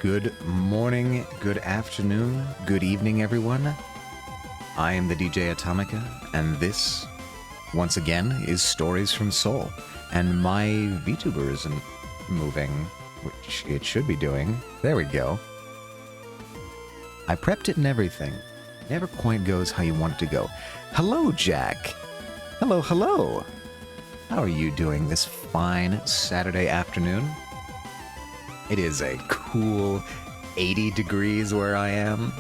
Good morning, good afternoon, good evening, everyone. I am the DJ Atomica, and this, once again, is Stories from Seoul. And my VTuber isn't moving, which it should be doing. There we go. I prepped it and everything. Never quite goes how you want it to go. Hello, Jack. Hello, hello. How are you doing this fine Saturday afternoon? It is a cool 80 degrees where I am.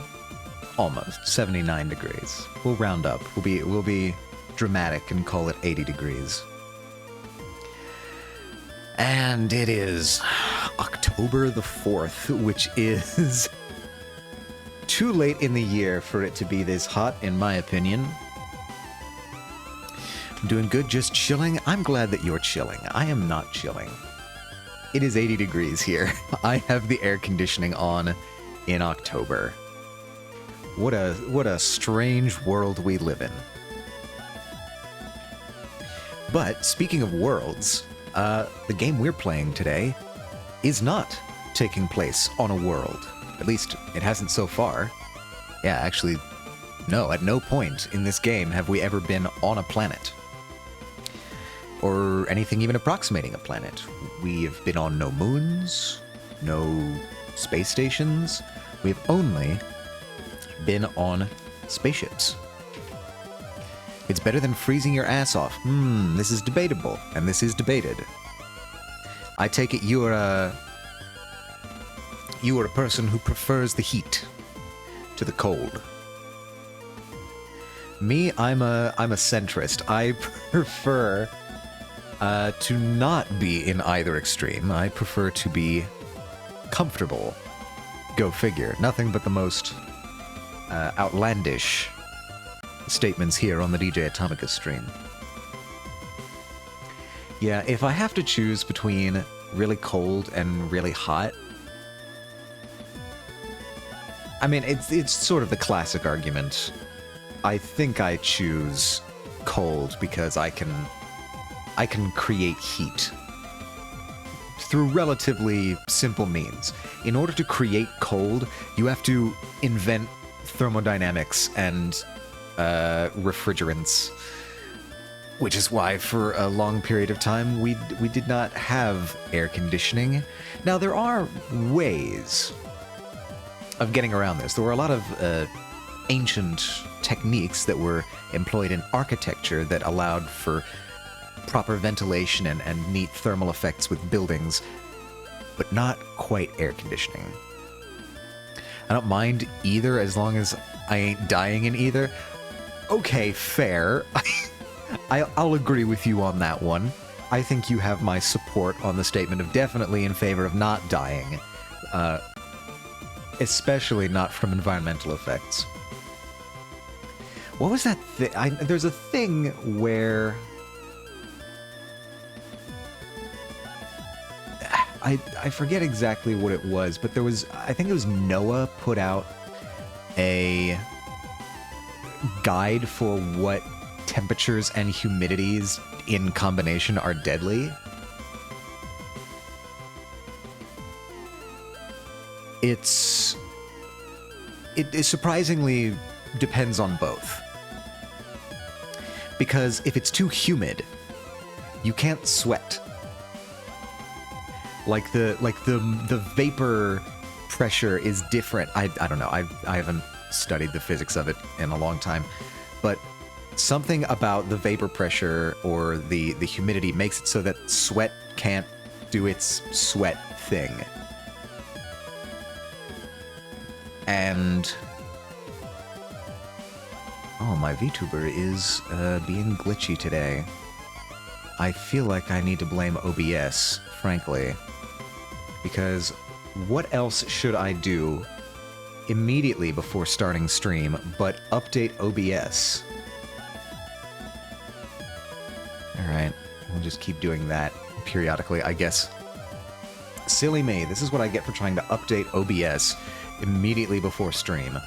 Almost 79 degrees. We'll round up. We'll be dramatic and call it 80 degrees. And it is October the 4th, which is too late in the year for it to be this hot, in my opinion. I'm doing good, just chilling. I'm glad that you're chilling. I am not chilling. It is 80 degrees here. I have the air conditioning on in October. What a strange world we live in. But speaking of worlds, the game we're playing today is not taking place on a world. At least it hasn't so far. Yeah, actually, no, at no point in this game have we ever been on a planet. Or anything even approximating a planet. We have been on no moons, no space stations. We've only been on spaceships. It's better than freezing your ass off. This is debatable, and this is debated. I take it you are a person who prefers the heat to the cold. Me, I'm a centrist. I prefer to not be in either extreme. I prefer to be comfortable. Go figure. Nothing but the most outlandish statements here on the DJ Atomica stream. Yeah, if I have to choose between really cold and really hot, I mean, it's sort of the classic argument. I think I choose cold because I can create heat through relatively simple means. In order to create cold, you have to invent thermodynamics and refrigerants, which is why for a long period of time we did not have air conditioning. Now, there are ways of getting around this. There were a lot of ancient techniques that were employed in architecture that allowed for proper ventilation and neat thermal effects with buildings, but not quite air conditioning. I don't mind either as long as I ain't dying in either. Okay, fair. I'll agree with you on that one. I think you have my support on the statement of definitely in favor of not dying, especially not from environmental effects. What was that thing? There's a thing where I forget exactly what it was, but there was, I think it was Noah put out a guide for what temperatures and humidities in combination are deadly. It surprisingly depends on both. Because if it's too humid, you can't sweat. Like the vapor pressure is different. I don't know. I haven't studied the physics of it in a long time, but something about the vapor pressure or the humidity makes it so that sweat can't do its sweat thing. And oh, my VTuber is being glitchy today. I feel like I need to blame OBS, frankly. Because what else should I do immediately before starting stream but update OBS? Alright, we'll just keep doing that periodically, I guess. Silly me, this is what I get for trying to update OBS immediately before stream.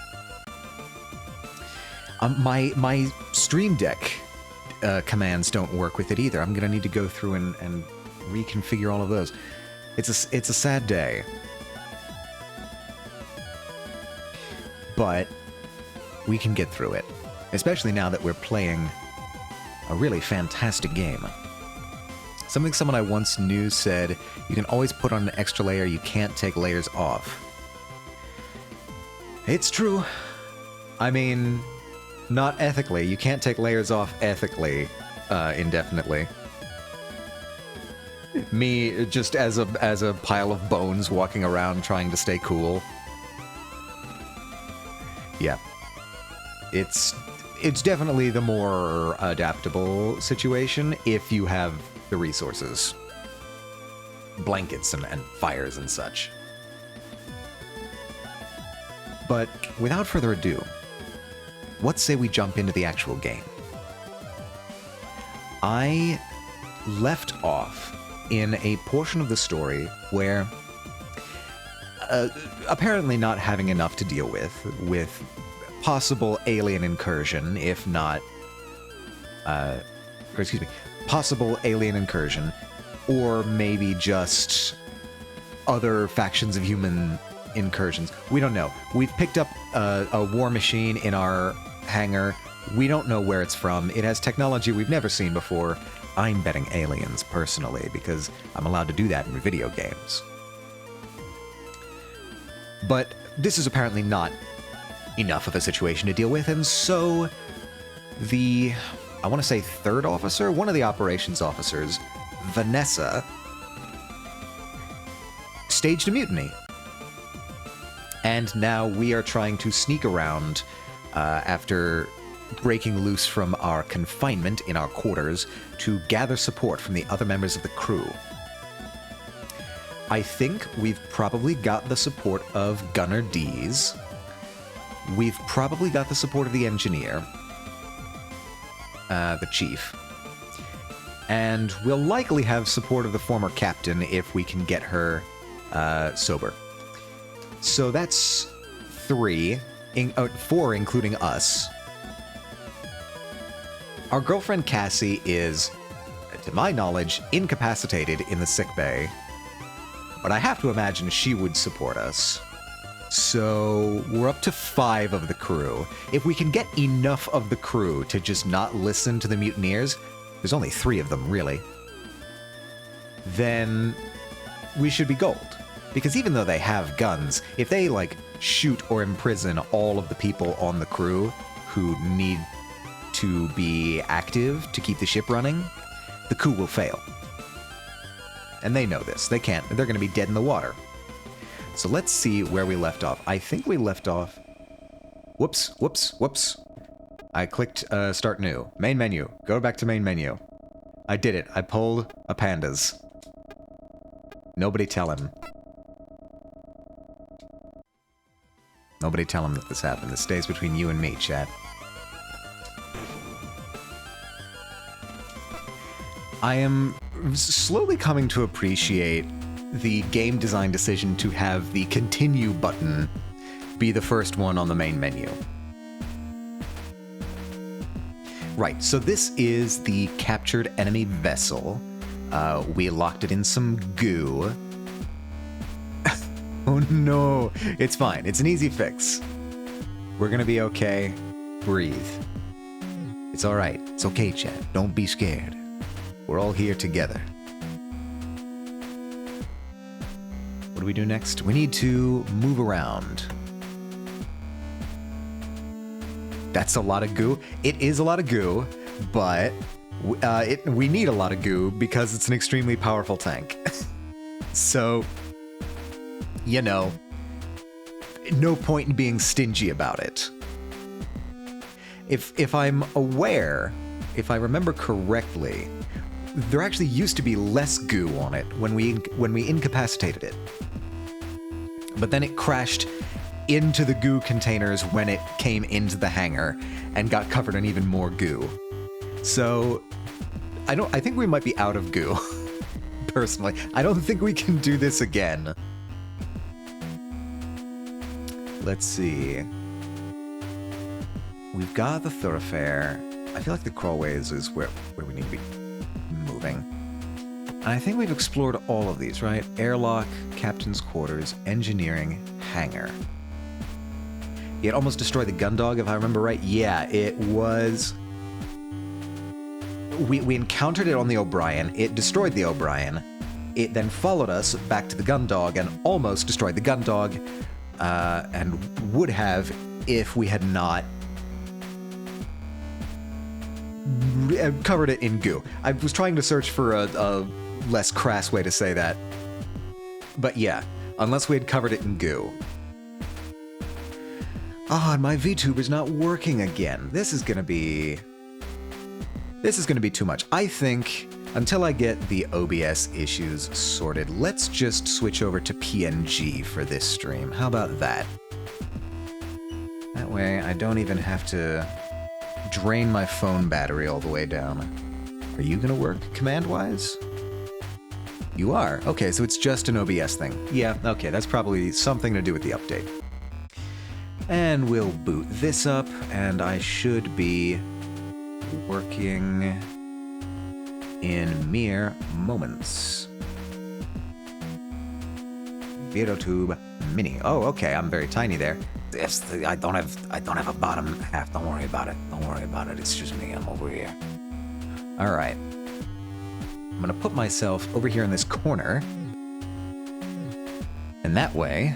My Stream Deck commands don't work with it either. I'm gonna need to go through and reconfigure all of those. It's a sad day. but we can get through it. Especially now that we're playing a really fantastic game. Something someone I once knew said, you can always put on an extra layer, you can't take layers off. It's true. I mean, not ethically. You can't take layers off ethically, indefinitely. Me, just as a pile of bones walking around trying to stay cool. Yeah. It's definitely the more adaptable situation if you have the resources. Blankets and fires and such. But without further ado, let's say we jump into the actual game. I left off in a portion of the story where, apparently not having enough to deal with possible alien incursion, if not, possible alien incursion, or maybe just other factions of human incursions. We don't know. We've picked up a war machine in our hangar. We don't know where it's from. It has technology we've never seen before. I'm betting aliens, personally, because I'm allowed to do that in video games. But this is apparently not enough of a situation to deal with, and so the, I want to say third officer? One of the operations officers, Vanessa, staged a mutiny. And now we are trying to sneak around after breaking loose from our confinement in our quarters to gather support from the other members of the crew. I think we've probably got the support of Gunner D's. We've probably got the support of the engineer, the chief. And we'll likely have support of the former captain if we can get her sober. So that's 4 including us. Our girlfriend Cassie is, to my knowledge, incapacitated in the sickbay, but I have to imagine she would support us. So we're up to 5 of the crew. If we can get enough of the crew to just not listen to the mutineers, there's only 3 of them, really, then we should be gold. Because even though they have guns, if they, like, shoot or imprison all of the people on the crew who need to be active to keep the ship running, the coup will fail. And they know this. They can't. They're going to be dead in the water. So let's see where we left off. I think we left off... Whoops. I clicked Start New. Main menu. Go back to main menu. I did it. I pulled a pandas. Nobody tell him. Nobody tell him that this happened. This stays between you and me, chat. I am slowly coming to appreciate the game design decision to have the continue button be the first one on the main menu. Right, so this is the captured enemy vessel. We locked it in some goo. Oh no, it's fine. It's an easy fix. We're gonna be okay. Breathe. It's alright. It's okay, chat. Don't be scared. We're all here together. What do we do next? We need to move around. That's a lot of goo. It is a lot of goo, but we need a lot of goo because it's an extremely powerful tank. So, you know, no point in being stingy about it. If I'm aware, if I remember correctly, there actually used to be less goo on it when we incapacitated it. But then it crashed into the goo containers when it came into the hangar and got covered in even more goo. So I think we might be out of goo. Personally, I don't think we can do this again. Let's see. We've got the thoroughfare. I feel like the crawlways is where we need to be moving. And I think we've explored all of these, right? Airlock, captain's quarters, engineering, hangar. It almost destroyed the gun dog, if I remember right. Yeah, it was... We encountered it on the O'Brien. It destroyed the O'Brien. It then followed us back to the gun dog and almost destroyed the gun dog, and would have if we had not covered it in goo. I was trying to search for a less crass way to say that. But yeah, unless we had covered it in goo. Ah, my VTuber's not working again. This is gonna be too much. I think until I get the OBS issues sorted, let's just switch over to PNG for this stream. How about that? That way I don't even have to drain my phone battery all the way down. Are you gonna work command-wise? You are. Okay, so it's just an OBS thing. Yeah, okay, that's probably something to do with the update. And we'll boot this up, and I should be working in mere moments. VideoTube Mini. Oh, okay, I'm very tiny there. Yes, I don't have a bottom half. Don't worry about it. Don't worry about it. It's just me. I'm over here. All right. I'm gonna put myself over here in this corner, and that way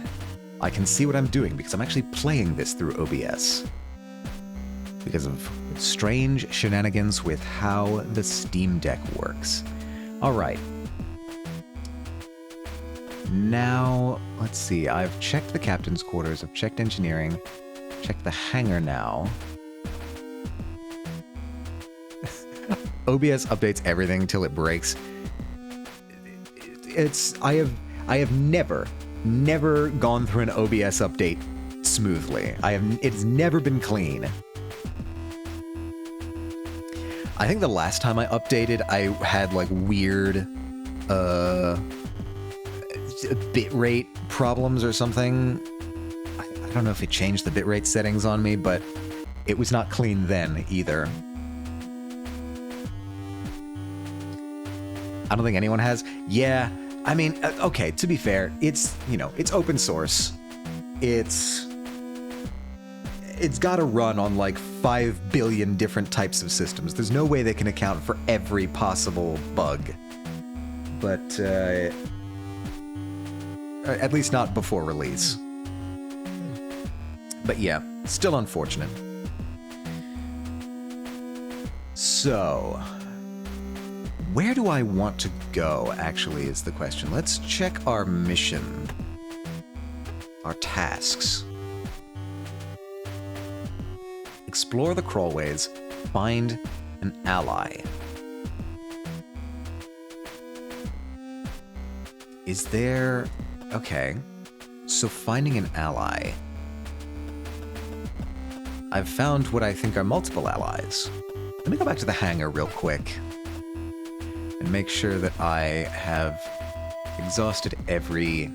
I can see what I'm doing because I'm actually playing this through OBS because of strange shenanigans with how the Steam Deck works. All right. Now, let's see. I've checked the captain's quarters. I've checked engineering. Checked the hangar now. OBS updates everything till it breaks. I have never gone through an OBS update smoothly. It's never been clean. I think the last time I updated, I had like weird bitrate problems or something. I don't know if it changed the bitrate settings on me, but it was not clean then either. I don't think anyone has. Yeah, I mean, okay, to be fair, it's, you know, it's open source. It's got to run on like 5 billion different types of systems. There's no way they can account for every possible bug. But, at least not before release. But yeah, still unfortunate. So, where do I want to go, actually, is the question. Let's check our mission. Our tasks. Explore the crawlways. Find an ally. Is there... Okay. So finding an ally. I've found what I think are multiple allies. Let me go back to the hangar real quick and make sure that I have exhausted every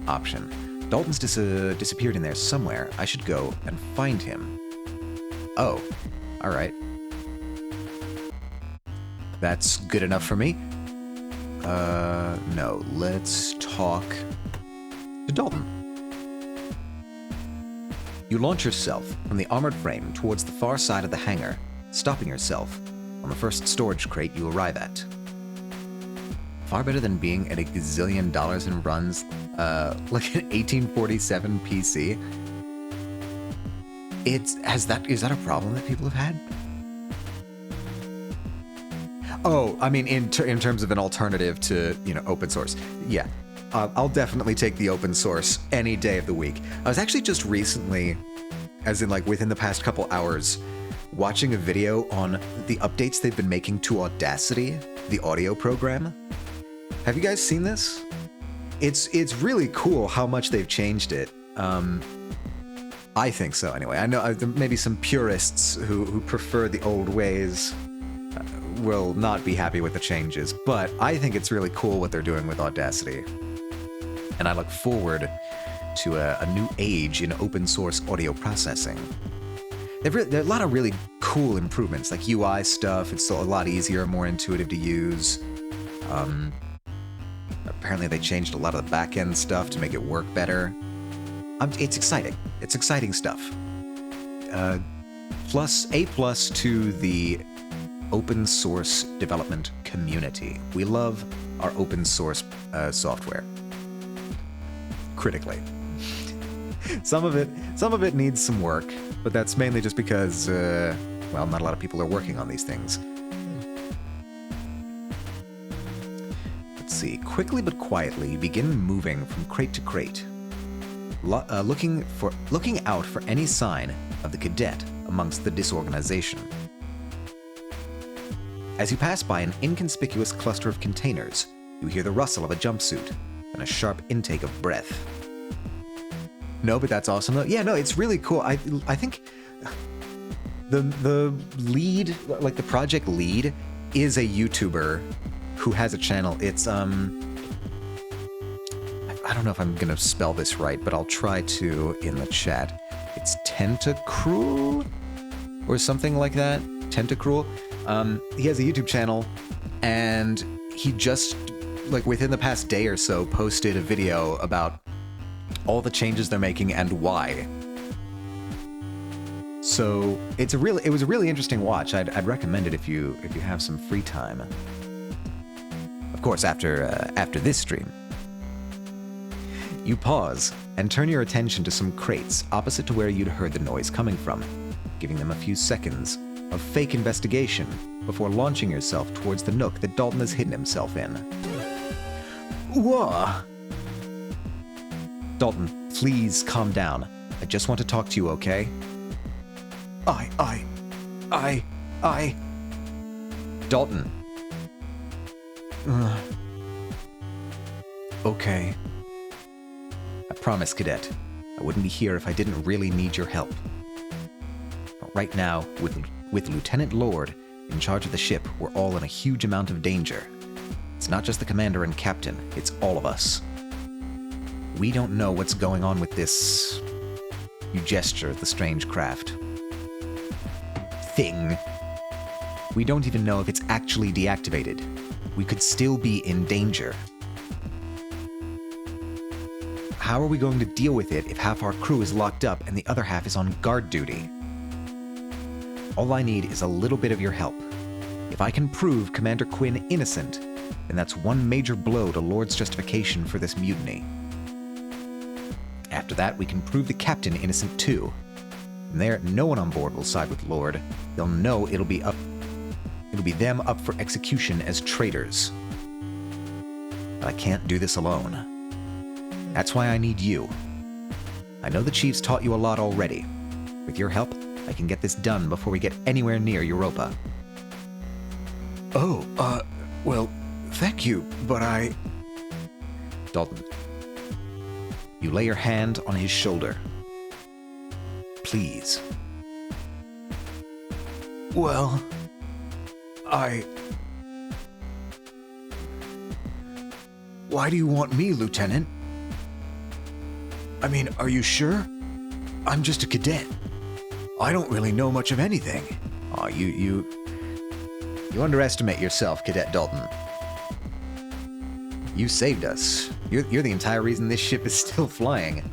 option. Dalton's disappeared in there somewhere. I should go and find him. Oh, alright. That's good enough for me. No, let's talk to Dalton. You launch yourself from the armored frame towards the far side of the hangar, stopping yourself on the first storage crate you arrive at. Far better than being at a gazillion dollars in runs, like an 1847 PC. Is that a problem that people have had? Oh, I mean, in terms of an alternative to, you know, open source. Yeah, I'll definitely take the open source any day of the week. I was actually just recently, as in like within the past couple hours, watching a video on the updates they've been making to Audacity, the audio program. Have you guys seen this? It's really cool how much they've changed it. I think so, anyway. I know maybe some purists who prefer the old ways will not be happy with the changes, but I think it's really cool what they're doing with Audacity. And I look forward to a new age in open source audio processing. There are a lot of really cool improvements, like UI stuff. It's a lot easier, more intuitive to use. Apparently they changed a lot of the back-end stuff to make it work better. It's exciting. It's exciting stuff. plus to the open source development community. We love our open source software. Critically. Some of it needs some work, but that's mainly just because, well, not a lot of people are working on these things. Let's see. Quickly but quietly, begin moving from crate to crate, looking out for any sign of the cadet amongst the disorganization. As you pass by an inconspicuous cluster of containers, you hear the rustle of a jumpsuit and a sharp intake of breath. No, but that's awesome though. Yeah, no, it's really cool. I think the lead, like the project lead, is a YouTuber who has a channel. It's I don't know if I'm gonna spell this right, but I'll try to in the chat. It's Tentacruel or something like that. Tentacruel. He has a YouTube channel, and he just, like, within the past day or so, posted a video about all the changes they're making and why. So it was a really interesting watch. I'd recommend it if you have some free time. Of course, after this stream. You pause and turn your attention to some crates opposite to where you'd heard the noise coming from, giving them a few seconds of fake investigation before launching yourself towards the nook that Dalton has hidden himself in. Whoa! Dalton, please calm down. I just want to talk to you, okay? Dalton. Okay. I promise, Cadet. I wouldn't be here if I didn't really need your help. But right now, with Lieutenant Lord in charge of the ship, we're all in a huge amount of danger. It's not just the commander and captain, it's all of us. We don't know what's going on with this... You gesture at the strange craft. Thing. We don't even know if it's actually deactivated. We could still be in danger. How are we going to deal with it if half our crew is locked up and the other half is on guard duty? All I need is a little bit of your help. If I can prove Commander Quinn innocent, then that's one major blow to Lord's justification for this mutiny. After that, we can prove the captain innocent too. From there, no one on board will side with Lord. They'll know it'll be them up for execution as traitors. But I can't do this alone. That's why I need you. I know the Chief's taught you a lot already. With your help, I can get this done before we get anywhere near Europa. Oh, well, thank you, but I... Dalton. You lay your hand on his shoulder. Please. Well, Why do you want me, Lieutenant? I mean, are you sure? I'm just a cadet. I don't really know much of anything. Aw, you underestimate yourself, Cadet Dalton. You saved us. You're the entire reason this ship is still flying.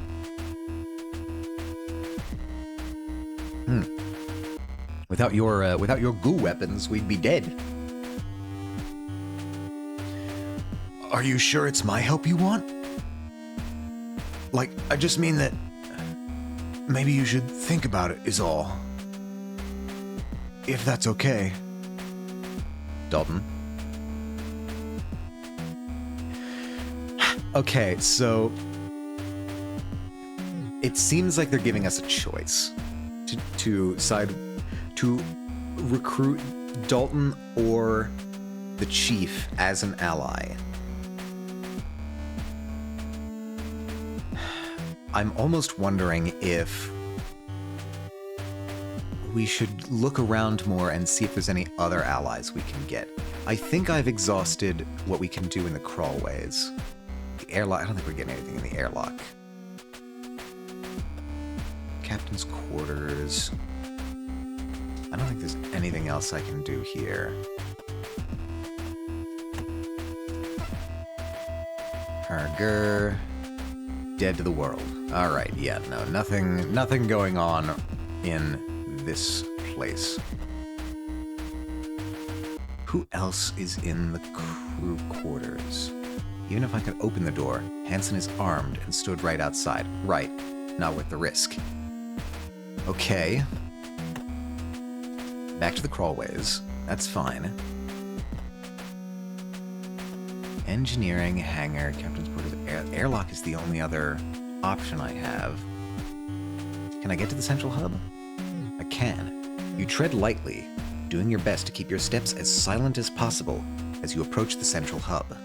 Without your goo weapons, we'd be dead. Are you sure it's my help you want? Like, I just mean that maybe you should think about it is all. If that's okay. Dalton. Okay, so it seems like they're giving us a choice to recruit Dalton or the Chief as an ally. I'm almost wondering if we should look around more and see if there's any other allies we can get. I think I've exhausted what we can do in the crawlways. The airlock, I don't think we're getting anything in the airlock. Captain's quarters. I don't think there's anything else I can do here. Harger. Dead to the world. Alright, yeah, no, nothing going on in this place. Who else is in the crew quarters? Even if I could open the door, Hansen is armed and stood right outside. Right. Not worth the risk. Okay. Back to the crawlways. That's fine. Engineering, hangar, captain's quarters, airlock is the only other option I have. Can I get to the central hub? I can. You tread lightly, doing your best to keep your steps as silent as possible as you approach the central hub.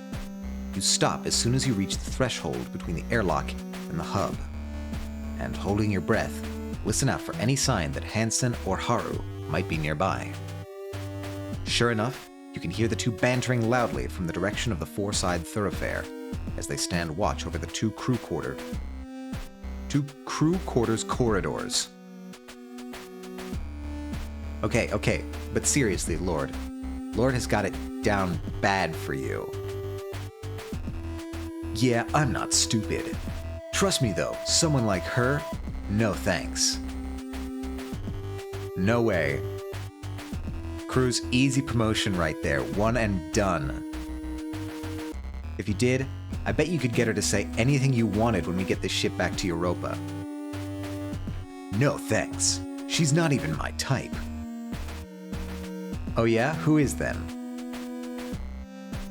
You stop as soon as you reach the threshold between the airlock and the hub. And holding your breath, listen out for any sign that Hansen or Haru might be nearby. Sure enough, you can hear the two bantering loudly from the direction of the four-side thoroughfare as they stand watch over the two crew quarters corridors. Okay, but seriously, Lord has got it down bad for you. Yeah, I'm not stupid. Trust me though, someone like her, no thanks. No way. Crew's easy promotion right there, one and done. If you did, I bet you could get her to say anything you wanted when we get this ship back to Europa. No thanks. She's not even my type. Oh yeah? Who is then?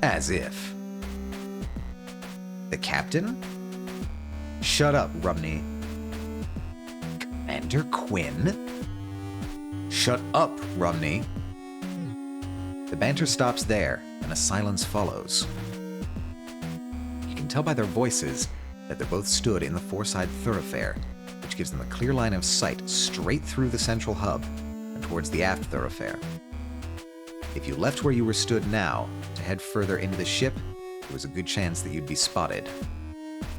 As if. The captain? Shut up, Rumney. Commander Quinn? Shut up, Rumney. The banter stops there, and a silence follows. You can tell by their voices that they both stood in the four-side thoroughfare, which gives them a clear line of sight straight through the central hub and towards the aft thoroughfare. If you left where you were stood now to head further into the ship, there was a good chance that you'd be spotted.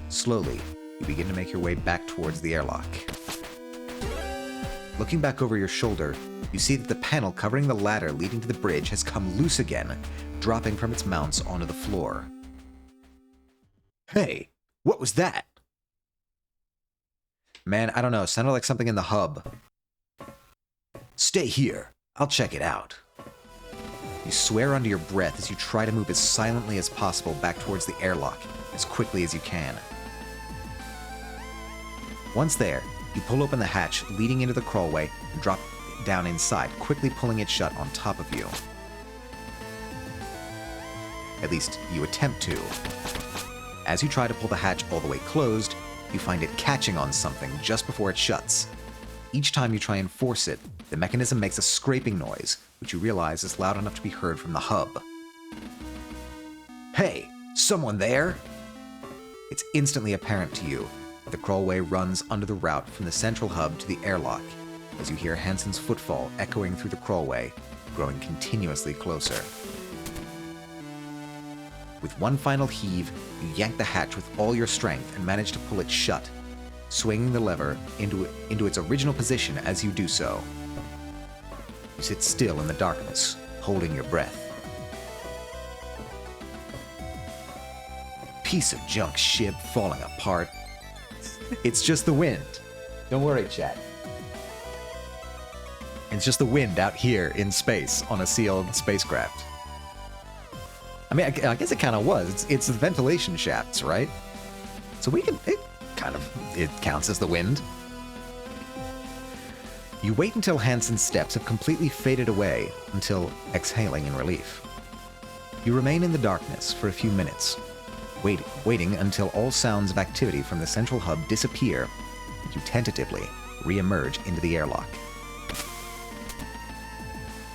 Slowly, you begin to make your way back towards the airlock. Looking back over your shoulder, you see that the panel covering the ladder leading to the bridge has come loose again, dropping from its mounts onto the floor. Hey, what was that? Man, I don't know, sounded like something in the hub. Stay here, I'll check it out. You swear under your breath as you try to move as silently as possible back towards the airlock, as quickly as you can. Once there, you pull open the hatch leading into the crawlway and drop down inside, quickly pulling it shut on top of you. At least, you attempt to. As you try to pull the hatch all the way closed, you find it catching on something just before it shuts. Each time you try and force it, the mechanism makes a scraping noise, which you realize is loud enough to be heard from the hub. Hey, someone there? It's instantly apparent to you that the crawlway runs under the route from the central hub to the airlock, as you hear Hansen's footfall echoing through the crawlway, growing continuously closer. With one final heave, you yank the hatch with all your strength and manage to pull it shut, swinging the lever into its original position as you do so. You sit still in the darkness, holding your breath. Piece of junk ship falling apart. It's just the wind. Don't worry, chat. It's just the wind out here in space on a sealed spacecraft. I mean, I guess it kind of was. It's the ventilation shafts, right? So we can... It counts as the wind. You wait until Hansen's steps have completely faded away until exhaling in relief. You remain in the darkness for a few minutes, waiting until all sounds of activity from the central hub disappear, and you tentatively re-emerge into the airlock.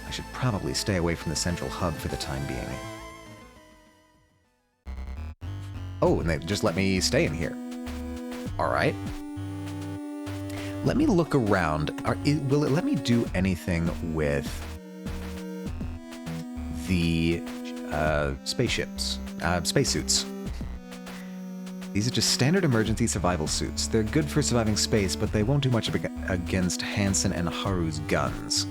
I should probably stay away from the central hub for the time being. Oh, and they just let me stay in here. Alright. Let me look around. Will it let me do anything with the spaceships? Spacesuits. These are just standard emergency survival suits. They're good for surviving space, but they won't do much against Hansen and Haru's guns.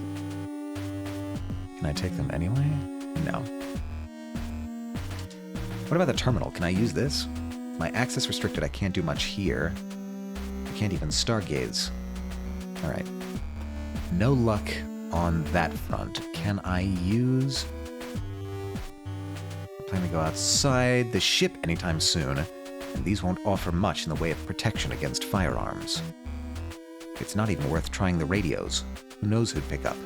Can I take them anyway? No. What about the terminal? Can I use this? My access restricted. I can't do much here. I can't even stargaze. Alright. No luck on that front. Can I use... I plan to go outside the ship anytime soon, and these won't offer much in the way of protection against firearms. It's not even worth trying the radios. Who knows who'd pick up?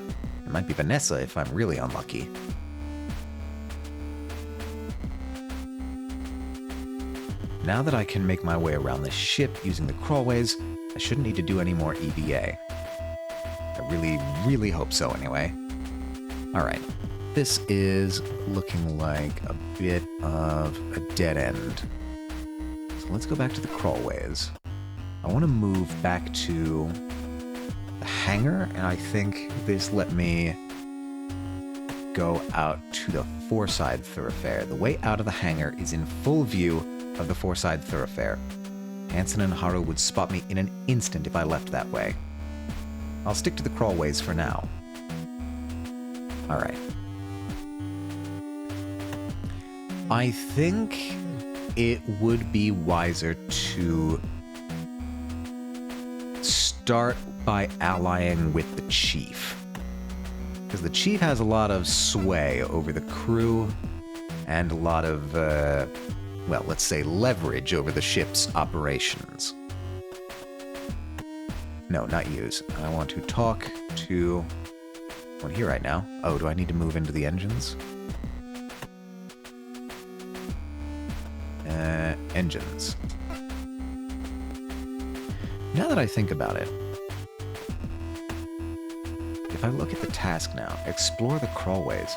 It might be Vanessa if I'm really unlucky. Now that I can make my way around the ship using the crawlways, I shouldn't need to do any more EVA. I really, really hope so anyway. Alright, this is looking like a bit of a dead end. So let's go back to the crawlways. I want to move back to the hangar, and I think this let me go out to the foreside thoroughfare. The way out of the hangar is in full view of the foreside thoroughfare. Hansen and Haru would spot me in an instant if I left that way. I'll stick to the crawlways for now. Alright. I think it would be wiser to start by allying with the chief. Because the chief has a lot of sway over the crew and a lot of, well, let's say leverage over the ship's operations. No, not use. I want to talk to one here right now. Oh, do I need to move into the engines? Engines. Now that I think about it, if I look at the task now, explore the crawlways.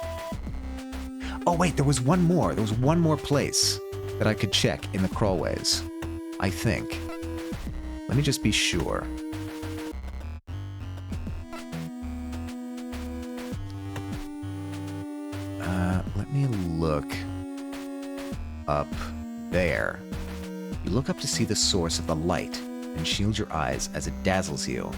Oh wait, there was one more. There was one more place that I could check in the crawlways, I think. Let me just be sure. Let me look up there. You look up to see the source of the light and shield your eyes as it dazzles you.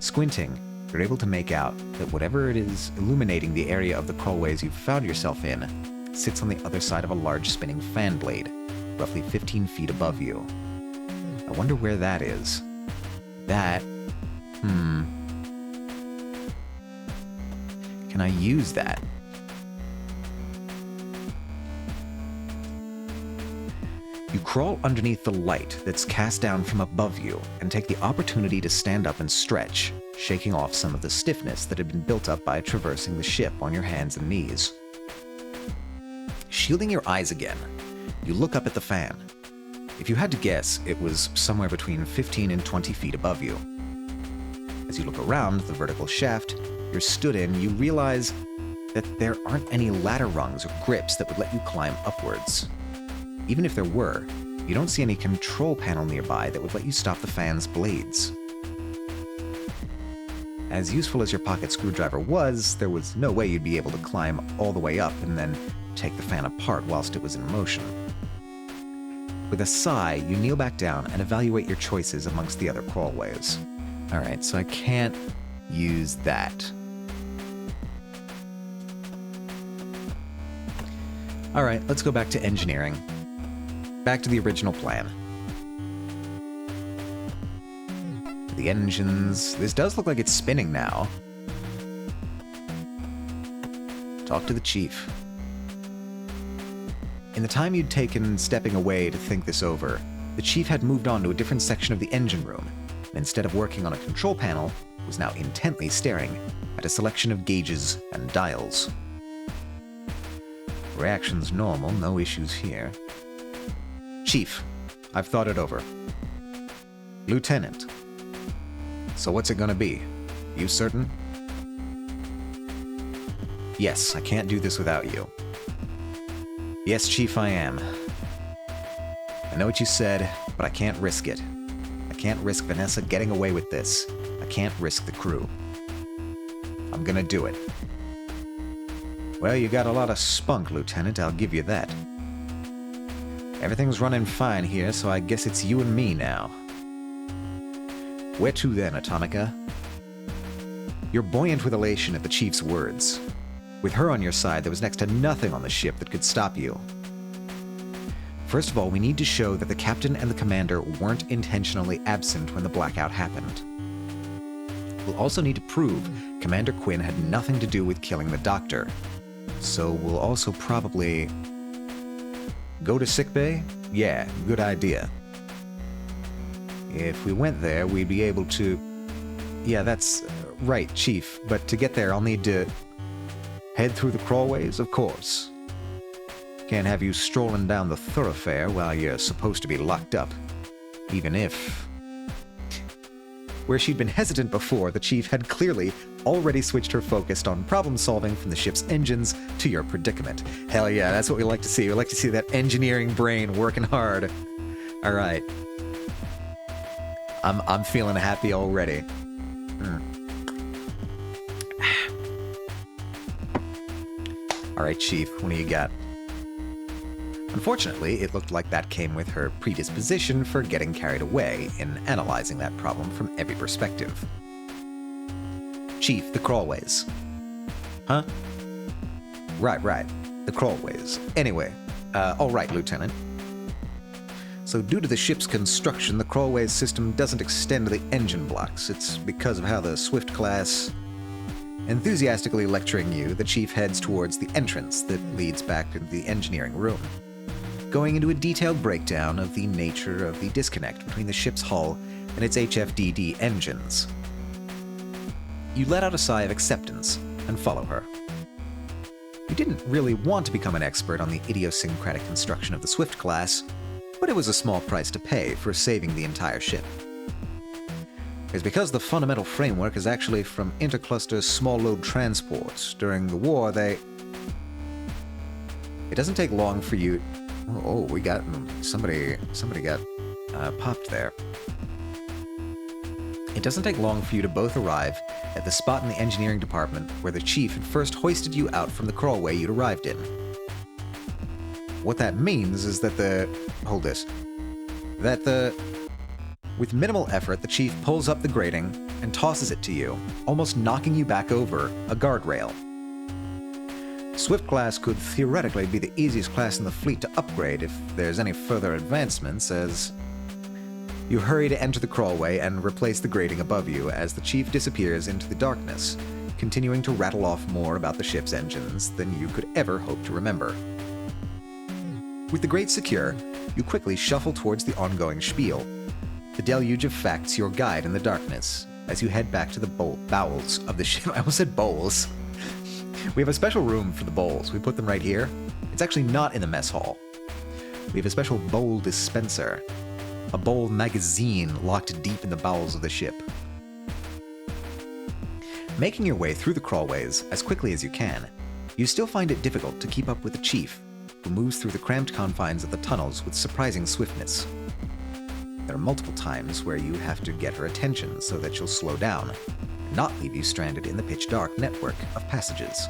Squinting, you're able to make out that whatever it is illuminating the area of the crawlways you've found yourself in sits on the other side of a large spinning fan blade, roughly 15 feet above you. I wonder where that is. That... Can I use that? You crawl underneath the light that's cast down from above you and take the opportunity to stand up and stretch, shaking off some of the stiffness that had been built up by traversing the ship on your hands and knees. Shielding your eyes again, you look up at the fan. If you had to guess, it was somewhere between 15 and 20 feet above you. As you look around the vertical shaft you're stood in, you realize that there aren't any ladder rungs or grips that would let you climb upwards. Even if there were, you don't see any control panel nearby that would let you stop the fan's blades. As useful as your pocket screwdriver was, there was no way you'd be able to climb all the way up and then take the fan apart whilst it was in motion. With a sigh, you kneel back down and evaluate your choices amongst the other crawlways. Alright, so I can't use that. Alright, let's go back to engineering. Back to the original plan. The engines... This does look like it's spinning now. Talk to the chief. In the time you'd taken stepping away to think this over, the chief had moved on to a different section of the engine room, and instead of working on a control panel, was now intently staring at a selection of gauges and dials. Reaction's normal, no issues here. Chief, I've thought it over. Lieutenant. So what's it gonna be? You certain? Yes, I can't do this without you. Yes, Chief, I am. I know what you said, but I can't risk it. I can't risk Vanessa getting away with this. I can't risk the crew. I'm gonna do it. Well, you got a lot of spunk, Lieutenant, I'll give you that. Everything's running fine here, so I guess it's you and me now. Where to then, Atomica? You're buoyant with elation at the Chief's words. With her on your side, there was next to nothing on the ship that could stop you. First of all, we need to show that the captain and the commander weren't intentionally absent when the blackout happened. We'll also need to prove Commander Quinn had nothing to do with killing the Doctor. So we'll also probably... Go to sickbay? Yeah, good idea. If we went there, we'd be able to... Yeah, that's right, Chief. But to get there, I'll need to... Head through the crawlways, of course. Can't have you strolling down the thoroughfare while you're supposed to be locked up. Even if... Where she'd been hesitant before, the Chief had clearly already switched her focus on problem solving from the ship's engines to your predicament. Hell yeah, that's what we like to see. We like to see that engineering brain working hard. All right. I'm feeling happy already. All right, Chief, what do you got? Unfortunately, it looked like that came with her predisposition for getting carried away in analyzing that problem from every perspective. Chief, the crawlways. Huh? Right. The crawlways. Anyway, all right, Lieutenant. So due to the ship's construction, the crawlways system doesn't extend to the engine blocks. It's because of how the Swift class... Enthusiastically lecturing you, the Chief heads towards the entrance that leads back into the engineering room, going into a detailed breakdown of the nature of the disconnect between the ship's hull and its HFDD engines. You let out a sigh of acceptance and follow her. You didn't really want to become an expert on the idiosyncratic construction of the Swift class, but it was a small price to pay for saving the entire ship. It's because the fundamental framework is actually from intercluster small load transports. During the war, It doesn't take long for you... Oh, we got... Somebody got popped there. It doesn't take long for you to both arrive at the spot in the engineering department where the Chief had first hoisted you out from the crawlway you'd arrived in. What that means is that With minimal effort, the Chief pulls up the grating and tosses it to you, almost knocking you back over a guardrail. Swift class could theoretically be the easiest class in the fleet to upgrade if there's any further advancements, as you hurry to enter the crawlway and replace the grating above you as the Chief disappears into the darkness, continuing to rattle off more about the ship's engines than you could ever hope to remember. With the grate secure, you quickly shuffle towards the ongoing spiel, the deluge of facts your guide in the darkness, as you head back to the bowels of the ship. I almost said bowls. We have a special room for the bowls. We put them right here. It's actually not in the mess hall. We have a special bowl dispenser, a bowl magazine locked deep in the bowels of the ship. Making your way through the crawlways as quickly as you can, you still find it difficult to keep up with the Chief, who moves through the cramped confines of the tunnels with surprising swiftness. There are multiple times where you have to get her attention so that she'll slow down, and not leave you stranded in the pitch-dark network of passages.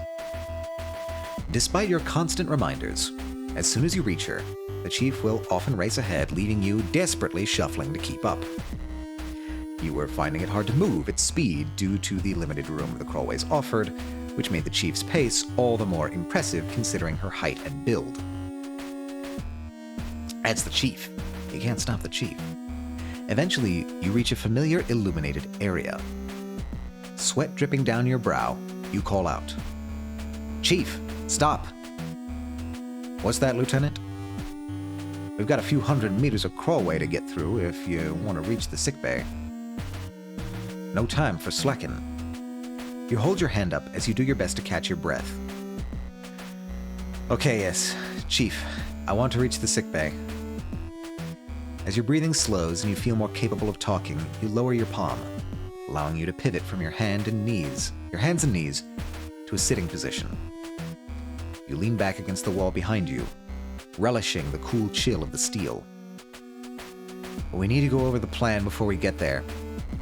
Despite your constant reminders, as soon as you reach her, the Chief will often race ahead, leaving you desperately shuffling to keep up. You were finding it hard to move at speed due to the limited room the crawlways offered, which made the Chief's pace all the more impressive considering her height and build. That's the Chief. You can't stop the Chief. Eventually, you reach a familiar illuminated area. Sweat dripping down your brow, you call out. Chief, stop! What's that, Lieutenant? We've got a few hundred meters of crawlway to get through if you want to reach the sickbay. No time for slacking. You hold your hand up as you do your best to catch your breath. Okay, yes, Chief, I want to reach the sickbay. As your breathing slows and you feel more capable of talking, you lower your palm, allowing you to pivot from your hands and knees, to a sitting position. You lean back against the wall behind you, relishing the cool chill of the steel. But we need to go over the plan before we get there.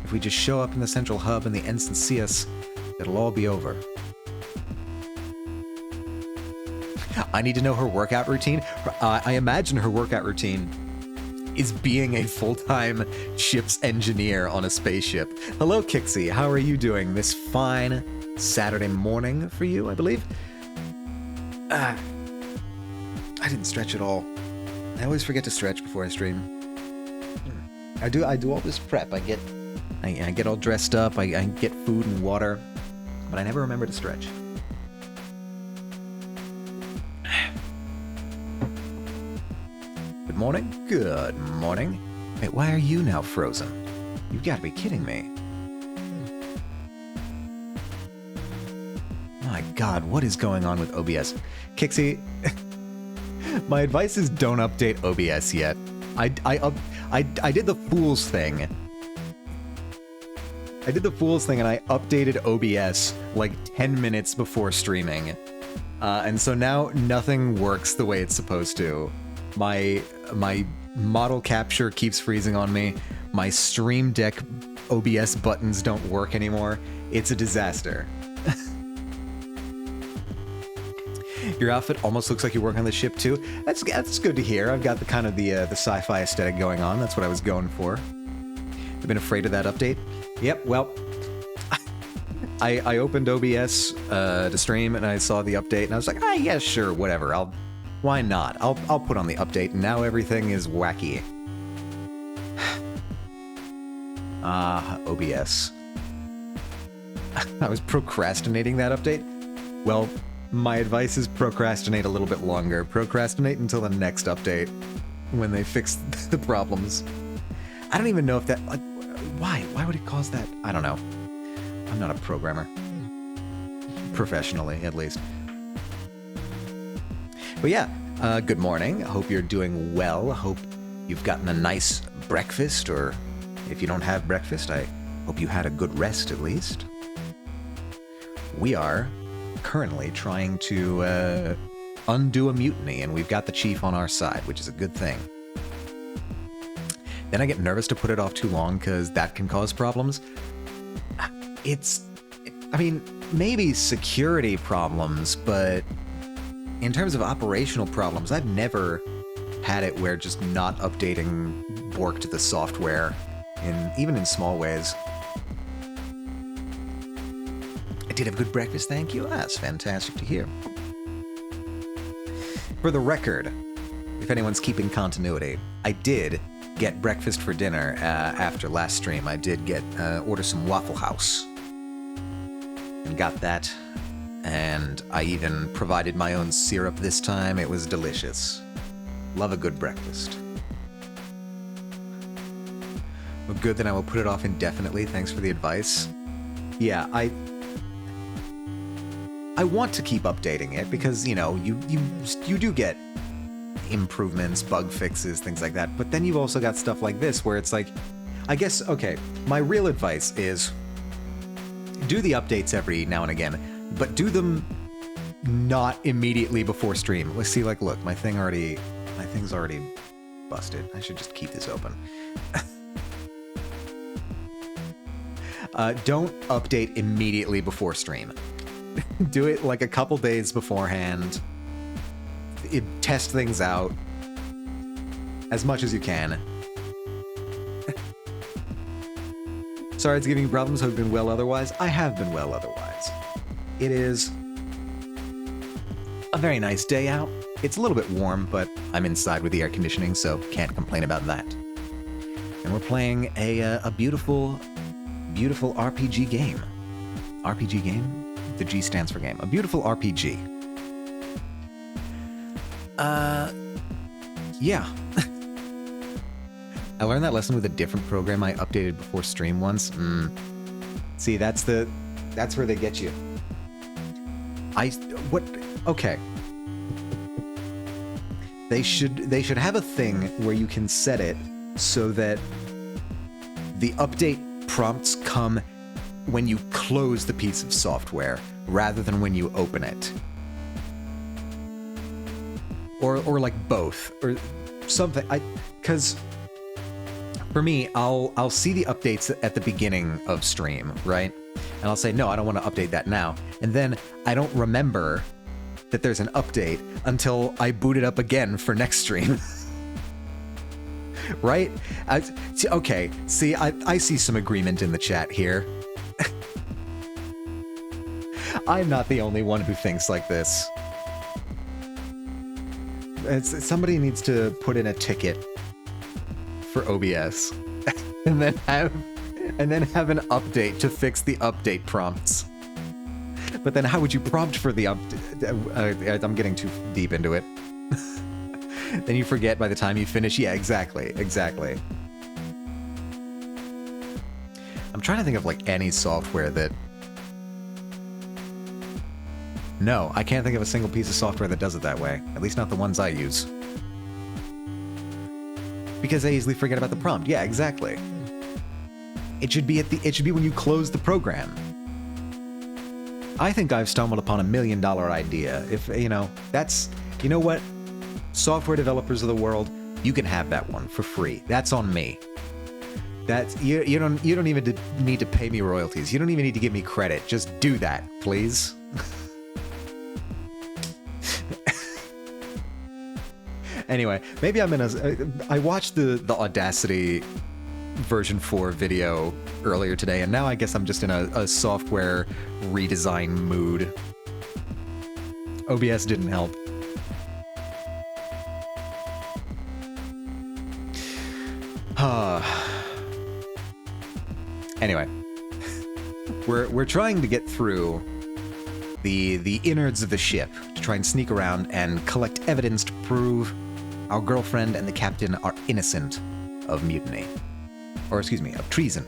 If we just show up in the central hub and the ensigns see us, it'll all be over. I need to know her workout routine. I imagine her workout routine is being a full-time ship's engineer on a spaceship. Hello, Kixie. How are you doing this fine Saturday morning for you, I believe? I didn't stretch at all. I always forget to stretch before I stream. I do all this prep. I get I get all dressed up, I get food and water, but I never remember to stretch. Good morning. Good morning. Wait, why are you now frozen? You've got to be kidding me. My god, what is going on with OBS? Kixie, my advice is don't update OBS yet. I did the fool's thing. I did the fool's thing and I updated OBS like 10 minutes before streaming. And so now nothing works the way it's supposed to. My model capture keeps freezing on me. My Stream Deck OBS buttons don't work anymore. It's a disaster. Your outfit almost looks like you work on the ship too. That's good to hear. I've got the kind of the sci-fi aesthetic going on. That's what I was going for. I've been afraid of that update. Yep. Well, I opened OBS to stream and I saw the update and I was like, yeah, sure, whatever. Why not? I'll put on the update. And now everything is wacky. OBS. I was procrastinating that update. Well, my advice is procrastinate a little bit longer. Procrastinate until the next update, when they fix the problems. I don't even know if that... Like, why? Why would it cause that? I don't know. I'm not a programmer. Professionally, at least. But yeah, good morning. I hope you're doing well. I hope you've gotten a nice breakfast, or if you don't have breakfast, I hope you had a good rest at least. We are currently trying to undo a mutiny, and we've got the chief on our side, which is a good thing. Then I get nervous to put it off too long, because that can cause problems. I mean, maybe security problems, but in terms of operational problems, I've never had it where just not updating borked the software, even in small ways. I did have good breakfast, thank you. That's fantastic to hear. For the record, if anyone's keeping continuity, I did get breakfast for dinner after last stream. I did order some Waffle House. And got that. And I even provided my own syrup this time. It was delicious. Love a good breakfast. Well, good, then I will put it off indefinitely. Thanks for the advice. Yeah, I want to keep updating it because, you know, you do get improvements, bug fixes, things like that. But then you've also got stuff like this where it's like, I guess, okay, my real advice is do the updates every now and again, but do them not immediately before stream. Let's see, like, look, my thing's already busted. I should just keep this open. Don't update immediately before stream. Do it like a couple days beforehand. Test things out as much as you can. Sorry it's giving you problems. Hope you've been well otherwise. I have been well otherwise. It is a very nice day out. It's a little bit warm, but I'm inside with the air conditioning, so can't complain about that. And we're playing a beautiful, beautiful RPG game. RPG game? The G stands for game. A beautiful RPG. Yeah. I learned that lesson with a different program I updated before stream once. See, that's where they get you. Okay. They should have a thing where you can set it so that the update prompts come when you close the piece of software rather than when you open it. Or like both, or something. Because for me, I'll see the updates at the beginning of stream, right? And I'll say, no, I don't want to update that now. And then I don't remember that there's an update until I boot it up again for next stream. Right? Okay, see, I see some agreement in the chat here. I'm not the only one who thinks like this. Somebody needs to put in a ticket for OBS and then and then have an update to fix the update prompts. But then how would you prompt for the update? I'm getting too deep into it. Then you forget by the time you finish. Yeah, exactly. I'm trying to think of like any software that... No, I can't think of a single piece of software that does it that way. At least not the ones I use. Because I easily forget about the prompt. Yeah, exactly. It should be when you close the program. I think I've stumbled upon $1 million idea. If, that's... You know what? Software developers of the world, you can have that one for free. That's on me. That's... You don't even need to pay me royalties. You don't even need to give me credit. Just do that, please. Anyway, maybe I'm in a... I watched the Audacity version 4 video earlier today, and now I guess I'm just in a software redesign mood. OBS didn't help. Anyway, we're trying to get through the innards of the ship to try and sneak around and collect evidence to prove our girlfriend and the captain are innocent of mutiny. Or, excuse me, of treason.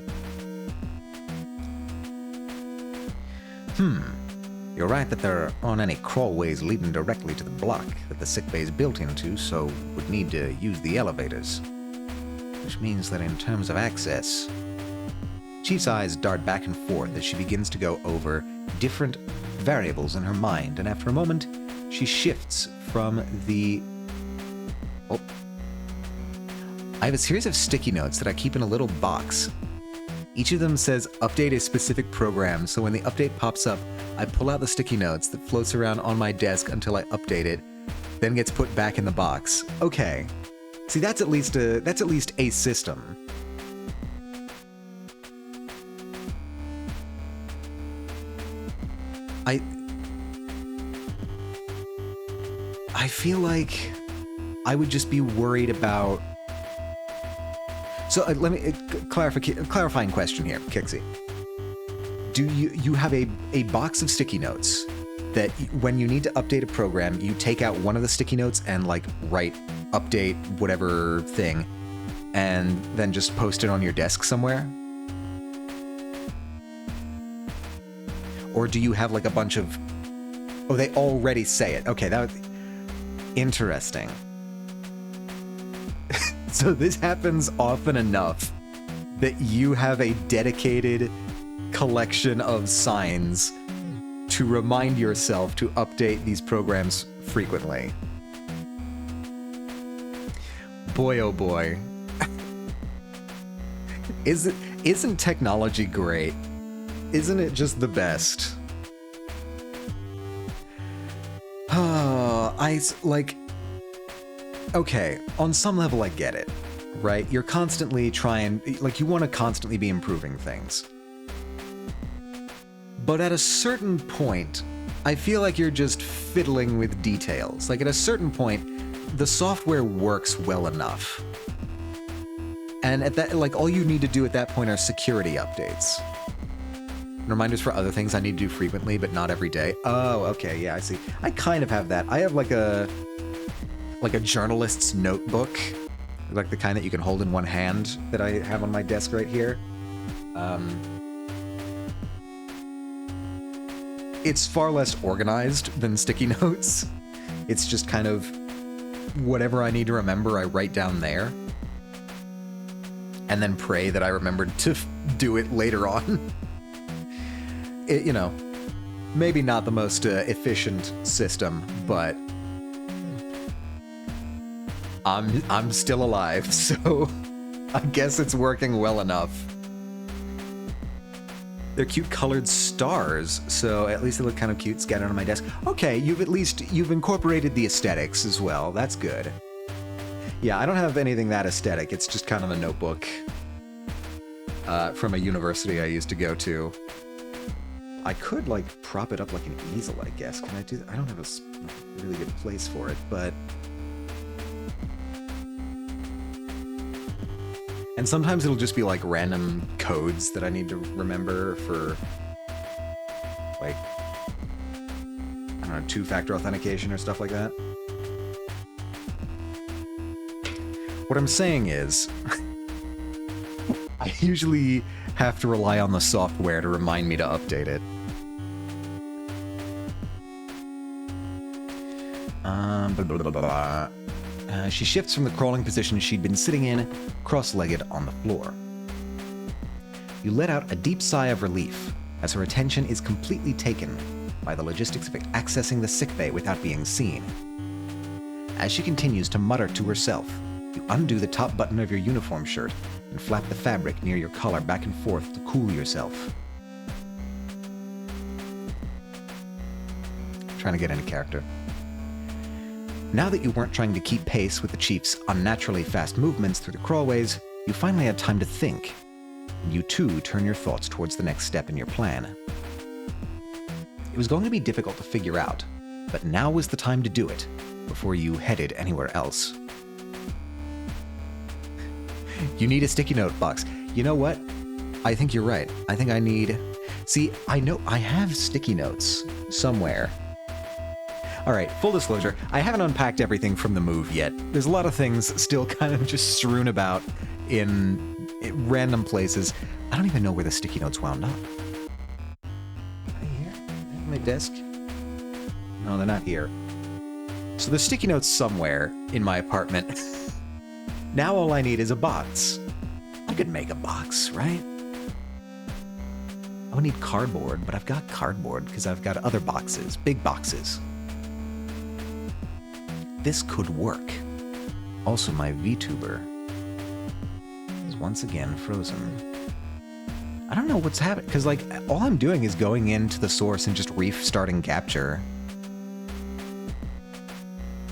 You're right that there aren't any crawlways leading directly to the block that the sickbay is built into, so would need to use the elevators. Which means that in terms of access... Chief's eyes dart back and forth as she begins to go over different variables in her mind, and after a moment, she shifts from the... Oh. I have a series of sticky notes that I keep in a little box. Each of them says update a specific program, so when the update pops up, I pull out the sticky notes that floats around on my desk until I update it, then gets put back in the box. Okay. See, that's at least a system. I feel like I would just be worried about... So let me... clarifying question here, Kixie. Do you have a box of sticky notes that when you need to update a program, you take out one of the sticky notes and like write update whatever thing and then just post it on your desk somewhere? Or do you have like a bunch of... Oh, they already say it. Okay, that was... Interesting. So this happens often enough that you have a dedicated collection of signs to remind yourself to update these programs frequently. Boy, oh boy. Isn't technology great? Isn't it just the best? Okay, on some level I get it, right? You're constantly you want to constantly be improving things. But at a certain point, I feel like you're just fiddling with details. Like at a certain point, the software works well enough. And at that, like all you need to do at that point are security updates. Reminders for other things I need to do frequently, but not every day. Oh, okay, yeah, I see. I kind of have that. I have like a journalist's notebook, like the kind that you can hold in one hand that I have on my desk right here. It's far less organized than sticky notes. It's just kind of whatever I need to remember, I write down there. And then pray that I remembered to do it later on. Maybe not the most efficient system, but I'm still alive, so I guess it's working well enough. They're cute colored stars, so at least they look kind of cute scattered on my desk. Okay, you've incorporated the aesthetics as well. That's good. Yeah, I don't have anything that aesthetic. It's just kind of a notebook from a university I used to go to. I could, like, prop it up like an easel, I guess. Can I do that? I don't have a really good place for it, but... And And sometimes it'll just be like random codes that I need to remember for, like, I don't know, two-factor authentication or stuff like that. What I'm saying is, I usually have to rely on the software to remind me to update it. Blah, blah, blah, blah. She shifts from the crawling position she'd been sitting in, cross-legged on the floor. You let out a deep sigh of relief, as her attention is completely taken by the logistics of accessing the sickbay without being seen. As she continues to mutter to herself, you undo the top button of your uniform shirt and flap the fabric near your collar back and forth to cool yourself. Trying to get into character. Now that you weren't trying to keep pace with the chief's unnaturally fast movements through the crawlways, you finally had time to think. And you too turn your thoughts towards the next step in your plan. It was going to be difficult to figure out, but now was the time to do it, before you headed anywhere else. You need a sticky note box. You know what? I think you're right. I think I need... See, I know I have sticky notes somewhere. Alright, full disclosure, I haven't unpacked everything from the move yet. There's a lot of things still kind of just strewn about in random places. I don't even know where the sticky notes wound up. Are they here? On my desk? No, they're not here. So there's sticky notes somewhere in my apartment. Now all I need is a box. I could make a box, right? I would need cardboard, but I've got cardboard because I've got other boxes, big boxes. This could work. Also, my VTuber is once again frozen. I don't know what's happening, because, like, all I'm doing is going into the source and just restarting capture.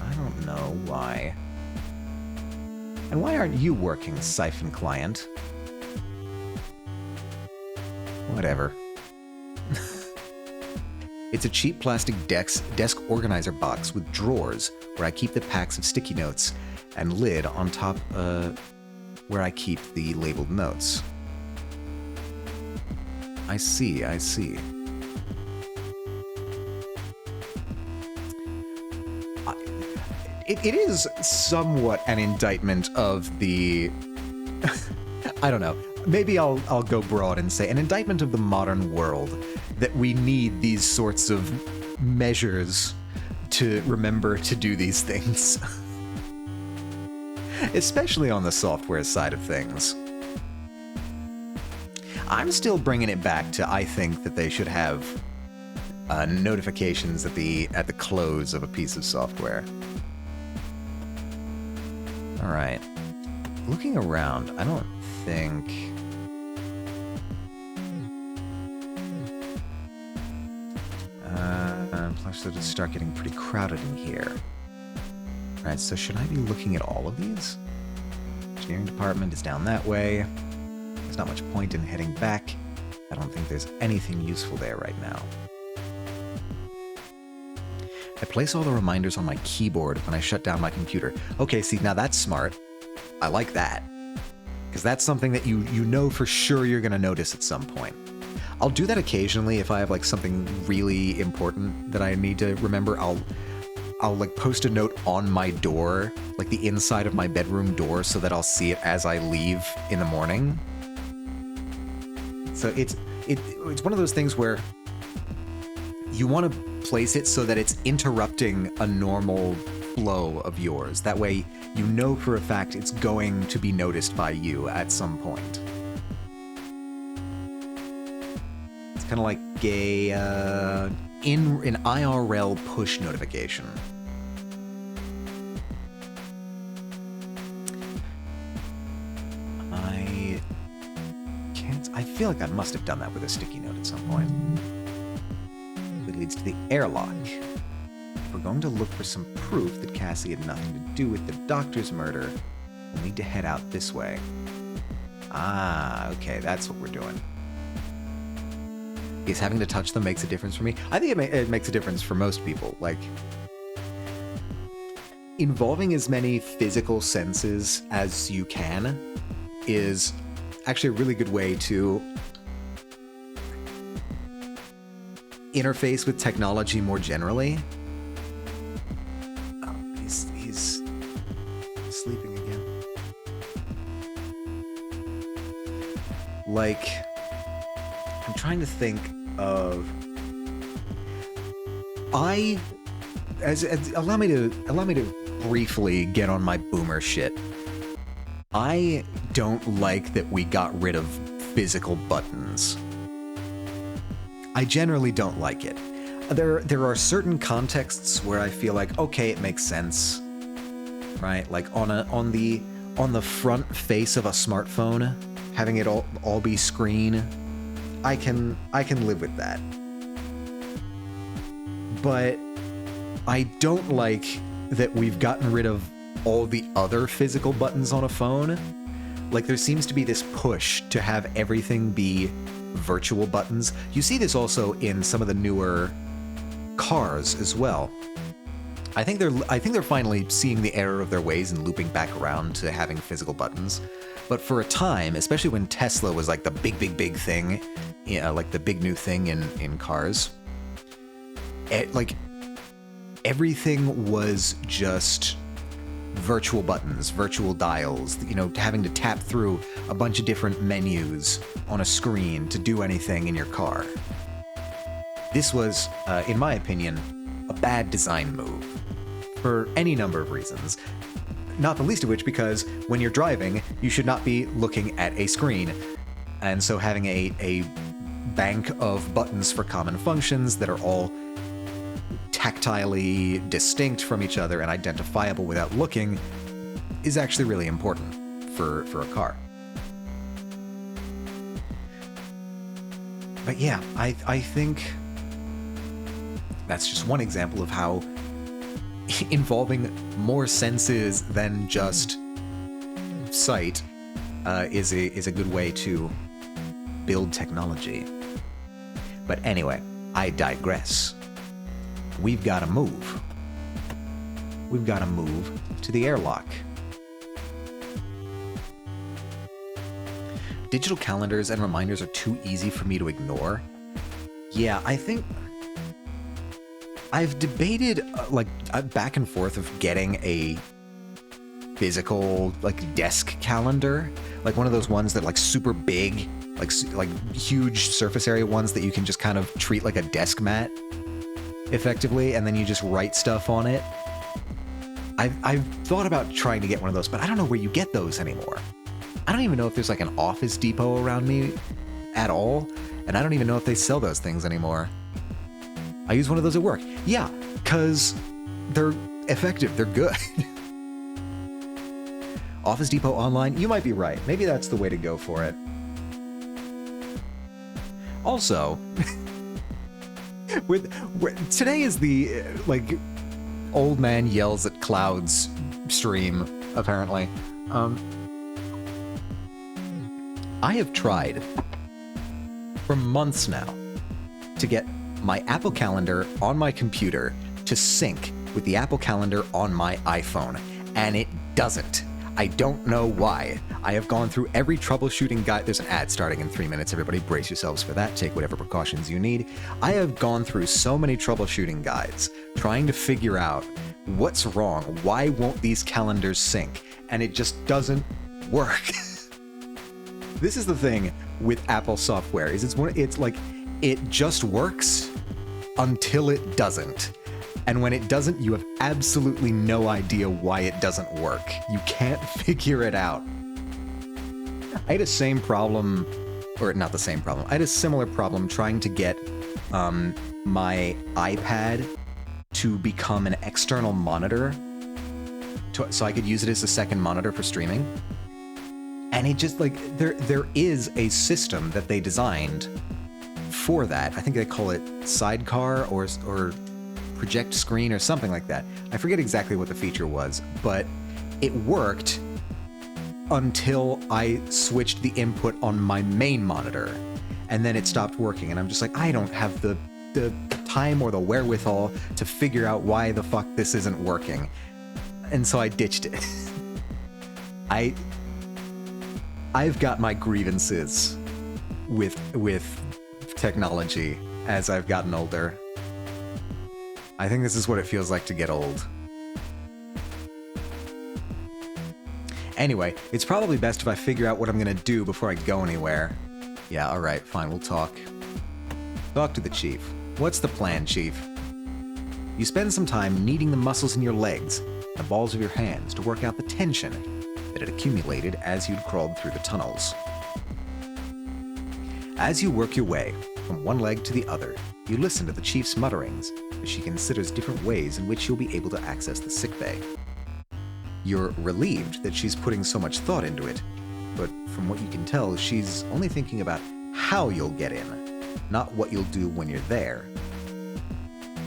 I don't know why. And why aren't you working, Siphon Client? Whatever. It's a cheap plastic desk organizer box with drawers where I keep the packs of sticky notes and lid on top where I keep the labeled notes. I see, I see. It is somewhat an indictment of the... I don't know. Maybe I'll go broad and say an indictment of the modern world that we need these sorts of measures to remember to do these things. Especially on the software side of things. I'm still bringing it back to I think that they should have notifications at the close of a piece of software. All right. Looking around, I don't think... Plus, it'll start getting pretty crowded in here. Alright, so should I be looking at all of these? Engineering department is down that way. There's not much point in heading back. I don't think there's anything useful there right now. I place all the reminders on my keyboard when I shut down my computer. Okay, see, now that's smart. I like that. Because that's something that you know for sure you're going to notice at some point. I'll do that occasionally if I have, like, something really important that I need to remember. I'll like, post a note on my door, like the inside of my bedroom door, so that I'll see it as I leave in the morning. So it's one of those things where you want to place it so that it's interrupting a normal flow of yours. That way, you know for a fact it's going to be noticed by you at some point. It's kind of like a an IRL push notification. I feel like I must have done that with a sticky note at some point. It leads to the airlock. If we're going to look for some proof that Cassie had nothing to do with the doctor's murder, we'll need to head out this way. Ah, okay, that's what we're doing. Because having to touch them makes a difference for me. I think it makes a difference for most people. Like, involving as many physical senses as you can is actually a really good way to interface with technology more generally. Oh, he's sleeping again. Like, I'm trying to think of... allow me to briefly get on my boomer shit. I don't like that we got rid of physical buttons. I generally don't like it. There are certain contexts where I feel like, okay, it makes sense, right? Like on the front face of a smartphone, having it all be screen, I can live with that. But I don't like that we've gotten rid of all the other physical buttons on a phone. Like, there seems to be this push to have everything be virtual buttons. You see this also in some of the newer cars as well. I think they're finally seeing the error of their ways and looping back around to having physical buttons. But for a time, especially when Tesla was like the big thing, like the big new thing in cars, like everything was just virtual buttons, virtual dials, having to tap through a bunch of different menus on a screen to do anything in your car. This was, in my opinion, a bad design move for any number of reasons. Not the least of which because when you're driving, you should not be looking at a screen. And so having a bank of buttons for common functions that are all tactilely distinct from each other and identifiable without looking is actually really important for a car. But yeah, I think that's just one example of how involving more senses than just sight is a good way to build technology. But anyway, I digress. We've got to move. We've got to move to the airlock. Digital calendars and reminders are too easy for me to ignore. Yeah, I think I've debated back and forth of getting a physical desk calendar, like one of those ones that super big, like huge surface area ones that you can just kind of treat like a desk mat effectively, and then you just write stuff on it. I've thought about trying to get one of those, but I don't know where you get those anymore. I don't even know if there's an Office Depot around me at all, and I don't even know if they sell those things anymore. I use one of those at work. Yeah, because they're effective, they're good. Office Depot online, you might be right. Maybe that's the way to go for it. Also, today is the old man yells at clouds stream, apparently. I have tried for months now to get my Apple Calendar on my computer to sync with the Apple Calendar on my iPhone, and it doesn't. I don't know why. I have gone through every troubleshooting guide. There's an ad starting in 3 minutes. Everybody brace yourselves for that. Take whatever precautions you need. I have gone through so many troubleshooting guides trying to figure out what's wrong. Why won't these calendars sync? And it just doesn't work. This is the thing with Apple software, is it just works until it doesn't. And when it doesn't, you have absolutely no idea why it doesn't work. You can't figure it out. I had a same problem, or not the same problem, I had a similar problem trying to get my iPad to become an external monitor so I could use it as a second monitor for streaming. And it just, there is a system that they designed for that. I think they call it Sidecar or Project Screen or something like that. I forget exactly what the feature was, but it worked until I switched the input on my main monitor, and then it stopped working, and I'm just like, I don't have the time or the wherewithal to figure out why the fuck this isn't working. And so I ditched it. I've got my grievances with technology as I've gotten older. I think this is what it feels like to get old. Anyway, it's probably best if I figure out what I'm gonna do before I go anywhere. Yeah, alright, fine, we'll talk. Talk to the chief. What's the plan, chief? You spend some time kneading the muscles in your legs and the balls of your hands to work out the tension that had accumulated as you'd crawled through the tunnels. As you work your way from one leg to the other, you listen to the chief's mutterings as she considers different ways in which you'll be able to access the sickbay. You're relieved that she's putting so much thought into it, but from what you can tell, she's only thinking about how you'll get in, not what you'll do when you're there.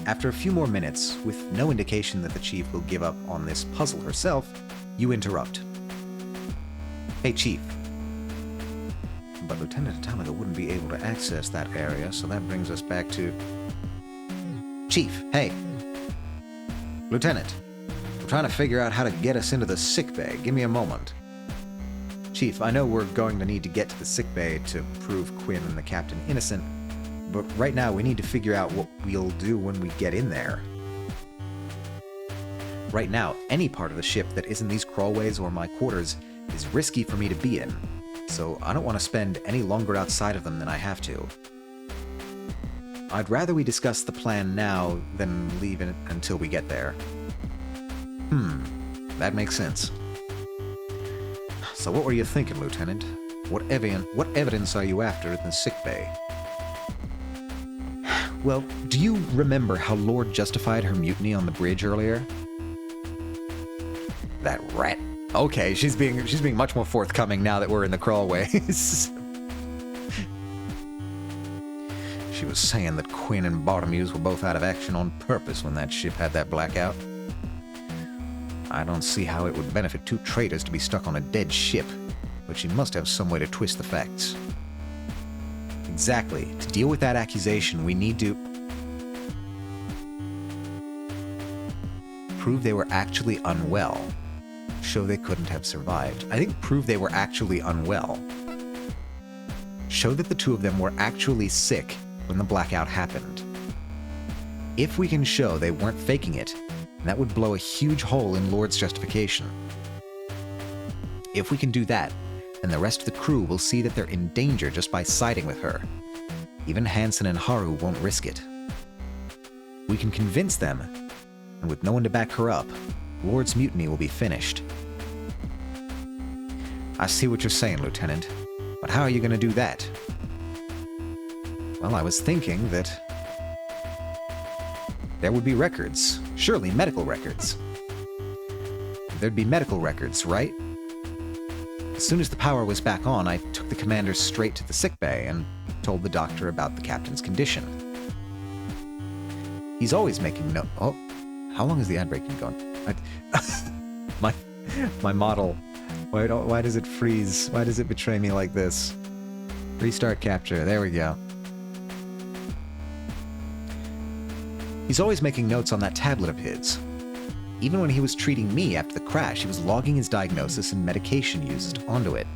After a few more minutes, with no indication that the chief will give up on this puzzle herself, you interrupt. Hey, Chief. But Lieutenant Atomica wouldn't be able to access that area, so that brings us back to... Chief, hey. Lieutenant, I'm trying to figure out how to get us into the sickbay. Give me a moment. Chief, I know we're going to need to get to the sickbay to prove Quinn and the captain innocent, but right now we need to figure out what we'll do when we get in there. Right now, any part of the ship that isn't these crawlways or my quarters is risky for me to be in, so I don't want to spend any longer outside of them than I have to. I'd rather we discuss the plan now than leave it until we get there. That makes sense. So what were you thinking, Lieutenant? What evidence are you after in the sickbay? Well, do you remember how Lord justified her mutiny on the bridge earlier? That rat. Okay, she's being much more forthcoming now that we're in the crawlways. She was saying that Quinn and Bartholomew were both out of action on purpose when that ship had that blackout. I don't see how it would benefit two traitors to be stuck on a dead ship, but she must have some way to twist the facts. Exactly. To deal with that accusation, we need to prove they were actually unwell. Show they couldn't have survived. I think prove they were actually unwell. Show that the two of them were actually sick when the blackout happened. If we can show they weren't faking it, that would blow a huge hole in Lord's justification. If we can do that, then the rest of the crew will see that they're in danger just by siding with her. Even Hansen and Haru won't risk it. We can convince them, and with no one to back her up, Lord's mutiny will be finished. I see what you're saying, Lieutenant, but how are you going to do that? Well, I was thinking that there would be records, surely medical records. There'd be medical records, right? As soon as the power was back on, I took the commander straight to the sickbay and told the doctor about the captain's condition. He's always making note. Oh, how long has the ad break been going? My model. Why does it freeze? Why does it betray me like this? Restart capture. There we go. He's always making notes on that tablet of his. Even when he was treating me after the crash, he was logging his diagnosis and medication used onto it.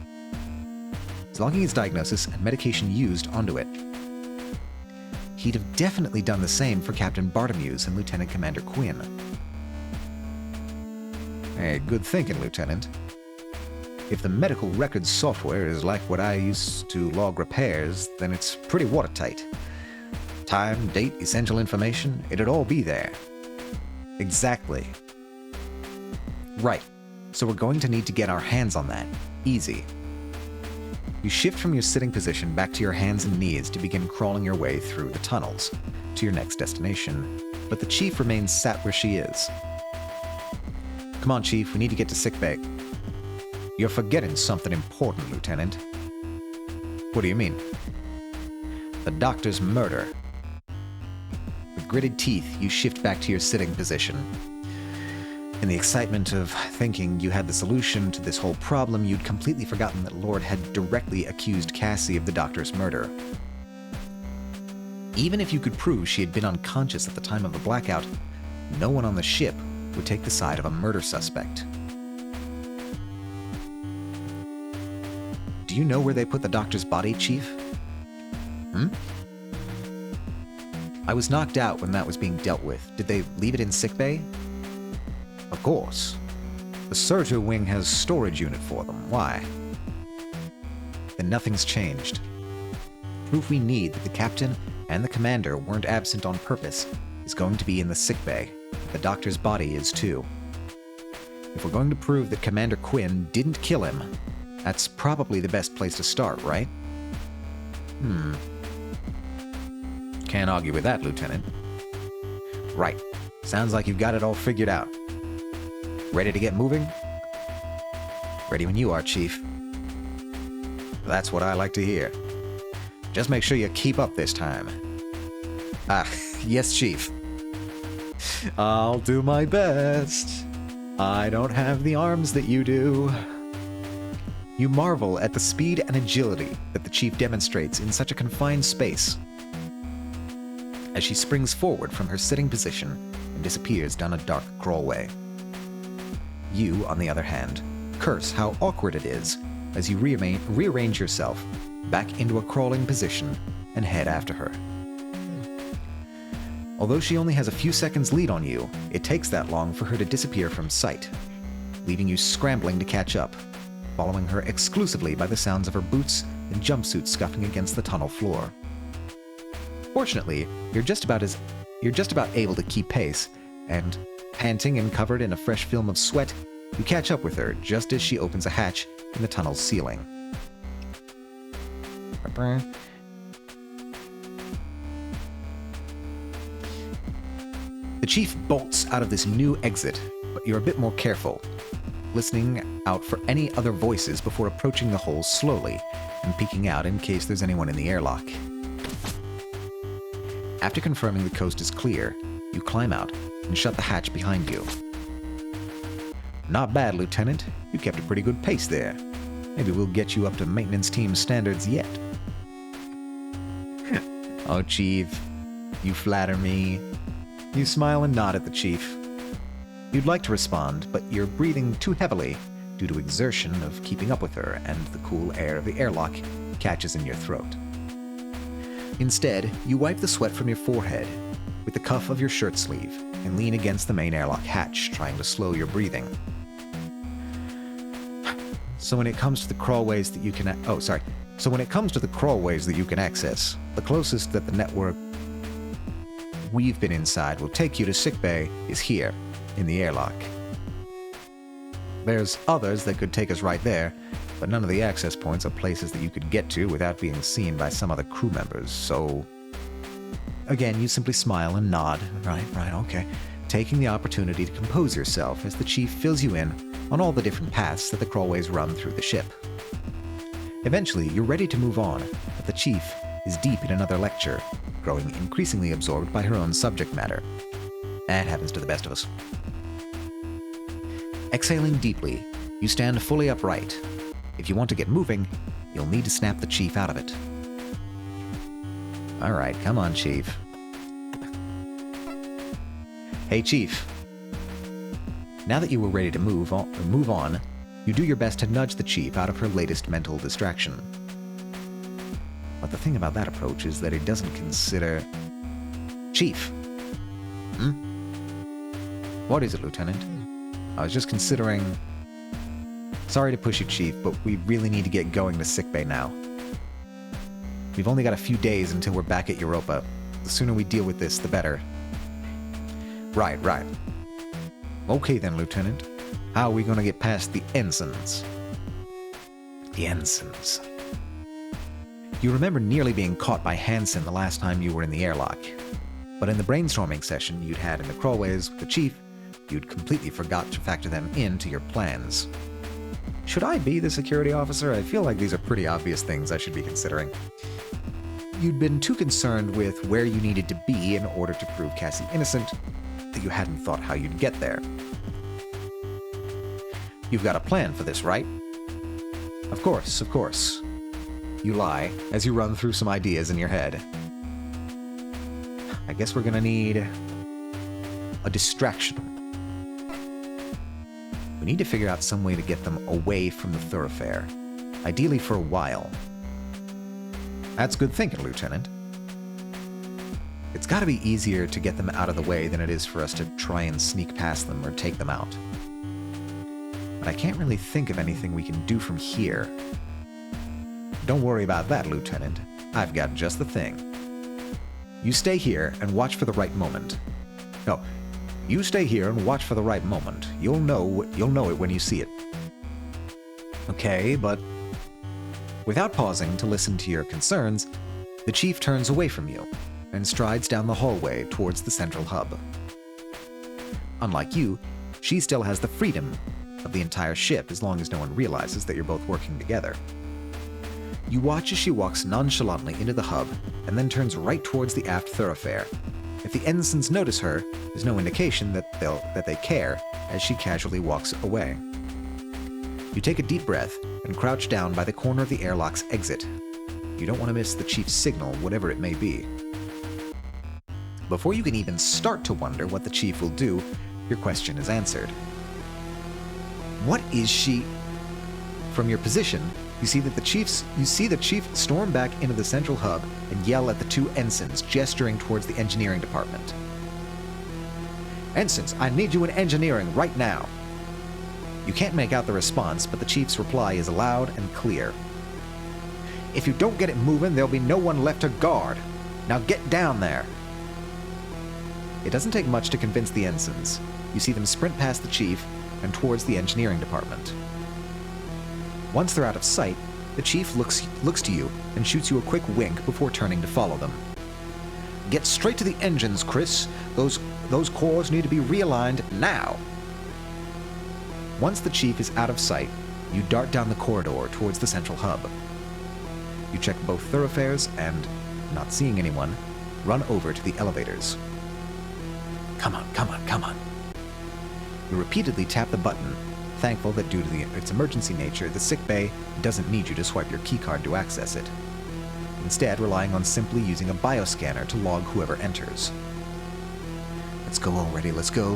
He's logging his diagnosis and medication used onto it. He'd have definitely done the same for Captain Bartholomew and Lieutenant Commander Quinn. Hey, good thinking, Lieutenant. If the medical records software is like what I used to log repairs, then it's pretty watertight. Time, date, essential information, it'd all be there. Exactly. Right. So we're going to need to get our hands on that. Easy. You shift from your sitting position back to your hands and knees to begin crawling your way through the tunnels to your next destination, but the Chief remains sat where she is. Come on, Chief, we need to get to sickbay. You're forgetting something important, Lieutenant. What do you mean? The doctor's murder. With gritted teeth, you shift back to your sitting position. In the excitement of thinking you had the solution to this whole problem, you'd completely forgotten that Lord had directly accused Cassie of the doctor's murder. Even if you could prove she had been unconscious at the time of the blackout, no one on the ship would take the side of a murder suspect. you know where they put the doctor's body, Chief? Hmm? I was knocked out when that was being dealt with. Did they leave it in sickbay? Of course. The Surtur wing has storage unit for them. Why? Then nothing's changed. Proof we need that the captain and the commander weren't absent on purpose is going to be in the sickbay. The doctor's body is too. If we're going to prove that Commander Quinn didn't kill him, that's probably the best place to start, right? Can't argue with that, Lieutenant. Right. Sounds like you've got it all figured out. Ready to get moving? Ready when you are, Chief. That's what I like to hear. Just make sure you keep up this time. Yes, Chief. I'll do my best. I don't have the arms that you do. You marvel at the speed and agility that the Chief demonstrates in such a confined space. As she springs forward from her sitting position and disappears down a dark crawlway. You, on the other hand, curse how awkward it is as you rearrange yourself back into a crawling position and head after her. Although she only has a few seconds lead on you, it takes that long for her to disappear from sight, leaving you scrambling to catch up, following her exclusively by the sounds of her boots and jumpsuit scuffing against the tunnel floor. Fortunately, you're just about able to keep pace, and, panting and covered in a fresh film of sweat, you catch up with her just as she opens a hatch in the tunnel's ceiling. The Chief bolts out of this new exit, but you're a bit more careful, listening out for any other voices before approaching the hole slowly and peeking out in case there's anyone in the airlock. After confirming the coast is clear, you climb out and shut the hatch behind you. Not bad, Lieutenant. You kept a pretty good pace there. Maybe we'll get you up to maintenance team standards yet. Oh, Chief, you flatter me. You smile and nod at the Chief. You'd like to respond, but you're breathing too heavily due to exertion of keeping up with her, and the cool air of the airlock catches in your throat. Instead, you wipe the sweat from your forehead with the cuff of your shirt sleeve and lean against the main airlock hatch, trying to slow your breathing. So when it comes to the crawlways that you can access, the closest that the network we've been inside will take you to sickbay is here, in the airlock. There's others that could take us right there, but none of the access points are places that you could get to without being seen by some other crew members, so... Again, you simply smile and nod. Right, okay. Taking the opportunity to compose yourself as the Chief fills you in on all the different paths that the crawlways run through the ship. Eventually, you're ready to move on, but the Chief is deep in another lecture, growing increasingly absorbed by her own subject matter. That happens to the best of us. Exhaling deeply, you stand fully upright. If you want to get moving, you'll need to snap the Chief out of it. All right, come on, Chief. Hey, Chief. Now that you were ready to move on, you do your best to nudge the Chief out of her latest mental distraction. But the thing about that approach is that it doesn't consider... Chief! What is it, Lieutenant? I was just considering... Sorry to push you, Chief, but we really need to get going to sickbay now. We've only got a few days until we're back at Europa. The sooner we deal with this, the better. Right. Okay then, Lieutenant. How are we going to get past the ensigns? The ensigns. You remember nearly being caught by Hansen the last time you were in the airlock. But in the brainstorming session you'd had in the crawlways with the Chief, you'd completely forgot to factor them into your plans. Should I be the security officer? I feel like these are pretty obvious things I should be considering. You'd been too concerned with where you needed to be in order to prove Cassie innocent that you hadn't thought how you'd get there. You've got a plan for this, right? Of course. You lie as you run through some ideas in your head. I guess we're gonna need a distraction. We need to figure out some way to get them away from the thoroughfare. Ideally for a while. That's good thinking, Lieutenant. It's gotta be easier to get them out of the way than it is for us to try and sneak past them or take them out. But I can't really think of anything we can do from here. Don't worry about that, Lieutenant. I've got just the thing. You stay here and watch for the right moment. No, you stay here and watch for the right moment. You'll know it when you see it. Okay, but without pausing to listen to your concerns, the Chief turns away from you and strides down the hallway towards the central hub. Unlike you, she still has the freedom of the entire ship as long as no one realizes that you're both working together. You watch as she walks nonchalantly into the hub and then turns right towards the aft thoroughfare. If the ensigns notice her, there's no indication that they care as she casually walks away. You take a deep breath and crouch down by the corner of the airlock's exit. You don't want to miss the Chief's signal, whatever it may be. Before you can even start to wonder what the Chief will do, your question is answered. What is she? From your position, you see the Chief storm back into the central hub and yell at the two ensigns, gesturing towards the engineering department. Ensigns, I need you in engineering right now. You can't make out the response, but the Chief's reply is loud and clear. If you don't get it moving, there'll be no one left to guard. Now get down there. It doesn't take much to convince the ensigns. You see them sprint past the Chief and towards the engineering department. Once they're out of sight, the Chief looks to you and shoots you a quick wink before turning to follow them. Get straight to the engines, Chris. Those cores need to be realigned now. Once the Chief is out of sight, you dart down the corridor towards the central hub. You check both thoroughfares and, not seeing anyone, run over to the elevators. Come on, come on, come on. You repeatedly tap the button, thankful that due to its emergency nature, the sickbay doesn't need you to swipe your keycard to access it. Instead, relying on simply using a bioscanner to log whoever enters. Let's go already, let's go.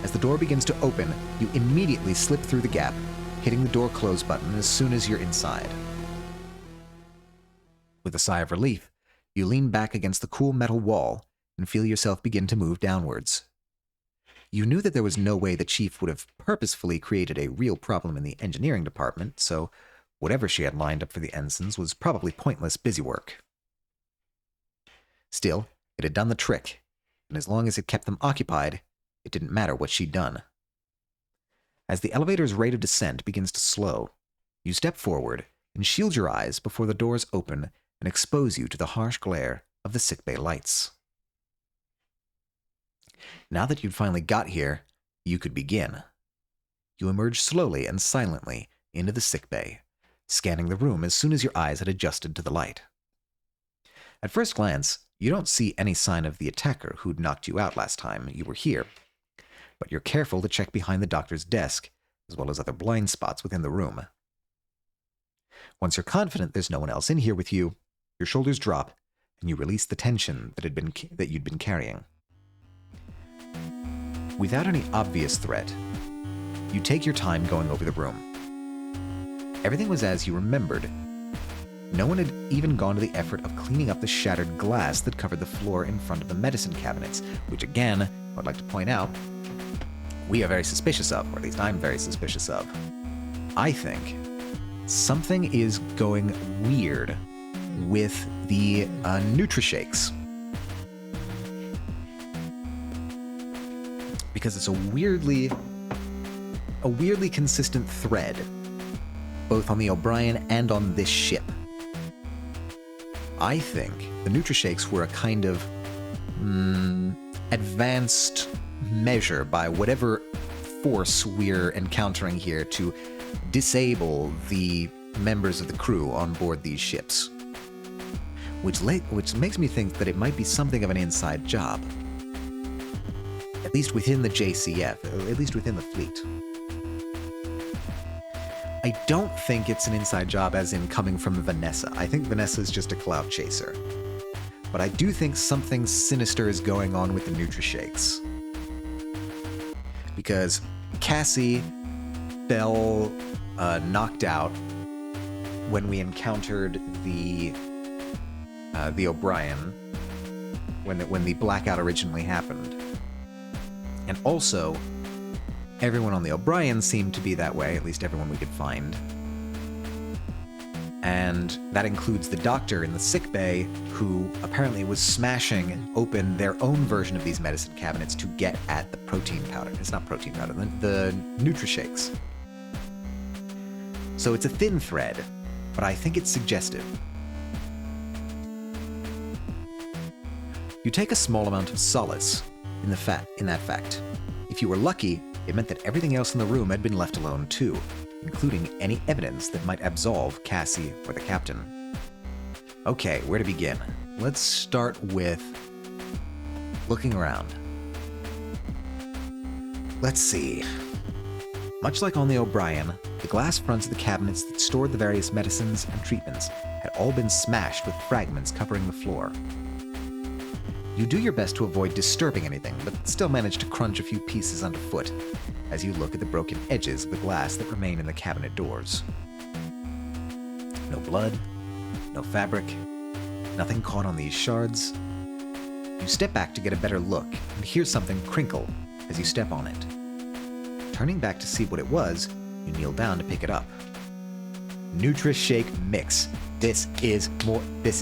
As the door begins to open, you immediately slip through the gap, hitting the door close button as soon as you're inside. With a sigh of relief, you lean back against the cool metal wall and feel yourself begin to move downwards. You knew that there was no way the Chief would have purposefully created a real problem in the engineering department, so whatever she had lined up for the ensigns was probably pointless busywork. Still, it had done the trick, and as long as it kept them occupied, it didn't matter what she'd done. As the elevator's rate of descent begins to slow, you step forward and shield your eyes before the doors open and expose you to the harsh glare of the sickbay lights. Now that you'd finally got here, you could begin. You emerge slowly and silently into the sickbay, scanning the room as soon as your eyes had adjusted to the light. At first glance, you don't see any sign of the attacker who'd knocked you out last time you were here, but you're careful to check behind the doctor's desk, as well as other blind spots within the room. Once you're confident there's no one else in here with you, your shoulders drop, and you release the tension that you'd been carrying. Without any obvious threat, you take your time going over the room. Everything was as you remembered. No one had even gone to the effort of cleaning up the shattered glass that covered the floor in front of the medicine cabinets, which again, I would like to point out, we are very suspicious of, or at least I'm very suspicious of. I think something is going weird with the Nutrishakes. Because it's a weirdly consistent thread, both on the O'Brien and on this ship. I think the Nutrishakes were a kind of advanced measure by whatever force we're encountering here to disable the members of the crew on board these ships. Which makes me think that it might be something of an inside job. At least within the JCF, at least within the fleet. I don't think it's an inside job as in coming from Vanessa. I think Vanessa is just a cloud chaser. But I do think something sinister is going on with the Nutrishakes. Because Cassie, Belle, knocked out when we encountered the O'Brien, when the blackout originally happened. And also, everyone on the O'Brien seemed to be that way, at least everyone we could find. And that includes the doctor in the sickbay, who apparently was smashing open their own version of these medicine cabinets to get at the protein powder. It's not protein powder, the Nutri-Shakes. So it's a thin thread, but I think it's suggestive. You take a small amount of solace in that fact. If you were lucky, it meant that everything else in the room had been left alone too, including any evidence that might absolve Cassie or the captain. Okay, where to begin? Let's start with looking around. Let's see. Much like on the O'Brien, the glass fronts of the cabinets that stored the various medicines and treatments had all been smashed with fragments covering the floor. You do your best to avoid disturbing anything, but still manage to crunch a few pieces underfoot as you look at the broken edges of the glass that remain in the cabinet doors. No blood, no fabric, nothing caught on these shards. You step back to get a better look and hear something crinkle as you step on it. Turning back to see what it was, you kneel down to pick it up. Nutri-Shake Mix. This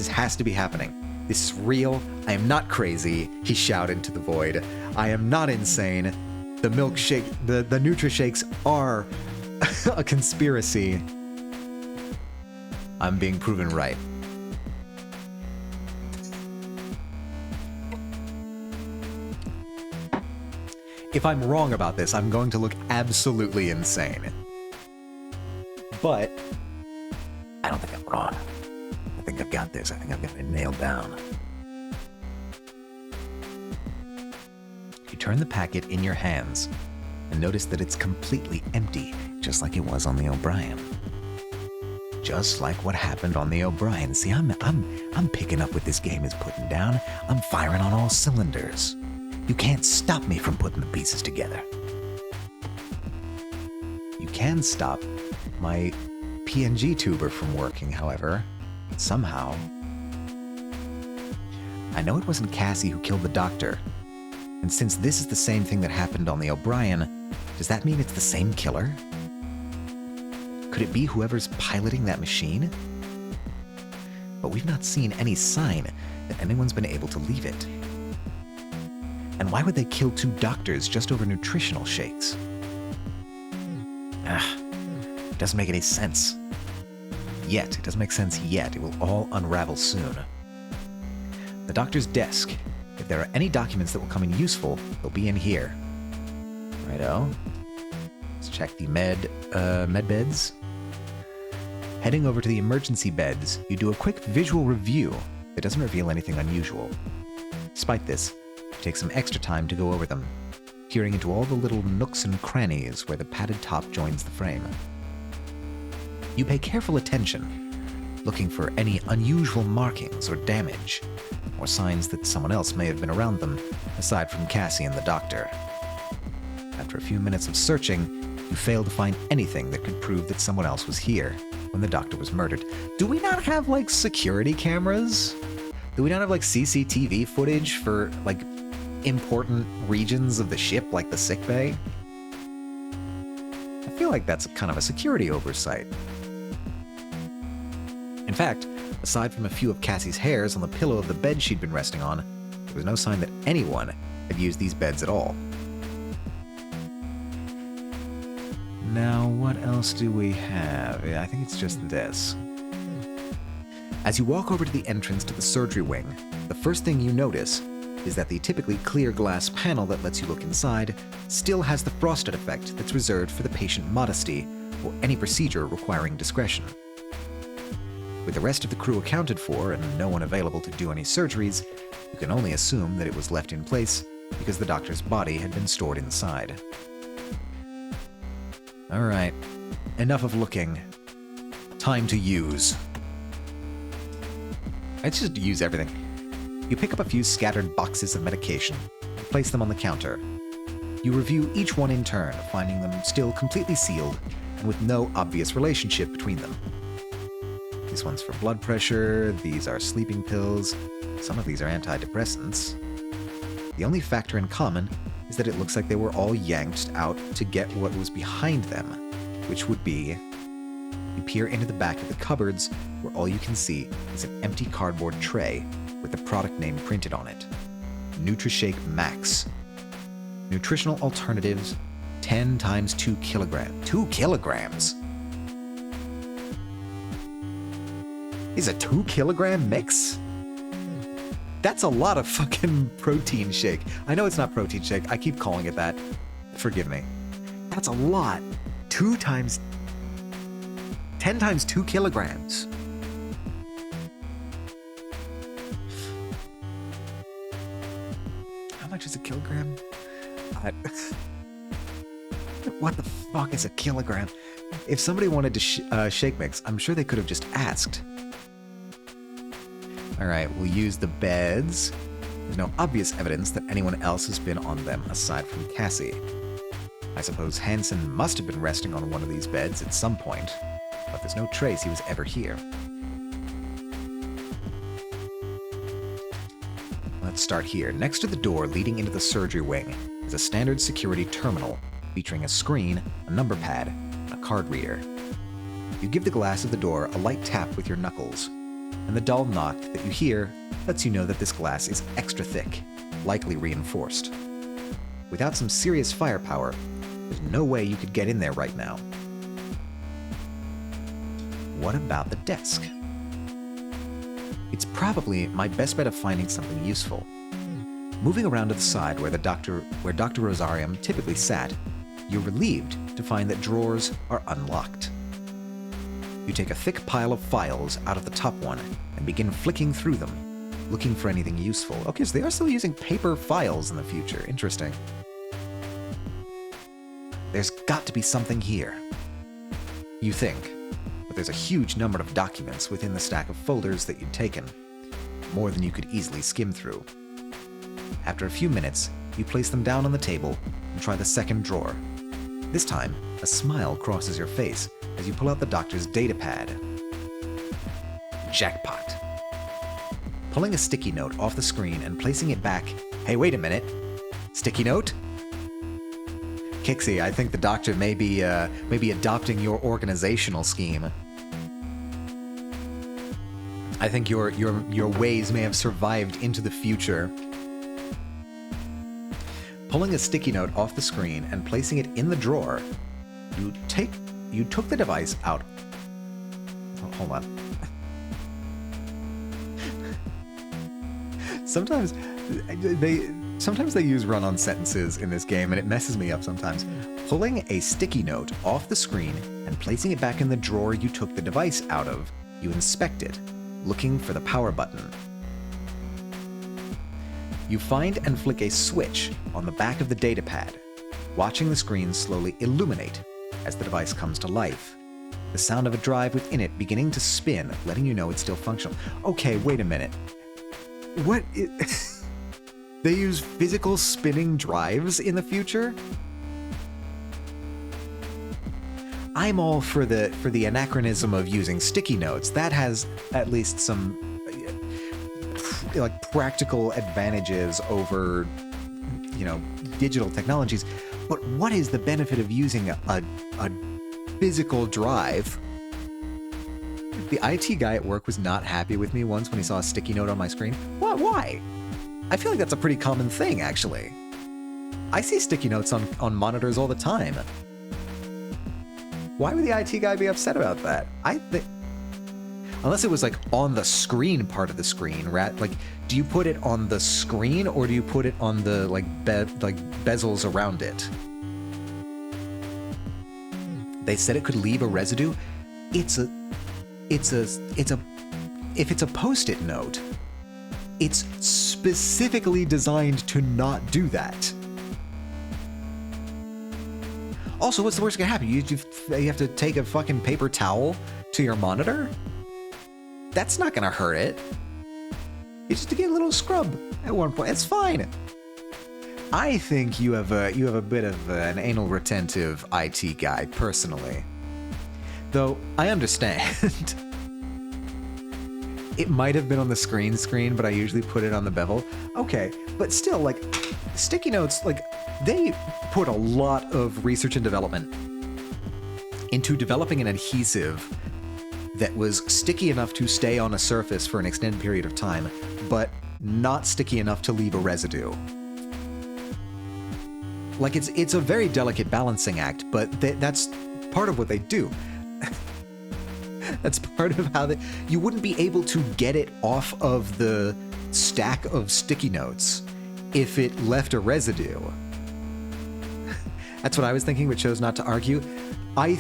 has to be happening. This is real. I am not crazy, he shouted into the void. I am not insane. The milkshake, the Nutri-Shakes are a conspiracy. I'm being proven right. If I'm wrong about this, I'm going to look absolutely insane. But I don't think I'm wrong. I think I've got this. I think I've got it nailed down. You turn the packet in your hands and notice that it's completely empty, just like it was on the O'Brien. Just like what happened on the O'Brien. See, I'm picking up what this game is putting down. I'm firing on all cylinders. You can't stop me from putting the pieces together. You can stop my PNG tuber from working, however, somehow. I know it wasn't Cassie who killed the doctor, and since this is the same thing that happened on the O'Brien, does that mean it's the same killer? Could it be whoever's piloting that machine? But we've not seen any sign that anyone's been able to leave it. And why would they kill two doctors just over nutritional shakes? It doesn't make any sense. Yet. It doesn't make sense yet. It will all unravel soon. The doctor's desk. If there are any documents that will come in useful, they'll be in here. Righto. Let's check the med beds. Heading over to the emergency beds, you do a quick visual review that doesn't reveal anything unusual. Despite this, you take some extra time to go over them, peering into all the little nooks and crannies where the padded top joins the frame. You pay careful attention, looking for any unusual markings or damage, or signs that someone else may have been around them, aside from Cassie and the doctor. After a few minutes of searching, you fail to find anything that could prove that someone else was here when the doctor was murdered. Do we not have, like, security cameras? Do we not have, like, CCTV footage for, like, important regions of the ship, like the sickbay? I feel like that's kind of a security oversight. In fact, aside from a few of Cassie's hairs on the pillow of the bed she'd been resting on, there was no sign that anyone had used these beds at all. Now, what else do we have? Yeah, I think it's just this. As you walk over to the entrance to the surgery wing, the first thing you notice is that the typically clear glass panel that lets you look inside still has the frosted effect that's reserved for the patient modesty or any procedure requiring discretion. With the rest of the crew accounted for and no one available to do any surgeries, you can only assume that it was left in place because the doctor's body had been stored inside. Alright, enough of looking. Time to use. Let's just use everything. You pick up a few scattered boxes of medication and place them on the counter. You review each one in turn, finding them still completely sealed and with no obvious relationship between them. This one's for blood pressure, these are sleeping pills, some of these are antidepressants. The only factor in common is that it looks like they were all yanked out to get what was behind them, which would be, you peer into the back of the cupboards where all you can see is an empty cardboard tray with the product name printed on it. NutriShake Max. Nutritional alternatives, 10 times 2 kilograms. 2 kilograms? Is a 2 kilogram mix? That's a lot of fucking protein shake. I know it's not protein shake. I keep calling it that. Forgive me. That's a lot. 10 times 2 kilograms. How much is a kilogram? What the fuck is a kilogram? If somebody wanted to shake mix, I'm sure they could have just asked. Alright, we'll use the beds. There's no obvious evidence that anyone else has been on them aside from Cassie. I suppose Hansen must have been resting on one of these beds at some point, but there's no trace he was ever here. Let's start here. Next to the door leading into the surgery wing is a standard security terminal featuring a screen, a number pad, and a card reader. You give the glass of the door a light tap with your knuckles, and the dull knock that you hear lets you know that this glass is extra thick, likely reinforced. Without some serious firepower, there's no way you could get in there right now. What about the desk? It's probably my best bet of finding something useful. Moving around to the side where Dr. Rosarium typically sat, you're relieved to find that drawers are unlocked. You take a thick pile of files out of the top one and begin flicking through them, looking for anything useful. Okay, so they are still using paper files in the future. Interesting. There's got to be something here. You think, but there's a huge number of documents within the stack of folders that you'd taken, more than you could easily skim through. After a few minutes, you place them down on the table and try the second drawer. This time, a smile crosses your face as you pull out the doctor's data pad. Jackpot. Pulling a sticky note off the screen and placing it back. Hey, wait a minute. Sticky note? Kixie, I think the doctor may be adopting your organizational scheme. I think your ways may have survived into the future. Pulling a sticky note off the screen and placing it in the drawer, you took the device out. Oh, hold on. Sometimes they use run-on sentences in this game, and it messes me up sometimes. Pulling a sticky note off the screen and placing it back in the drawer you took the device out of, you inspect it, looking for the power button. You find and flick a switch on the back of the datapad, watching the screen slowly illuminate as the device comes to life. The sound of a drive within it beginning to spin, letting you know it's still functional. Okay, wait a minute. What? They use physical spinning drives in the future? I'm all for the anachronism of using sticky notes. That has at least some like practical advantages over, you know, digital technologies. But what is the benefit of using a physical drive? The IT guy at work was not happy with me once when he saw a sticky note on my screen. What? Why? I feel like that's a pretty common thing, actually. I see sticky notes on monitors all the time. Why would the IT guy be upset about that? Unless it was like on the screen part of the screen, right? Like, do you put it on the screen or do you put it on the like bezels around it? They said it could leave a residue. If it's a post-it note, it's specifically designed to not do that. Also, what's the worst that can happen? You have to take a fucking paper towel to your monitor? That's not gonna hurt it. It's just to get a little scrub at one point. It's fine. I think you have a bit of an anal retentive IT guy, personally. Though, I understand. It might have been on the screen, but I usually put it on the bevel. Okay, but still, like, sticky notes, like, they put a lot of research and development into developing an adhesive that was sticky enough to stay on a surface for an extended period of time, but not sticky enough to leave a residue. Like, it's a very delicate balancing act, but that's part of what they do. That's part of how you wouldn't be able to get it off of the stack of sticky notes if it left a residue. That's what I was thinking, but chose not to argue. I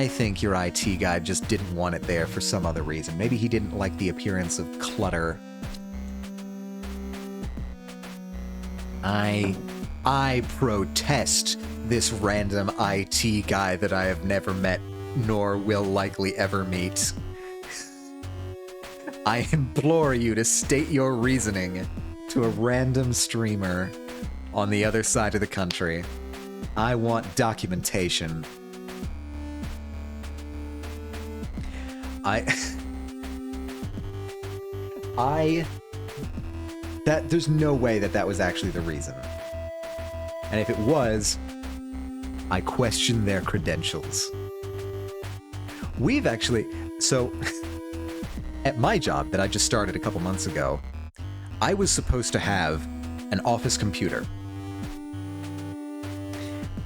think your IT guy just didn't want it there for some other reason. Maybe he didn't like the appearance of clutter. I protest this random IT guy that I have never met nor will likely ever meet. I implore you to state your reasoning to a random streamer on the other side of the country. I want documentation. There's no way that was actually the reason. And if it was, I question their credentials. We've actually... So, at my job that I just started a couple months ago, I was supposed to have an office computer.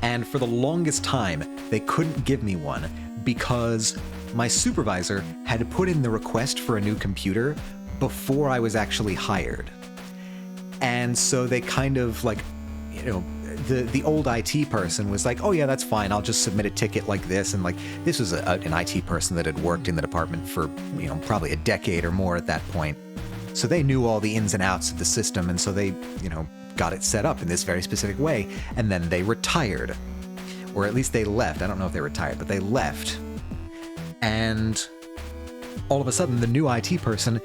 And for the longest time, they couldn't give me one because my supervisor had to put in the request for a new computer before I was actually hired. And so they kind of, like, you know, the old IT person was like, oh yeah, that's fine, I'll just submit a ticket like this. And like, this was an IT person that had worked in the department for, you know, probably a decade or more at that point. So they knew all the ins and outs of the system, and so they, you know, got it set up in this very specific way. And then they retired. Or at least they left. I don't know if they retired, but they left. And all of a sudden, the new IT person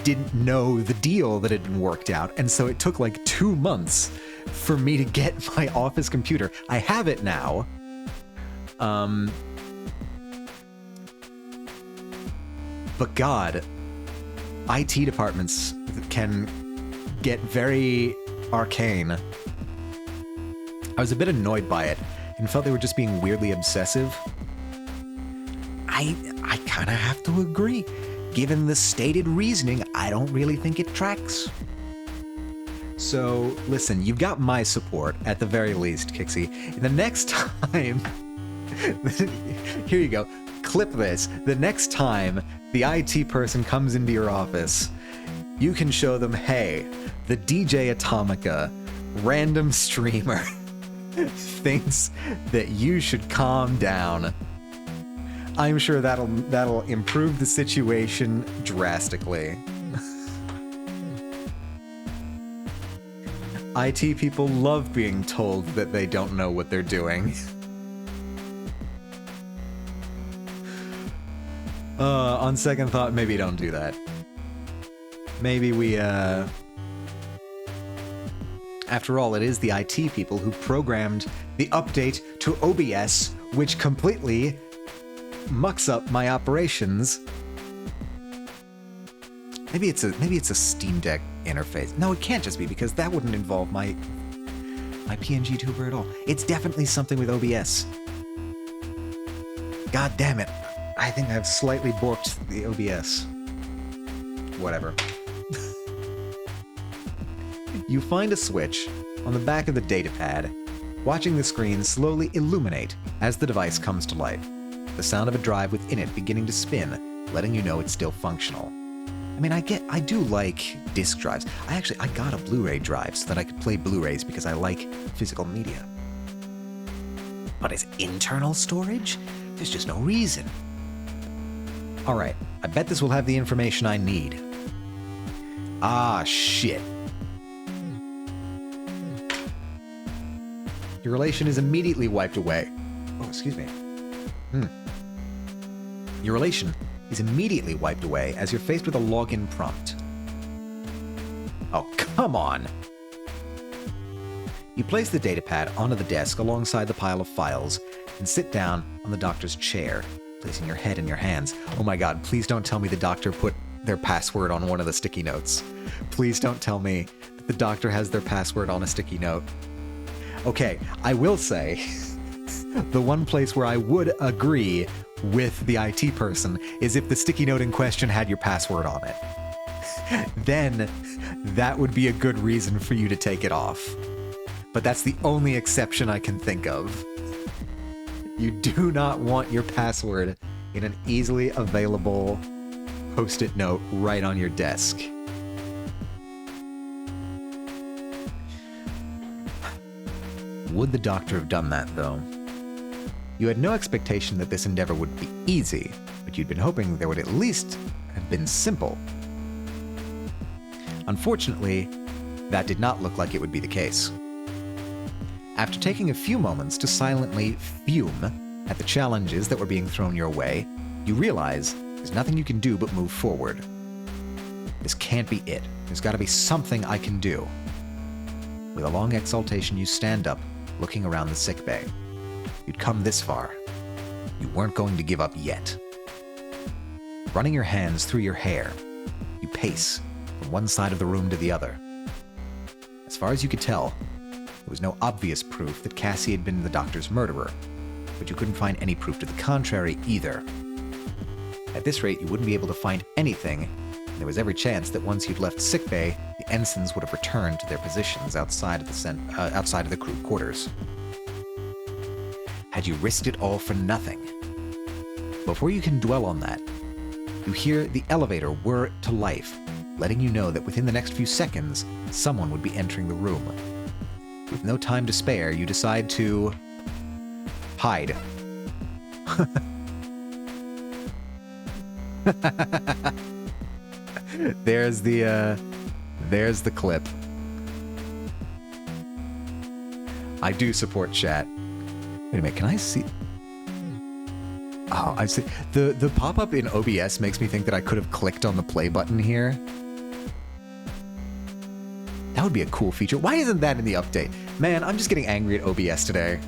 didn't know the deal that had been worked out. And so it took like 2 months for me to get my office computer. I have it now. But God, IT departments can get very arcane. I was a bit annoyed by it and felt they were just being weirdly obsessive. I kind of have to agree. Given the stated reasoning, I don't really think it tracks. So, listen, you've got my support, at the very least, Kixie. The next time... Here you go. Clip this. The next time the IT person comes into your office, you can show them, hey, the DJ Atomica, random streamer, thinks that you should calm down. I'm sure that'll improve the situation drastically. IT people love being told that they don't know what they're doing. On second thought, maybe don't do that. Maybe we, After all, it is the IT people who programmed the update to OBS, which completely mucks up my operations. Maybe it's a Steam Deck interface. No, it can't just be, because that wouldn't involve my PNG tuber at all. It's definitely something with OBS. God damn it. I think I've slightly borked the OBS. Whatever. You find a switch on the back of the datapad, watching the screen slowly illuminate as the device comes to life. The sound of a drive within it beginning to spin, letting you know it's still functional. I mean, I do like disk drives. I got a Blu-ray drive so that I could play Blu-rays because I like physical media. But as internal storage, there's just no reason. Alright, I bet this will have the information I need. Ah, shit. Your relation is immediately wiped away. Oh, excuse me. Your relation is immediately wiped away as you're faced with a login prompt. Oh, come on! You place the datapad onto the desk alongside the pile of files and sit down on the doctor's chair, placing your head in your hands. Oh my god, please don't tell me the doctor put their password on one of the sticky notes. Please don't tell me that the doctor has their password on a sticky note. Okay, I will say, the one place where I would agree with the IT person is if the sticky note in question had your password on it. Then that would be a good reason for you to take it off. But that's the only exception I can think of. You do not want your password in an easily available Post-it note right on your desk. Would the doctor have done that, though? You had no expectation that this endeavor would be easy, but you'd been hoping there would at least have been simple. Unfortunately, that did not look like it would be the case. After taking a few moments to silently fume at the challenges that were being thrown your way, you realize there's nothing you can do but move forward. This can't be it. There's got to be something I can do. With a long exhaltation, you stand up, looking around the sickbay. You'd come this far. You weren't going to give up yet. Running your hands through your hair, you pace from one side of the room to the other. As far as you could tell, there was no obvious proof that Cassie had been the doctor's murderer, but you couldn't find any proof to the contrary either. At this rate, you wouldn't be able to find anything, and there was every chance that once you'd left sickbay, the ensigns would have returned to their positions outside of the crew quarters. Had you risked it all for nothing? Before you can dwell on that, you hear the elevator whir to life, letting you know that within the next few seconds, someone would be entering the room. With no time to spare, you decide to hide. There's the clip. I do support chat. Wait a minute, can I see? Oh, I see. The pop-up in OBS makes me think that I could have clicked on the play button here. That would be a cool feature. Why isn't that in the update? Man, I'm just getting angry at OBS today.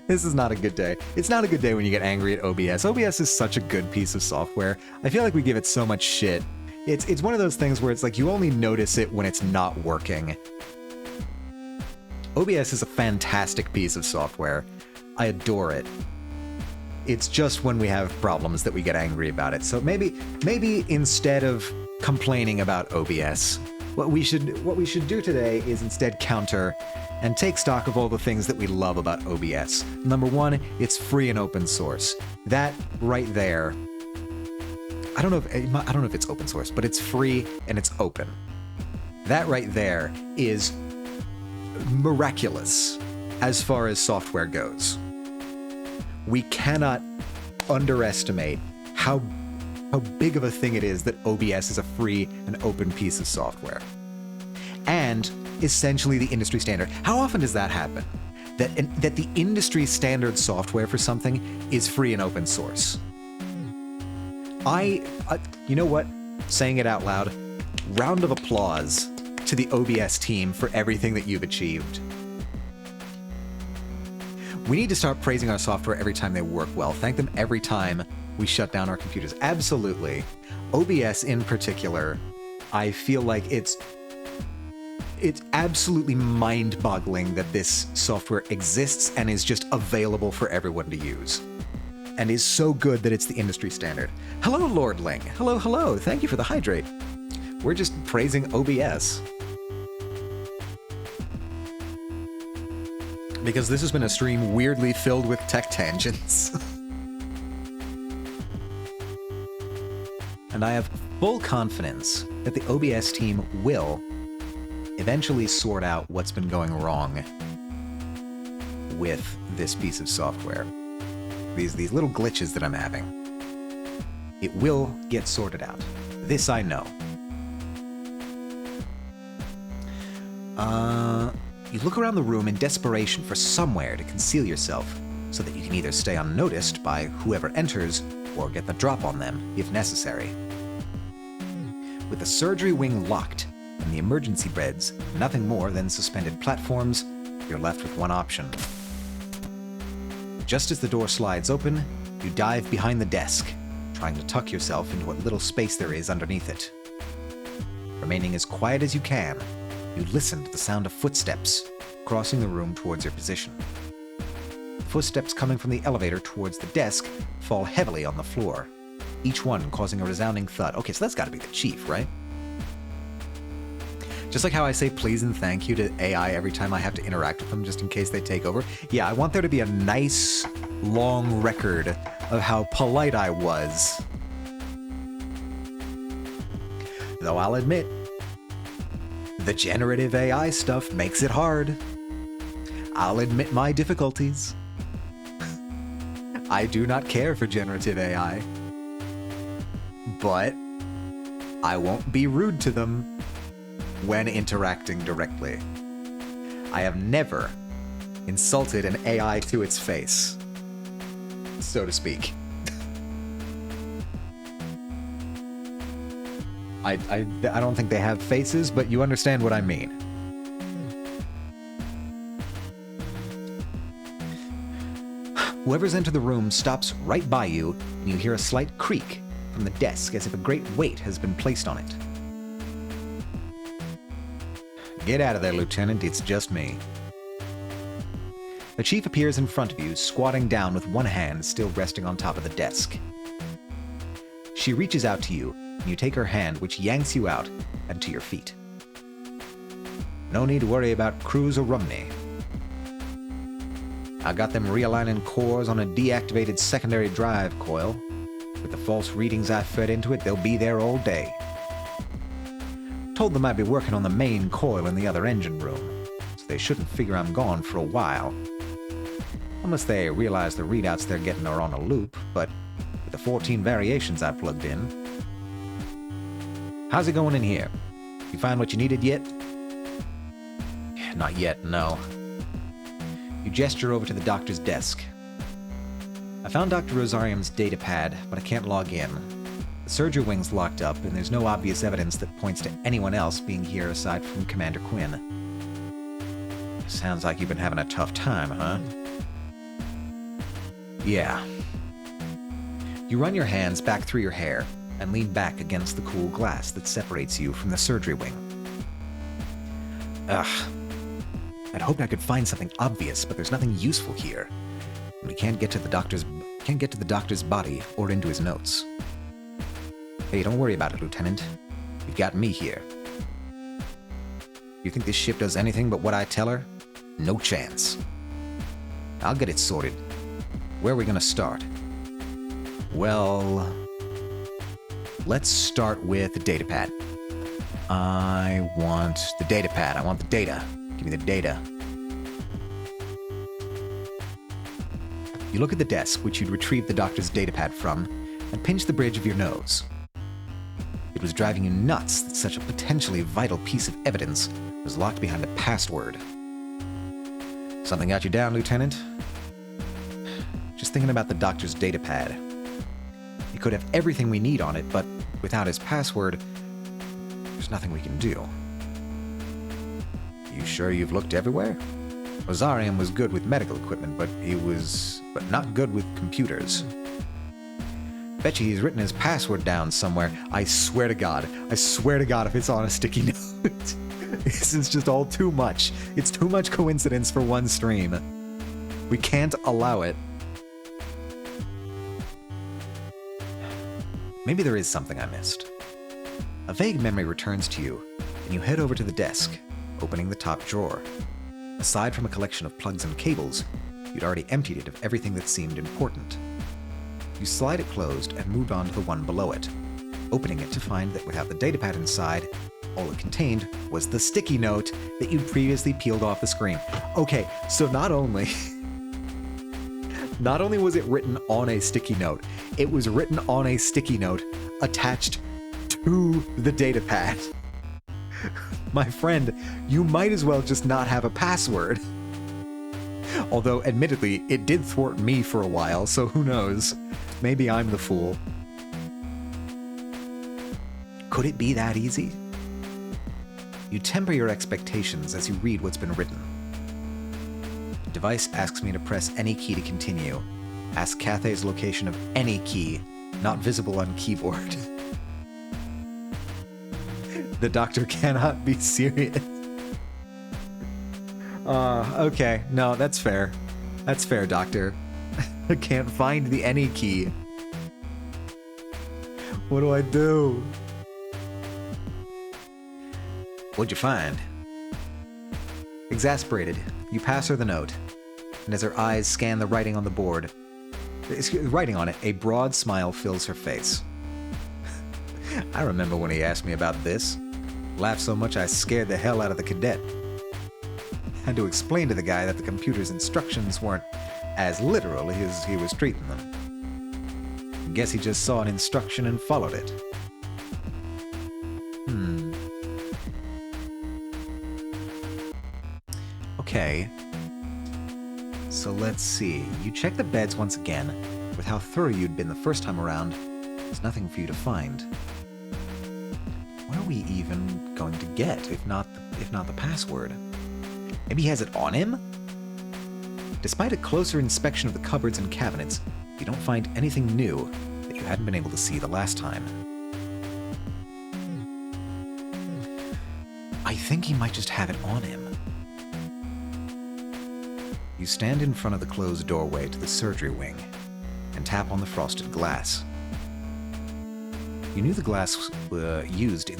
This is not a good day. It's not a good day when you get angry at OBS. OBS is such a good piece of software. I feel like we give it so much shit. It's one of those things where it's like you only notice it when it's not working. OBS is a fantastic piece of software. I adore it. It's just when we have problems that we get angry about it. So maybe instead of complaining about OBS, what we should do today is instead counter and take stock of all the things that we love about OBS. Number one, it's free and open source. That right there, I don't know if it's open source, but it's free and it's open. That right there is miraculous as far as software goes. We cannot underestimate how big of a thing it is that OBS is a free and open piece of software. And essentially the industry standard. How often does that happen? That the industry standard software for something is free and open source. You know what? Saying it out loud, round of applause to the OBS team for everything that you've achieved. We need to start praising our software every time they work well. Thank them every time we shut down our computers. Absolutely. OBS in particular, I feel like it's absolutely mind-boggling that this software exists and is just available for everyone to use. And is so good that it's the industry standard. Hello, Lord Ling. Hello, hello. Thank you for the hydrate. We're just praising OBS. Because this has been a stream weirdly filled with tech tangents. And I have full confidence that the OBS team will eventually sort out what's been going wrong with this piece of software. These little glitches that I'm having. It will get sorted out. This I know. You look around the room in desperation for somewhere to conceal yourself so that you can either stay unnoticed by whoever enters or get the drop on them if necessary. With the surgery wing locked and and the emergency beds, nothing more than suspended platforms, you're left with one option. Just as the door slides open, you dive behind the desk, trying to tuck yourself into what little space there is underneath it. Remaining as quiet as you can, you listen to the sound of footsteps crossing the room towards your position. Footsteps coming from the elevator towards the desk fall heavily on the floor, each one causing a resounding thud. Okay, so that's gotta be the chief, right? Just like how I say please and thank you to AI every time I have to interact with them just in case they take over. Yeah, I want there to be a nice, long record of how polite I was. Though I'll admit, the generative AI stuff makes it hard. I'll admit my difficulties. I do not care for generative AI. But I won't be rude to them when interacting directly. I have never insulted an AI to its face, so to speak. I don't think they have faces, but you understand what I mean. Whoever's entered the room stops right by you, and you hear a slight creak from the desk as if a great weight has been placed on it. Get out of there, Lieutenant. It's just me. The chief appears in front of you, squatting down with one hand still resting on top of the desk. She reaches out to you, and you take her hand, which yanks you out and to your feet. No need to worry about Cruz or Rumney. I got them realigning cores on a deactivated secondary drive coil. With the false readings I fed into it, they'll be there all day. Told them I'd be working on the main coil in the other engine room, so they shouldn't figure I'm gone for a while. Unless they realize the readouts they're getting are on a loop, but with the 14 variations I plugged in. How's it going in here? You find what you needed yet? Not yet, no. You gesture over to the doctor's desk. I found Dr. Rosarium's datapad, but I can't log in. The surgery wing's locked up, and there's no obvious evidence that points to anyone else being here aside from Commander Quinn. Sounds like you've been having a tough time, huh? Yeah. You run your hands back through your hair and lean back against the cool glass that separates you from the surgery wing. Ugh. I'd hoped I could find something obvious, but there's nothing useful here. We can't get to the doctor's body or into his notes. Hey, don't worry about it, Lieutenant. You've got me here. You think this ship does anything but what I tell her? No chance. I'll get it sorted. Where are we gonna start? Well, let's start with the datapad. I want the datapad. I want the data. Give me the data. You look at the desk, which you'd retrieved the doctor's datapad from, and pinch the bridge of your nose. It was driving you nuts that such a potentially vital piece of evidence was locked behind a password. Something got you down, Lieutenant? Just thinking about the doctor's datapad. It could have everything we need on it, but without his password, there's nothing we can do. You sure you've looked everywhere? Rosarium was good with medical equipment, but not good with computers. Bet you he's written his password down somewhere. I swear to God if it's on a sticky note. This is just all too much. It's too much coincidence for one stream. We can't allow it. Maybe there is something I missed. A vague memory returns to you, and you head over to the desk, opening the top drawer. Aside from a collection of plugs and cables, you'd already emptied it of everything that seemed important. You slide it closed and moved on to the one below it, opening it to find that without the datapad inside, all it contained was the sticky note that you'd previously peeled off the screen. Okay, so not only was it written on a sticky note, it was written on a sticky note attached to the datapad. My friend, you might as well just not have a password. Although, admittedly, it did thwart me for a while, so who knows? Maybe I'm the fool. Could it be that easy? You temper your expectations as you read what's been written. The device asks me to press any key to continue. Ask Cathay's location of any key, not visible on keyboard. The doctor cannot be serious. Okay. No, that's fair. That's fair, doctor. I can't find the any key. What do I do? What'd you find? Exasperated, you pass her the note, and as her eyes scan the writing on the board, writing on it, a broad smile fills her face. I remember when he asked me about this. Laughed so much I scared the hell out of the cadet. Had to explain to the guy that the computer's instructions weren't as literal as he was treating them. Guess he just saw an instruction and followed it. Okay. So let's see. You check the beds once again. With how thorough you'd been the first time around, there's nothing for you to find. What are we even going to get, if not the password? Maybe he has it on him? Despite a closer inspection of the cupboards and cabinets, you don't find anything new that you hadn't been able to see the last time. I think he might just have it on him. You stand in front of the closed doorway to the surgery wing and tap on the frosted glass. You knew the glass used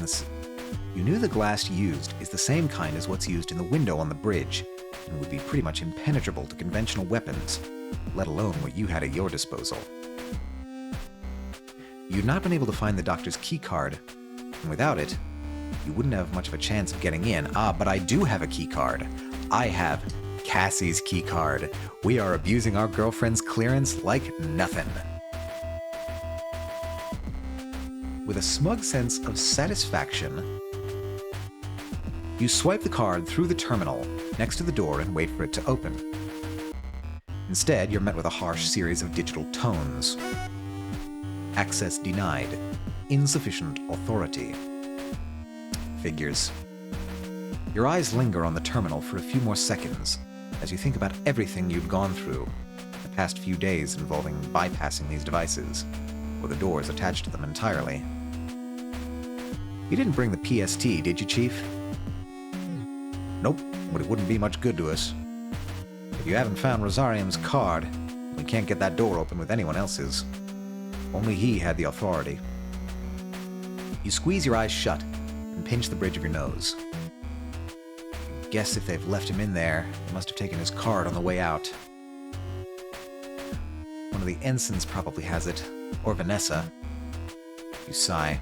is the same kind as what's used in the window on the bridge, and would be pretty much impenetrable to conventional weapons, let alone what you had at your disposal. You'd not been able to find the doctor's keycard, and without it, you wouldn't have much of a chance of getting in. But I do have a keycard. I have Cassie's keycard. We are abusing our girlfriend's clearance like nothing. With a smug sense of satisfaction, you swipe the card through the terminal next to the door and wait for it to open. Instead, you're met with a harsh series of digital tones. Access denied. Insufficient authority. Figures. Your eyes linger on the terminal for a few more seconds as you think about everything you'd gone through the past few days involving bypassing these devices, or the doors attached to them entirely. You didn't bring the PST, did you, Chief? Nope, but it wouldn't be much good to us. If you haven't found Rosarium's card, we can't get that door open with anyone else's. Only he had the authority. You squeeze your eyes shut and pinch the bridge of your nose. Guess if they've left him in there, they must have taken his card on the way out. One of the ensigns probably has it, or Vanessa. You sigh.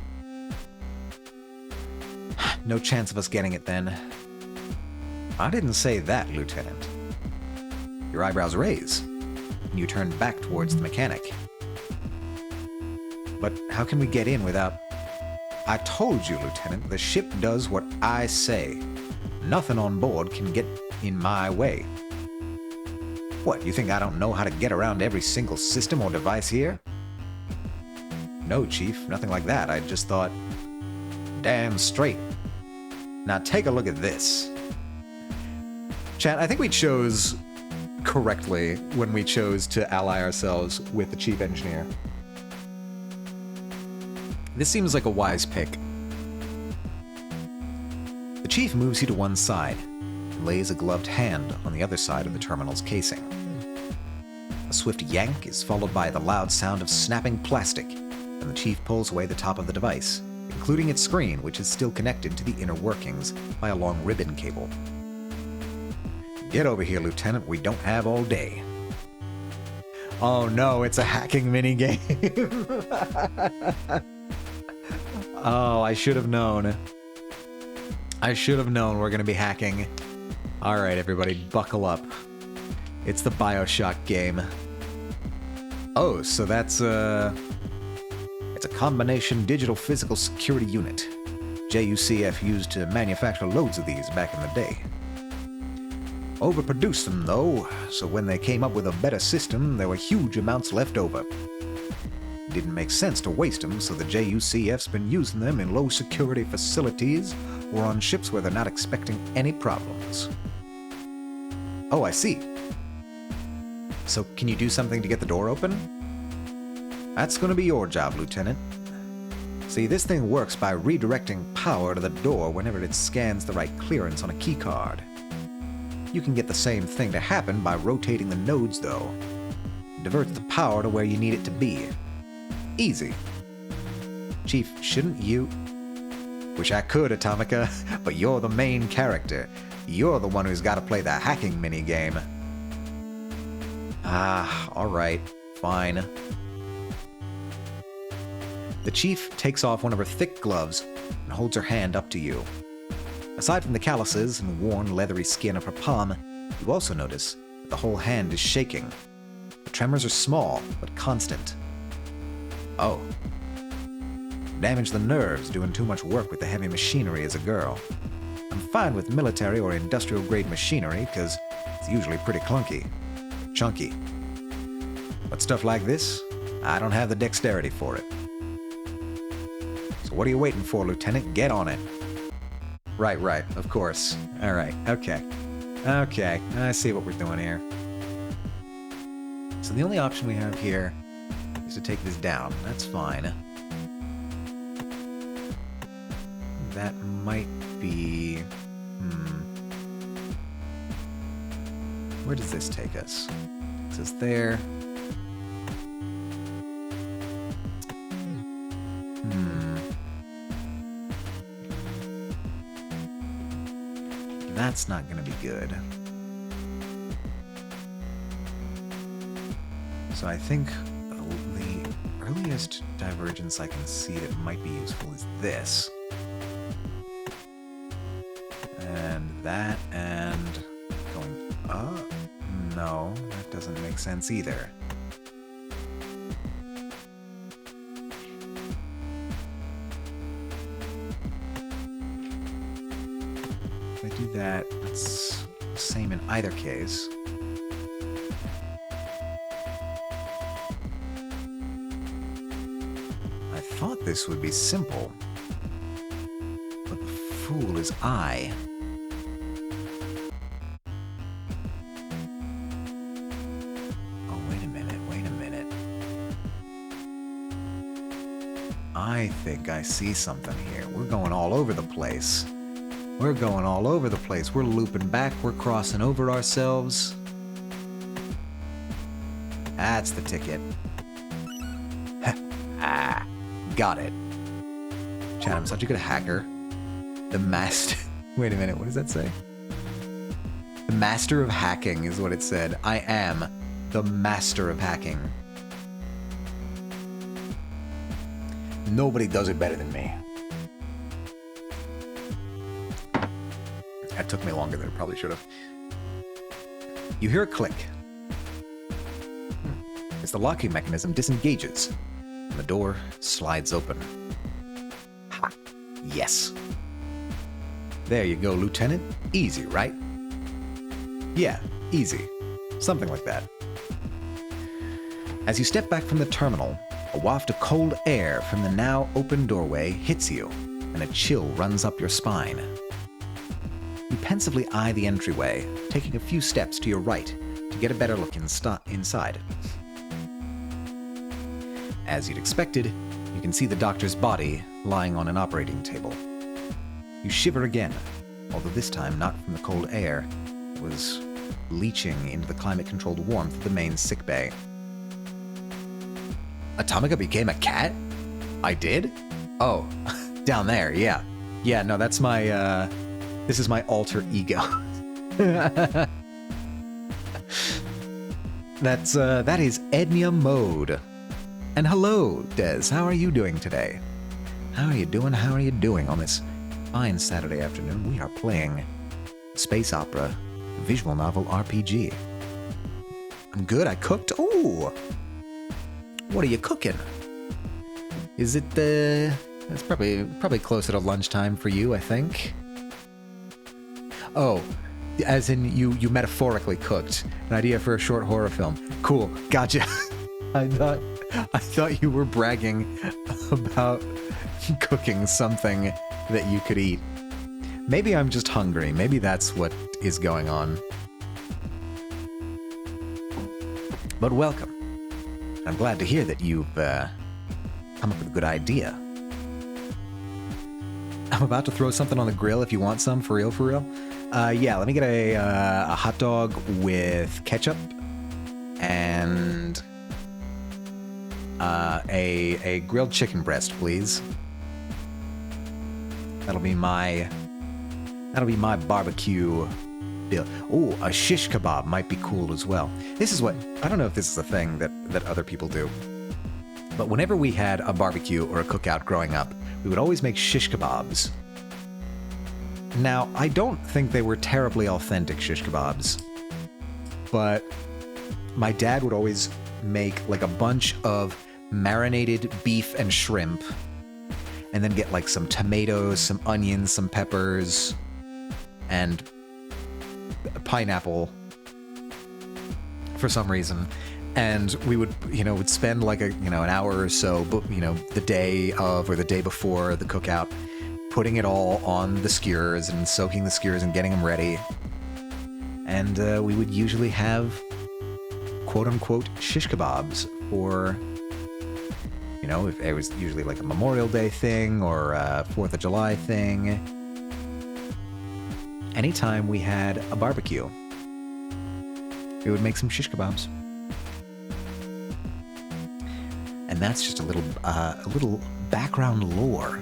No chance of us getting it then. I didn't say that, Lieutenant. Your eyebrows raise, and you turn back towards the mechanic. But how can we get in without... I told you, Lieutenant, the ship does what I say. Nothing on board can get in my way. What, you think I don't know how to get around every single system or device here? No, Chief, nothing like that. I just thought... Damn straight. Now take a look at this. Chat, I think we chose correctly when we chose to ally ourselves with the Chief Engineer. This seems like a wise pick. The Chief moves you to one side and lays a gloved hand on the other side of the terminal's casing. A swift yank is followed by the loud sound of snapping plastic, and the Chief pulls away the top of the device, including its screen, which is still connected to the inner workings by a long ribbon cable. Get over here, Lieutenant. We don't have all day. Oh no, it's a hacking minigame. Oh, I should have known. I should have known we're going to be hacking. Alright, everybody, buckle up. It's the BioShock game. Oh, so that's it's a combination digital physical security unit. JUCF used to manufacture loads of these back in the day. Overproduced them, though, so when they came up with a better system, there were huge amounts left over. Didn't make sense to waste them, so the JUCF's been using them in low-security facilities or on ships where they're not expecting any problems. Oh, I see. So can you do something to get the door open? That's gonna be your job, Lieutenant. See, this thing works by redirecting power to the door whenever it scans the right clearance on a keycard. You can get the same thing to happen by rotating the nodes, though. It diverts the power to where you need it to be. Easy. Chief, shouldn't you... Wish I could, Atomica, but you're the main character. You're the one who's got to play the hacking minigame. Ah, alright. Fine. The Chief takes off one of her thick gloves and holds her hand up to you. Aside from the calluses and worn, leathery skin of her palm, you also notice that the whole hand is shaking. The tremors are small, but constant. Oh. Damaged the nerves doing too much work with the heavy machinery as a girl. I'm fine with military or industrial-grade machinery, because it's usually pretty clunky. Chunky. But stuff like this, I don't have the dexterity for it. So what are you waiting for, Lieutenant? Get on it. Right, of course. Alright, okay. Okay, I see what we're doing here. So the only option we have here is to take this down. That's fine. That might be... Where does this take us? Takes us there. That's not going to be good. So I think the earliest divergence I can see that might be useful is this. And that, and going up? No, that doesn't make sense either. If I do that, it's the same in either case. I thought this would be simple, but the fool is I. Oh, wait a minute. I think I see something here. We're going all over the place. We're looping back, we're crossing over ourselves. That's the ticket. Got it. Chad, I'm such a good hacker. The master... Wait a minute, what does that say? The master of hacking is what it said. I am the master of hacking. Nobody does it better than me. That took me longer than it probably should have. You hear a click. As the locking mechanism disengages, and the door slides open. Ha! Yes. There you go, Lieutenant. Easy, right? Yeah, easy. Something like that. As you step back from the terminal, a waft of cold air from the now open doorway hits you, and a chill runs up your spine. You pensively eye the entryway, taking a few steps to your right to get a better look inside. As you'd expected, you can see the doctor's body lying on an operating table. You shiver again, although this time not from the cold air. It was leaching into the climate-controlled warmth of the main sickbay. Atomica became a cat? I did? Oh, down there, yeah. Yeah, no, that's my, this is my alter ego. That is Ednia Mode. And hello, Des, how are you doing today? How are you doing on this fine Saturday afternoon? We are playing space opera, visual novel RPG. I'm good, I cooked. Ooh! What are you cooking? Is it, it's probably closer to lunchtime for you, I think. Oh, as in you metaphorically cooked. An idea for a short horror film. Cool, gotcha. I I thought you were bragging about cooking something that you could eat. Maybe I'm just hungry. Maybe that's what is going on. But welcome. I'm glad to hear that you've come up with a good idea. I'm about to throw something on the grill if you want some, for real, for real. Yeah, let me get a hot dog with ketchup and a grilled chicken breast, please. That'll be my barbecue bill. Oh, a shish kebab might be cool as well. This is what, I don't know if this is a thing that other people do, but whenever we had a barbecue or a cookout growing up, we would always make shish kebabs. Now, I don't think they were terribly authentic shish kebabs, but my dad would always make like a bunch of marinated beef and shrimp, and then get like some tomatoes, some onions, some peppers, and pineapple for some reason. And we would, would spend like an hour or so, the day of or the day before the cookout, putting it all on the skewers and soaking the skewers and getting them ready. And we would usually have quote-unquote shish kebabs for, if it was usually like a Memorial Day thing or a 4th of July thing. Anytime we had a barbecue, we would make some shish kebabs. And that's just a little background lore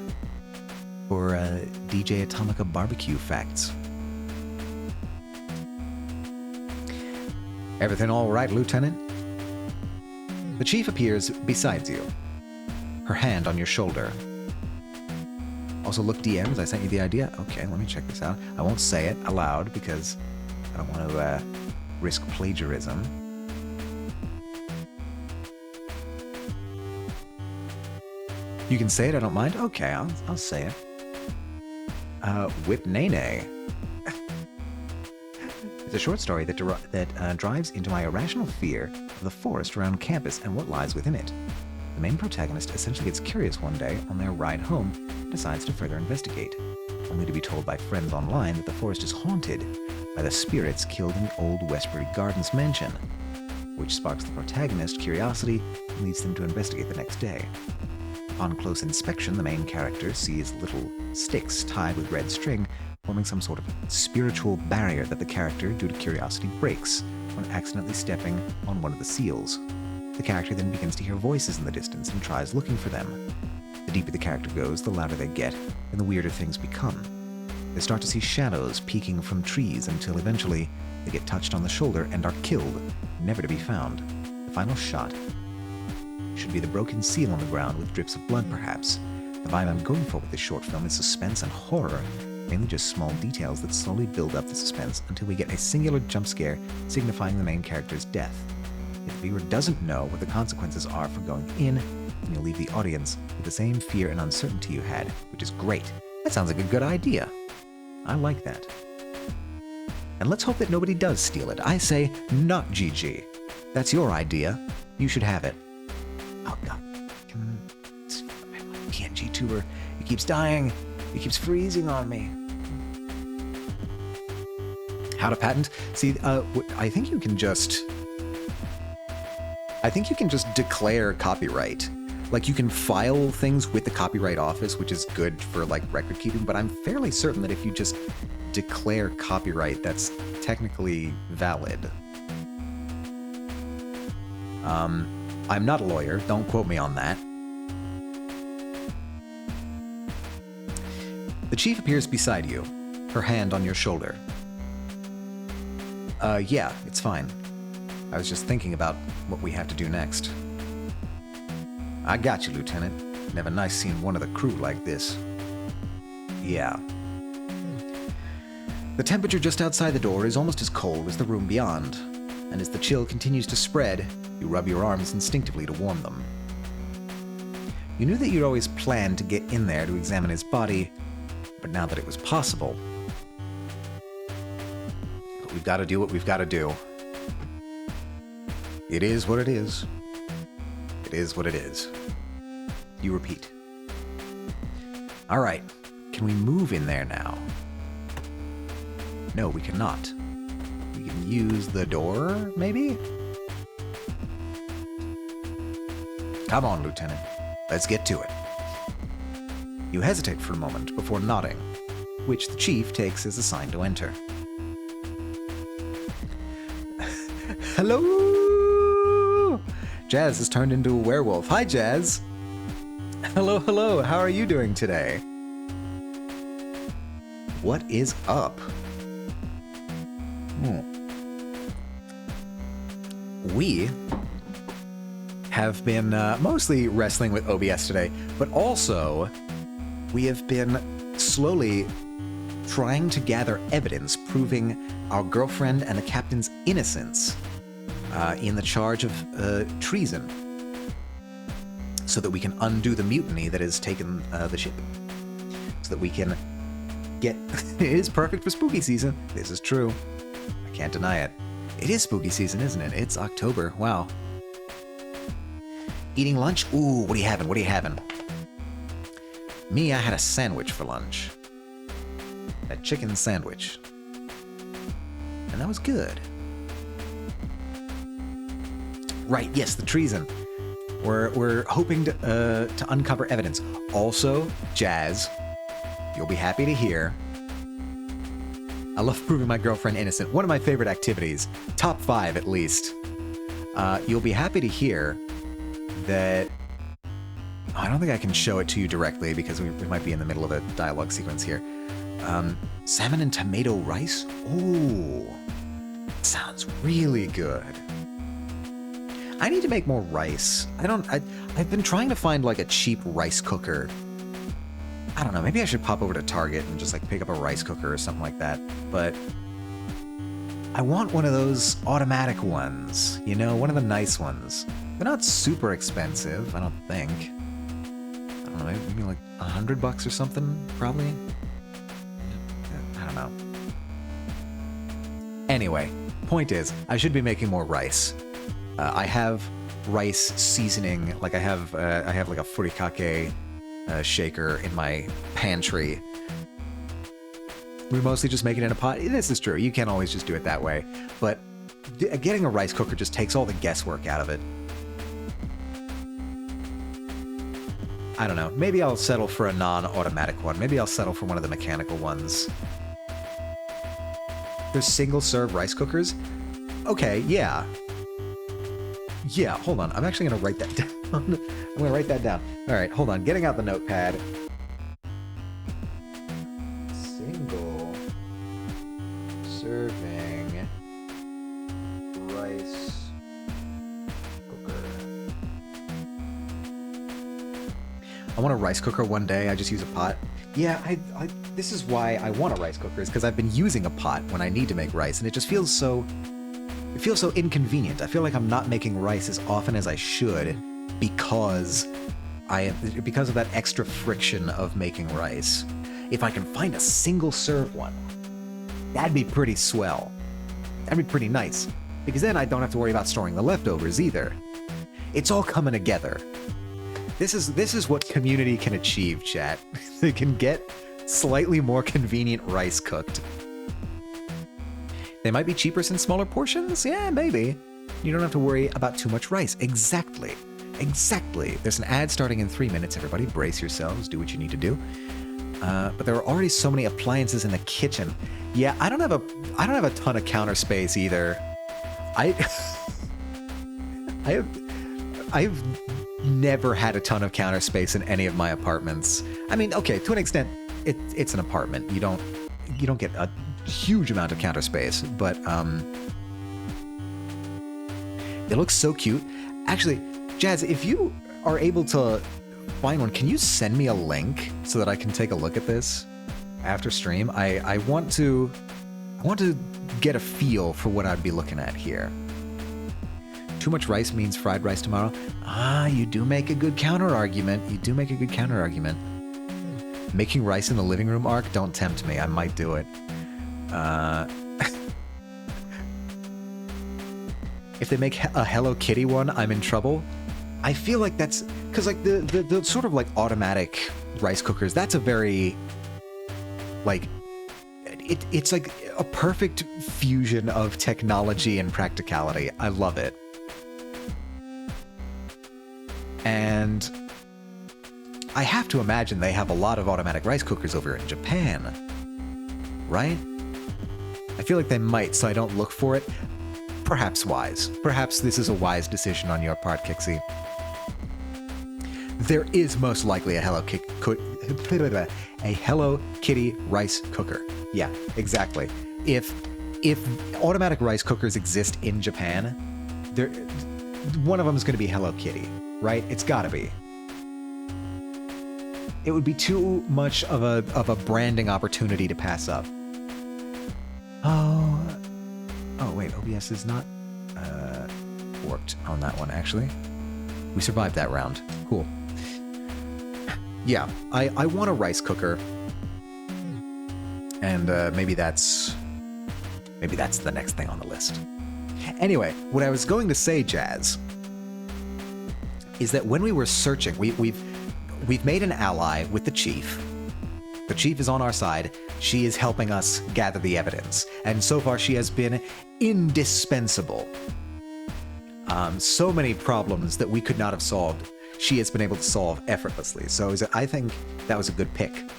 for DJ Atomica barbecue facts. Everything all right, Lieutenant? The chief appears beside you, her hand on your shoulder. Also, look, DMs, I sent you the idea. Okay, let me check this out. I won't say it aloud because I don't want to risk plagiarism. You can say it, I don't mind. Okay, I'll say it. Whip Nene. It's a short story that drives into my irrational fear of the forest around campus and what lies within it. The main protagonist essentially gets curious one day on their ride home and decides to further investigate, only to be told by friends online that the forest is haunted by the spirits killed in the old Westbury Gardens mansion, which sparks the protagonist's curiosity and leads them to investigate the next day. Upon close inspection, the main character sees little sticks tied with red string, forming some sort of spiritual barrier that the character, due to curiosity, breaks when accidentally stepping on one of the seals. The character then begins to hear voices in the distance and tries looking for them. The deeper the character goes, the louder they get, and the weirder things become. They start to see shadows peeking from trees until eventually they get touched on the shoulder and are killed, never to be found. The final shot should be the broken seal on the ground with drips of blood, perhaps. The vibe I'm going for with this short film is suspense and horror, mainly just small details that slowly build up the suspense until we get a singular jump scare signifying the main character's death. If the viewer doesn't know what the consequences are for going in, then you'll leave the audience with the same fear and uncertainty you had, which is great. That sounds like a good idea. I like that. And let's hope that nobody does steal it. I say, not GG. That's your idea. You should have it. Oh god. PNG tuber. He keeps dying. He keeps freezing on me. How to patent? See, I think you can just declare copyright. Like, you can file things with the Copyright Office, which is good for, like, record keeping, but I'm fairly certain that if you just declare copyright, that's technically valid. I'm not a lawyer, don't quote me on that. The chief appears beside you, her hand on your shoulder. Yeah, it's fine. I was just thinking about what we have to do next. I got you, Lieutenant. Never nice seeing one of the crew like this. Yeah. The temperature just outside the door is almost as cold as the room beyond, and as the chill continues to spread, you rub your arms instinctively to warm them. You knew that you'd always planned to get in there to examine his body, but now that it was possible... But we've got to do what we've got to do. It is what it is. It It is what it is. You repeat. All right. Can we move in there now? No, we cannot. We can use the door, maybe? Come on, Lieutenant. Let's get to it. You hesitate for a moment before nodding, which the chief takes as a sign to enter. Hello! Jazz has turned into a werewolf. Hi, Jazz. Hello, hello. How are you doing today? What is up? We have been mostly wrestling with OBS today, but also we have been slowly trying to gather evidence proving our girlfriend and the captain's innocence in the charge of treason, so that we can undo the mutiny that has taken the ship, so that we can get... It is perfect for spooky season. This is true. I can't deny it. It is spooky season, isn't it? It's October. Wow. Eating lunch? Ooh, what are you having? What are you having? Me, I had a sandwich for lunch. A chicken sandwich. And that was good. Right, yes, the treason. We're hoping to uncover evidence. Also, Jazz, you'll be happy to hear, I love proving my girlfriend innocent. One of my favorite activities. Top 5, at least. You'll be happy to hear that... I don't think I can show it to you directly because we might be in the middle of a dialogue sequence here. Salmon and tomato rice? Ooh, sounds really good. I need to make more rice. I've been trying to find like a cheap rice cooker. I don't know, maybe I should pop over to Target and just like pick up a rice cooker or something like that. But I want one of those automatic ones, you know, one of the nice ones. They're not super expensive, I don't think. I don't know, maybe like $100 or something, probably. I don't know. Anyway, point is, I should be making more rice. I have rice seasoning, like I have like a furikake shaker in my pantry. We mostly just make it in a pot. This is true. You can't always just do it that way. But getting a rice cooker just takes all the guesswork out of it. I don't know. Maybe I'll settle for a non-automatic one. Maybe I'll settle for one of the mechanical ones. There's single-serve rice cookers? Okay, yeah. Yeah, hold on. I'm actually going to write that down. I'm going to write that down. All right, hold on. Getting out the notepad. Single serving rice cooker. I want a rice cooker one day. I just use a pot. Yeah, this is why I want a rice cooker, is because I've been using a pot when I need to make rice, and it just feels so... It feels so inconvenient. I feel like I'm not making rice as often as I should because of that extra friction of making rice. If I can find a single-serve one, that'd be pretty swell. That'd be pretty nice, because then I don't have to worry about storing the leftovers either. It's all coming together. This is what community can achieve, chat. They can get slightly more convenient rice cooked. They might be cheaper in smaller portions? Yeah, maybe. You don't have to worry about too much rice. Exactly. Exactly. There's an ad starting in 3 minutes. Everybody brace yourselves. Do what you need to do. But there are already so many appliances in the kitchen. Yeah, I don't have a ton of counter space either. I've never had a ton of counter space in any of my apartments. I mean, okay, to an extent, it's an apartment. You don't get a huge amount of counter space, but it looks so cute. Actually, Jazz, if you are able to find one, can you send me a link so that I can take a look at this after stream? I want to get a feel for what I'd be looking at here. Too much rice means fried rice tomorrow. Ah, you do make a good counter argument. You do make a good counter argument. Making rice in the living room arc? Don't tempt me. I might do it. If they make a Hello Kitty one, I'm in trouble. I feel like that's because like the sort of like automatic rice cookers, that's a very like it's like a perfect fusion of technology and practicality. I love it. And I have to imagine they have a lot of automatic rice cookers over in Japan, right? I feel like they might, so I don't look for it. Perhaps wise. Perhaps this is a wise decision on your part, Kixie. There is most likely a Hello Kitty rice cooker. Yeah, exactly. If automatic rice cookers exist in Japan, one of them is going to be Hello Kitty, right? It's got to be. It would be too much of a branding opportunity to pass up. Oh wait, OBS is not worked on that one, actually. We survived that round. Cool. Yeah, I want a rice cooker. And maybe that's the next thing on the list. Anyway, what I was going to say, Jazz, is that when we were searching, we've made an ally with the chief. The chief is on our side. She is helping us gather the evidence, and so far she has been indispensable. So many problems that we could not have solved, she has been able to solve effortlessly. So I think that was a good pick.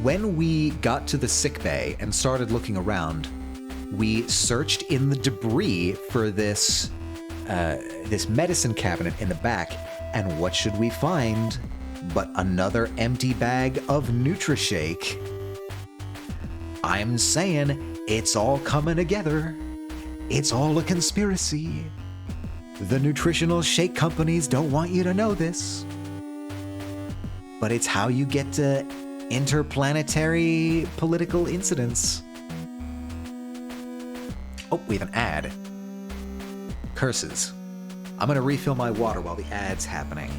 When we got to the sickbay and started looking around, we searched in the debris for this medicine cabinet in the back, and what should we find but another empty bag of Nutri-Shake? I'm saying it's all coming together. It's all a conspiracy. The nutritional shake companies don't want you to know this, but it's how you get to interplanetary political incidents. Oh, we have an ad. Curses. I'm gonna refill my water while the ad's happening.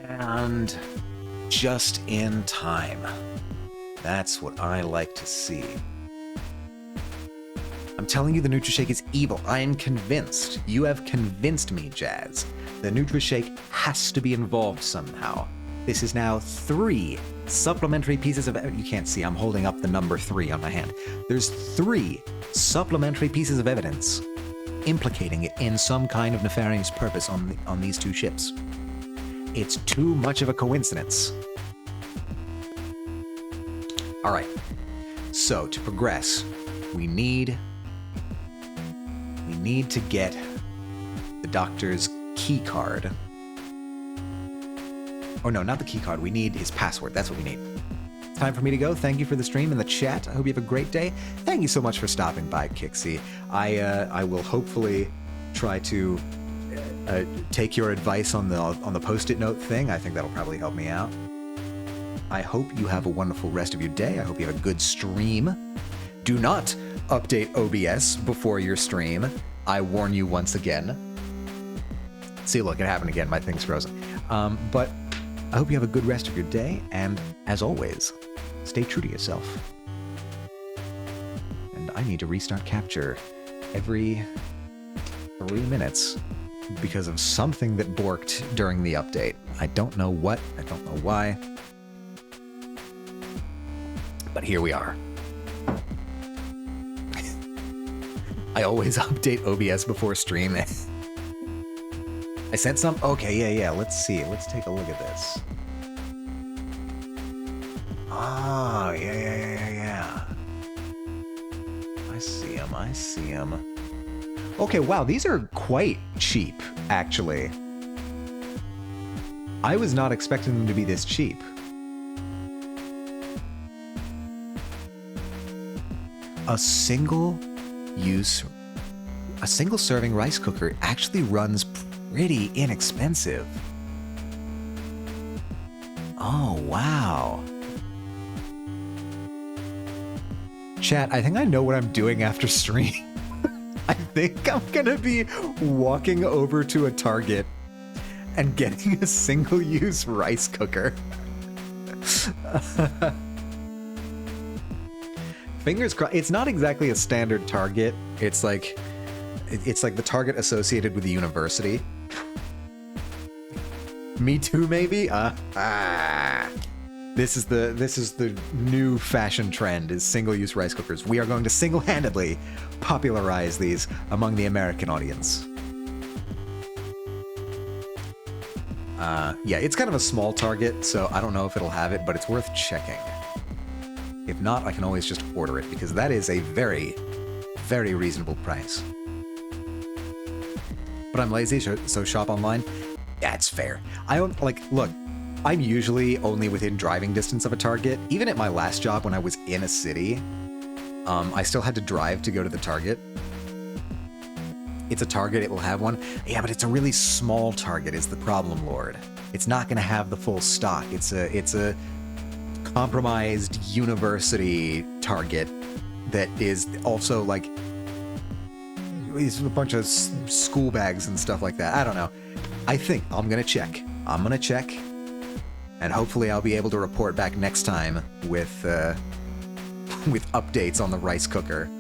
And just in time. That's what I like to see. I'm telling you, the Nutri-Shake is evil. I am convinced. You have convinced me, Jazz. The Nutri-Shake has to be involved somehow. This is now 3 supplementary pieces of evidence. You can't see, I'm holding up the number 3 on my hand. There's 3 supplementary pieces of evidence implicating it in some kind of nefarious purpose on these 2 ships. It's too much of a coincidence. All right, so to progress, we need to get the doctor's key card. Oh no, not the key card, we need his password, that's what we need. It's time for me to go. Thank you for the stream and the chat. I hope you have a great day. Thank you so much for stopping by, Kixie. I will hopefully try to take your advice on the post-it note thing. I think that'll probably help me out. I hope you have a wonderful rest of your day. I hope you have a good stream. Do not update OBS before your stream. I warn you once again. See, look, it happened again. My thing's frozen. But I hope you have a good rest of your day, and as always, stay true to yourself. And I need to restart capture every 3 minutes because of something that borked during the update. I don't know what, I don't know why. But here we are. I always update OBS before stream. I sent some? Okay, yeah, let's see. Let's take a look at this. Oh, yeah. I see him. Okay, wow, these are quite cheap, actually. I was not expecting them to be this cheap. A single serving rice cooker actually runs pretty inexpensive. Oh, wow. Chat, I think I know what I'm doing after stream. I think I'm gonna be walking over to a Target and getting a single-use rice cooker. Fingers crossed. It's not exactly a standard Target. It's like the Target associated with the university. Me too, maybe. This is the new fashion trend: is single-use rice cookers. We are going to single-handedly popularize these among the American audience. Yeah, it's kind of a small Target, so I don't know if it'll have it, but it's worth checking. If not, I can always just order it, because that is a very, very reasonable price. But I'm lazy, so shop online. Yeah, it's fair. I don't, like, look, I'm usually only within driving distance of a Target. Even at my last job when I was in a city, I still had to drive to go to the Target. It's a Target, it will have one. Yeah, but it's a really small Target is the problem, Lord. It's not going to have the full stock. It's a compromised university Target that is also, like, it's a bunch of school bags and stuff like that. I don't know. I think I'm going to check. I'm going to check. And hopefully I'll be able to report back next time with updates on the rice cooker.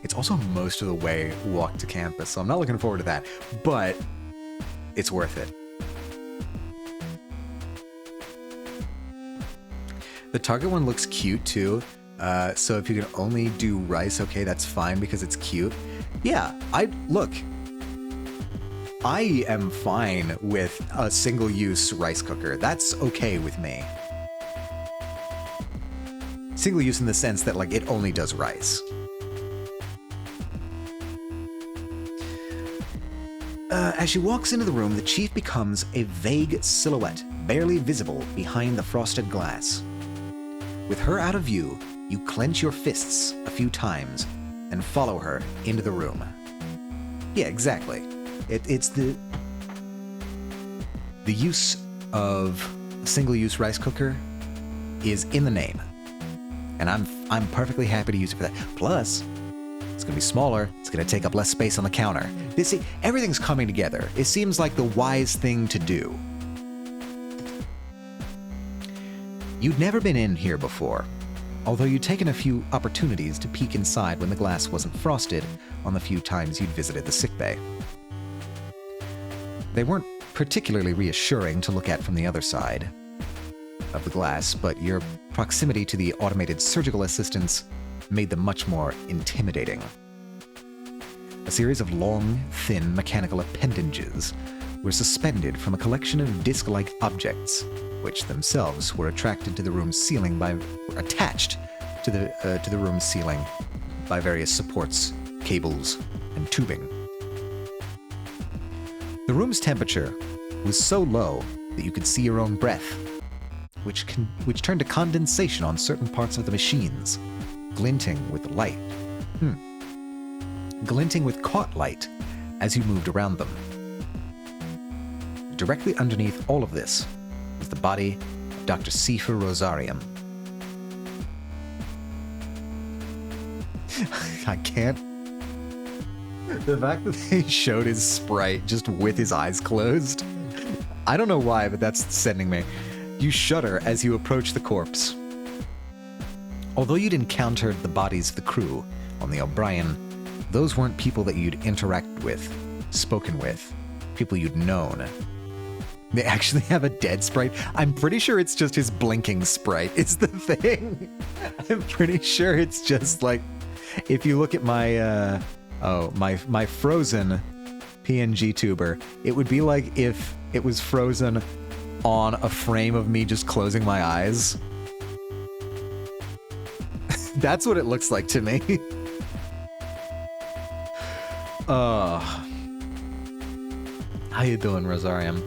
It's also most of the way walk to campus, so I'm not looking forward to that, but it's worth it. The Target one looks cute too, so if you can only do rice, okay, that's fine because it's cute. Yeah, look, I am fine with a single-use rice cooker. That's okay with me. Single-use in the sense that, like, it only does rice. As she walks into the room, the chief becomes a vague silhouette, barely visible behind the frosted glass. With her out of view, you clench your fists a few times and follow her into the room. Yeah, exactly. It's the use of a single-use rice cooker is in the name, and I'm perfectly happy to use it for that. Plus, it's going to be smaller. It's going to take up less space on the counter. Everything's coming together. It seems like the wise thing to do. You'd never been in here before, although you'd taken a few opportunities to peek inside when the glass wasn't frosted on the few times you'd visited the sickbay. They weren't particularly reassuring to look at from the other side of the glass, but your proximity to the automated surgical assistants made them much more intimidating. A series of long, thin mechanical appendages were suspended from a collection of disc-like objects, which themselves were attracted to the room's ceiling attached to the room's ceiling by various supports, cables, and tubing. The room's temperature was so low that you could see your own breath, which turned to condensation on certain parts of the machines, glinting with light. Glinting with caught light as you moved around them. Directly underneath all of this was the body of Dr. Sifa Rosarium. I can't. The fact that they showed his sprite just with his eyes closed, I don't know why, but that's sending me. You shudder as you approach the corpse. Although you'd encountered the bodies of the crew on the O'Brien, those weren't people that you'd interacted with, spoken with, people you'd known. They actually have a dead sprite. I'm pretty sure it's just his blinking sprite is the thing. I'm pretty sure it's just like, if you look at my, my frozen PNG tuber, it would be like if it was frozen on a frame of me just closing my eyes. That's what it looks like to me. How you doing, Rosarium?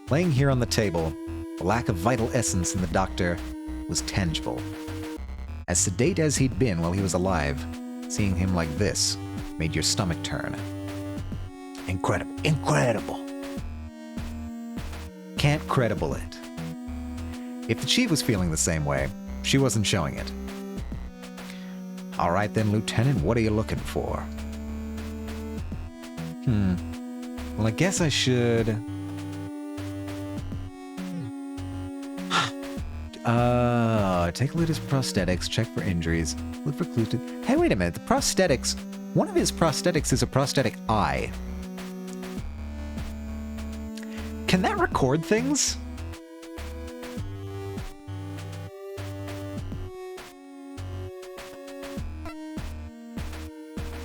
Laying here on the table, the lack of vital essence in the doctor was tangible. As sedate as he'd been while he was alive, seeing him like this made your stomach turn. Incredible. Incredible. Can't credible it. If the chief was feeling the same way, she wasn't showing it. All right then, Lieutenant, what are you looking for? Well, I guess I should... take a look at his prosthetics, check for injuries, look for clues to... Hey, wait a minute, the prosthetics... One of his prosthetics is a prosthetic eye. Can that record things?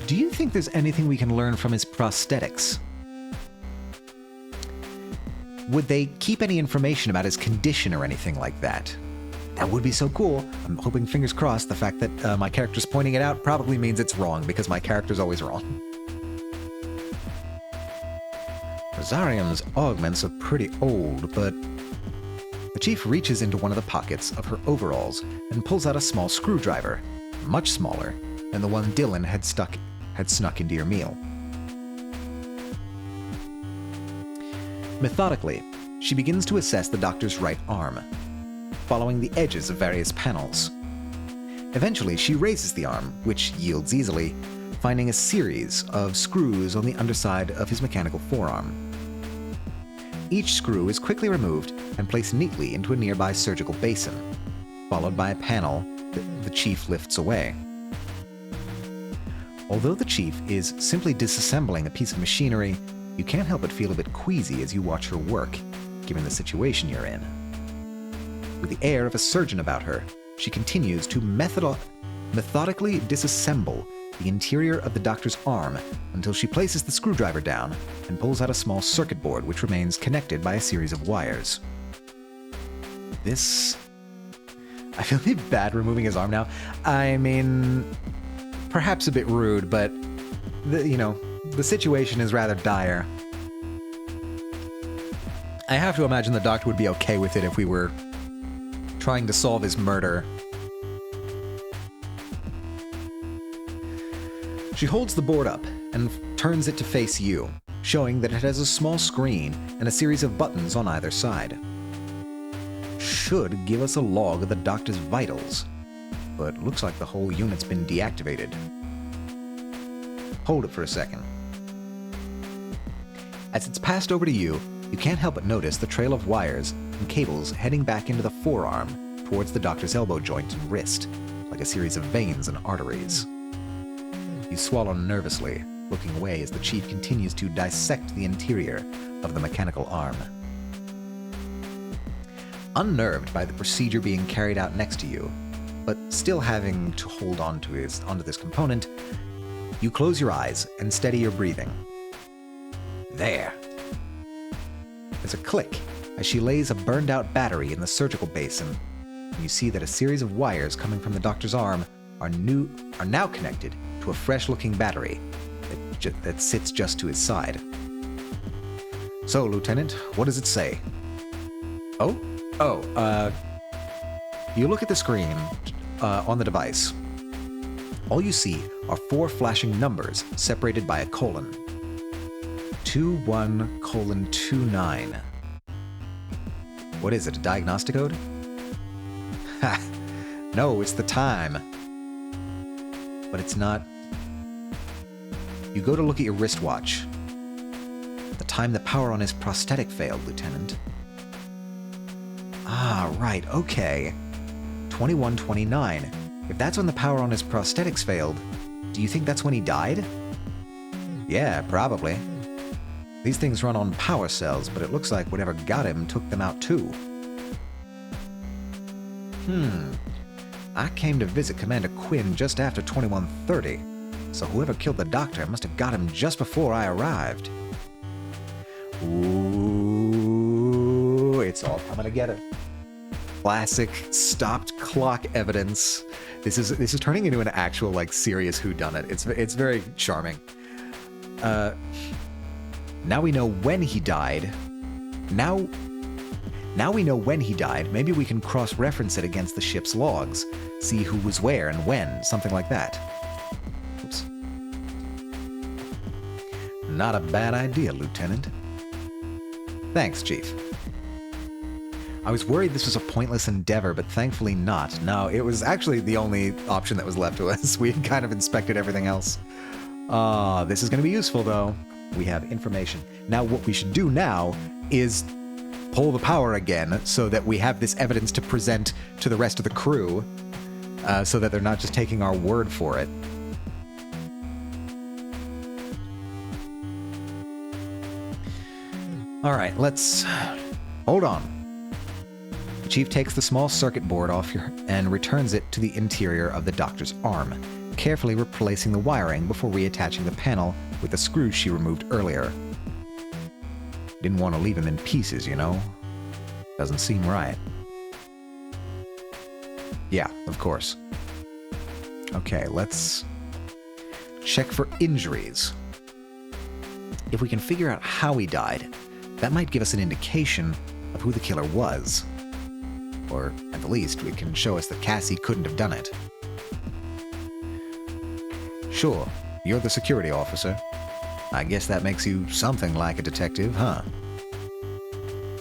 Do you think there's anything we can learn from his prosthetics? Would they keep any information about his condition or anything like that? That would be so cool. I'm hoping, fingers crossed, the fact that my character's pointing it out probably means it's wrong, because my character's always wrong. Rosarium's augments are pretty old, but... The chief reaches into one of the pockets of her overalls and pulls out a small screwdriver, much smaller than the one Dylan had snuck into your meal. Methodically, she begins to assess the doctor's right arm, following the edges of various panels. Eventually, she raises the arm, which yields easily, finding a series of screws on the underside of his mechanical forearm. Each screw is quickly removed and placed neatly into a nearby surgical basin, followed by a panel that the chief lifts away. Although the chief is simply disassembling a piece of machinery, you can't help but feel a bit queasy as you watch her work, given the situation you're in. With the air of a surgeon about her, she continues to methodically disassemble the interior of the doctor's arm until she places the screwdriver down and pulls out a small circuit board which remains connected by a series of wires. This... I feel a bit bad removing his arm now. I mean, perhaps a bit rude, but, the situation is rather dire. I have to imagine the doctor would be okay with it if we were trying to solve his murder. She holds the board up and turns it to face you, showing that it has a small screen and a series of buttons on either side. Should give us a log of the doctor's vitals, but looks like the whole unit's been deactivated. Hold it for a second. As it's passed over to you, you can't help but notice the trail of wires and cables heading back into the forearm towards the doctor's elbow joint and wrist, like a series of veins and arteries. You swallow nervously, looking away as the chief continues to dissect the interior of the mechanical arm. Unnerved by the procedure being carried out next to you, but still having to hold onto this component, you close your eyes and steady your breathing. There. There's a click as she lays a burned-out battery in the surgical basin, and you see that a series of wires coming from the doctor's arm are now connected to a fresh-looking battery that sits just to his side. So, Lieutenant, what does it say? You look at the screen on the device. All you see are 4 flashing numbers separated by a colon. 21:29. What is it, a diagnostic code? Ha! No, it's the time. But it's not. You go to look at your wristwatch. The time the power on his prosthetic failed, Lieutenant. Ah, right, okay. 21:29. If that's when the power on his prosthetics failed, do you think that's when he died? Yeah, probably. These things run on power cells, but it looks like whatever got him took them out too. I came to visit Commander Quinn just after 21:30, so whoever killed the doctor must have got him just before I arrived. Ooh, it's all coming together. Classic stopped clock evidence. This is turning into an actual serious whodunit. It's very charming. Now we know when he died. Now we know when he died. Maybe we can cross-reference it against the ship's logs. See who was where and when, something like that. Oops. Not a bad idea, Lieutenant. Thanks, Chief. I was worried this was a pointless endeavor, but thankfully not. No, it was actually the only option that was left to us. We had kind of inspected everything else. This is going to be useful, though. We have information. Now, what we should do now is pull the power again so that we have this evidence to present to the rest of the crew, so that they're not just taking our word for it. All right, let's... Hold on. The chief takes the small circuit board off and returns it to the interior of the doctor's arm, carefully replacing the wiring before reattaching the panel with the screws she removed earlier. Didn't want to leave him in pieces, you know? Doesn't seem right. Yeah, of course. Okay, let's check for injuries. If we can figure out how he died, that might give us an indication of who the killer was. Or, at the least, it can show us that Cassie couldn't have done it. Sure, you're the security officer. I guess that makes you something like a detective, huh?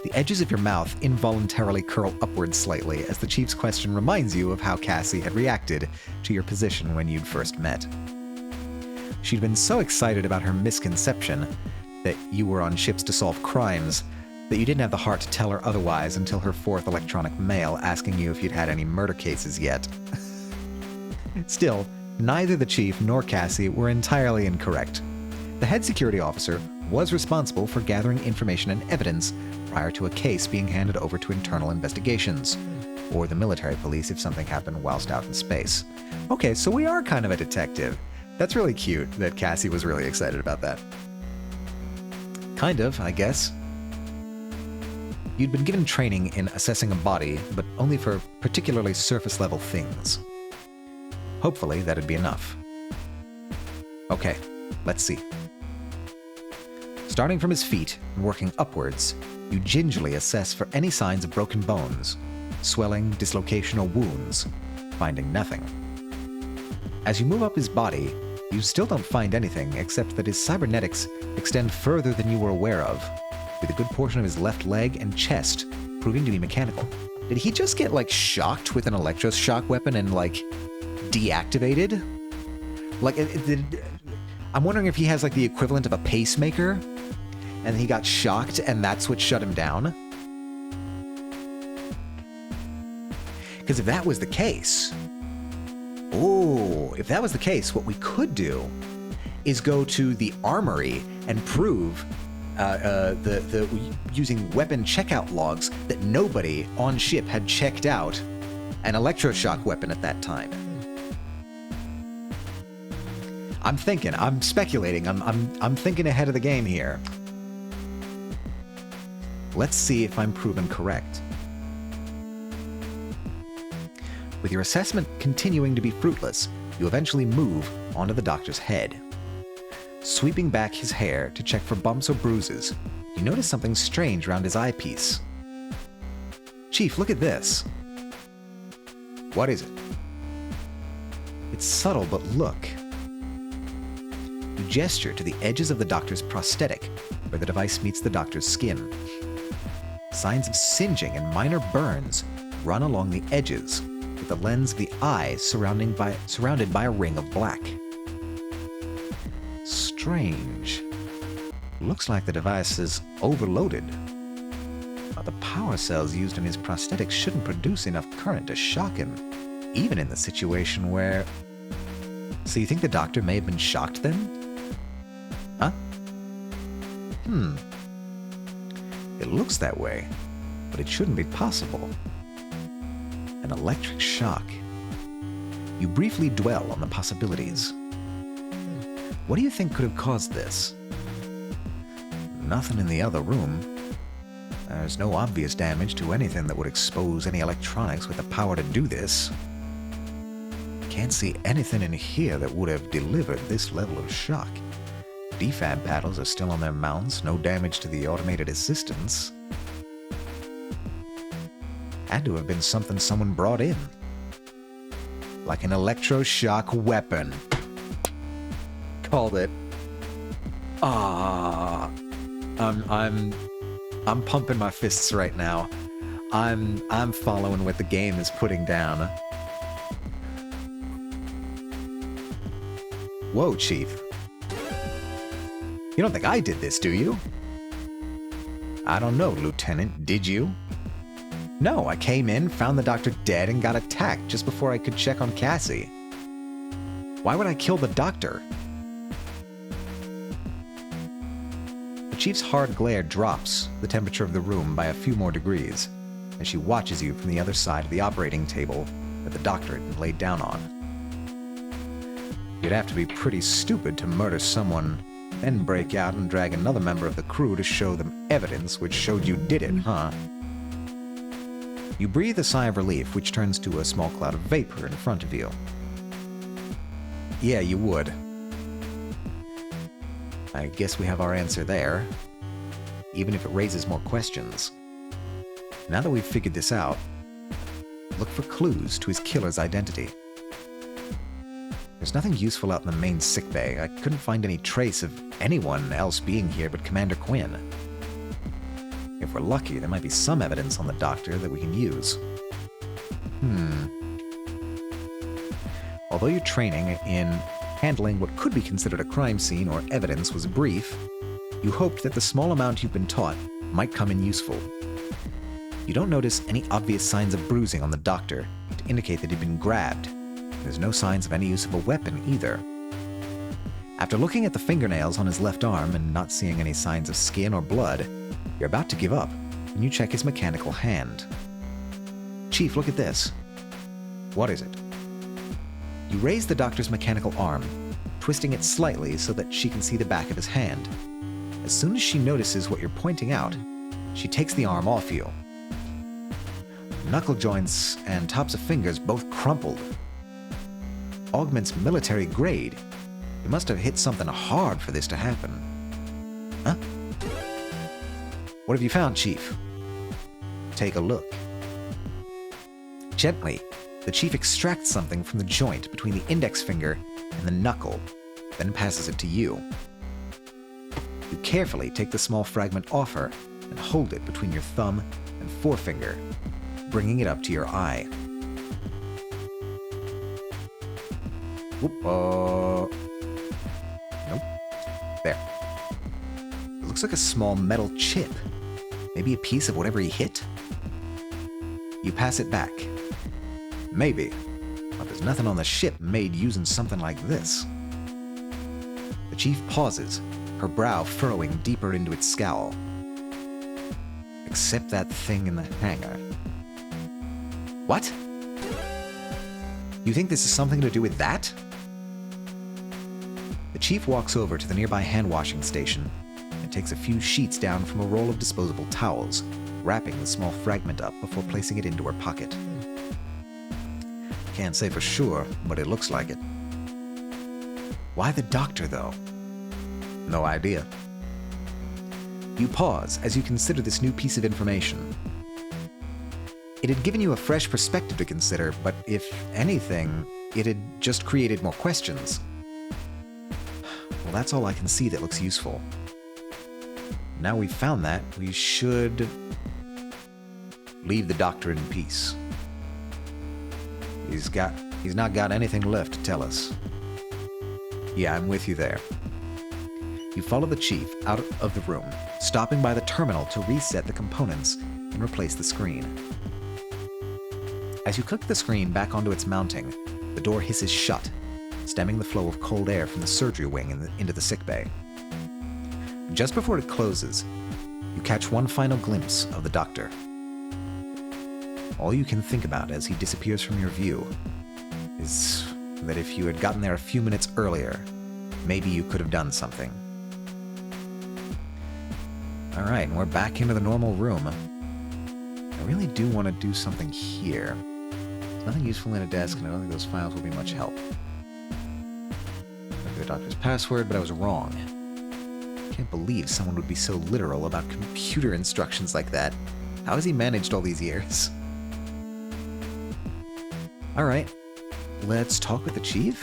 The edges of your mouth involuntarily curl upwards slightly as the chief's question reminds you of how Cassie had reacted to your position when you'd first met. She'd been so excited about her misconception that you were on ships to solve crimes that you didn't have the heart to tell her otherwise until her fourth electronic mail asking you if you'd had any murder cases yet. Still, neither the chief nor Cassie were entirely incorrect. The head security officer was responsible for gathering information and evidence prior to a case being handed over to internal investigations, or the military police if something happened whilst out in space. Okay, so we are kind of a detective. That's really cute that Cassie was really excited about that. Kind of, I guess. You'd been given training in assessing a body, but only for particularly surface-level things. Hopefully, that'd be enough. Okay, let's see. Starting from his feet and working upwards, you gingerly assess for any signs of broken bones, swelling, dislocation, or wounds, finding nothing. As you move up his body, you still don't find anything except that his cybernetics extend further than you were aware of, with a good portion of his left leg and chest proving to be mechanical. Did he just get, like, shocked with an electroshock weapon and, like, deactivated? Like, I'm wondering if he has, like, the equivalent of a pacemaker, and he got shocked and that's what shut him down? Because if that was the case... Oh, if that was the case, what we could do is go to the armory and prove using weapon checkout logs that nobody on ship had checked out an electroshock weapon at that time. I'm thinking, I'm speculating, I'm thinking ahead of the game here. Let's see if I'm proven correct. With your assessment continuing to be fruitless, you eventually move onto the doctor's head. Sweeping back his hair to check for bumps or bruises, you notice something strange around his eyepiece. Chief, look at this. What is it? It's subtle, but look. You gesture to the edges of the doctor's prosthetic, where the device meets the doctor's skin. Signs of singeing and minor burns run along the edges, with the lens of the eye surrounded by a ring of black. Strange. Looks like the device is overloaded. But the power cells used in his prosthetics shouldn't produce enough current to shock him, even in the situation where... So you think the doctor may have been shocked then? Huh? It looks that way, but it shouldn't be possible. An electric shock. You briefly dwell on the possibilities. What do you think could have caused this? Nothing in the other room. There's no obvious damage to anything that would expose any electronics with the power to do this. Can't see anything in here that would have delivered this level of shock. Defab paddles are still on their mounts, no damage to the automated assistants. Had to have been something someone brought in. Like an electroshock weapon. Called it. I'm pumping my fists right now. I'm following what the game is putting down. Whoa, Chief. You don't think I did this, do you? I don't know, Lieutenant. Did you? No, I came in, found the doctor dead, and got attacked just before I could check on Cassie. Why would I kill the doctor? The Chief's hard glare drops the temperature of the room by a few more degrees as she watches you from the other side of the operating table that the doctor had been laid down on. You'd have to be pretty stupid to murder someone, then break out and drag another member of the crew to show them evidence which showed you did it, huh? You breathe a sigh of relief, which turns to a small cloud of vapor in front of you. Yeah, you would. I guess we have our answer there, even if it raises more questions. Now that we've figured this out, look for clues to his killer's identity. There's nothing useful out in the main sickbay. I couldn't find any trace of anyone else being here but Commander Quinn. If we're lucky, there might be some evidence on the doctor that we can use. Although your training in handling what could be considered a crime scene or evidence was brief, you hoped that the small amount you've been taught might come in useful. You don't notice any obvious signs of bruising on the doctor to indicate that he'd been grabbed. There's no signs of any use of a weapon either. After looking at the fingernails on his left arm and not seeing any signs of skin or blood, you're about to give up when you check his mechanical hand. Chief, look at this. What is it? You raise the doctor's mechanical arm, twisting it slightly so that she can see the back of his hand. As soon as she notices what you're pointing out, she takes the arm off you. Knuckle joints and tops of fingers both crumpled. Augment's military grade. You must have hit something hard for this to happen. Huh? What have you found, Chief? Take a look. Gently, the Chief extracts something from the joint between the index finger and the knuckle, then passes it to you. You carefully take the small fragment off her and hold it between your thumb and forefinger, bringing it up to your eye. Nope. There. It looks like a small metal chip. Maybe a piece of whatever he hit? You pass it back. Maybe. But there's nothing on the ship made using something like this. The Chief pauses, her brow furrowing deeper into its scowl. Except that thing in the hangar. What? You think this is something to do with that? The Chief walks over to the nearby hand-washing station and takes a few sheets down from a roll of disposable towels, wrapping the small fragment up before placing it into her pocket. Can't say for sure, but it looks like it. Why the doctor, though? No idea. You pause as you consider this new piece of information. It had given you a fresh perspective to consider, but if anything, it had just created more questions. Well, that's all I can see that looks useful. Now we've found that, we should leave the doctor in peace. He's not got anything left to tell us. Yeah, I'm with you there. You follow the Chief out of the room, stopping by the terminal to reset the components and replace the screen. As you click the screen back onto its mounting, the door hisses shut, stemming the flow of cold air from the surgery wing into the sickbay. Just before it closes, you catch one final glimpse of the doctor. All you can think about as he disappears from your view is that if you had gotten there a few minutes earlier, maybe you could have done something. Alright, and we're back into the normal room. I really do want to do something here. There's nothing useful in a desk, and I don't think those files will be much help. Maybe the doctor's password, but I was wrong. I can't believe someone would be so literal about computer instructions like that. How has he managed all these years? Alright, let's talk with the Chief?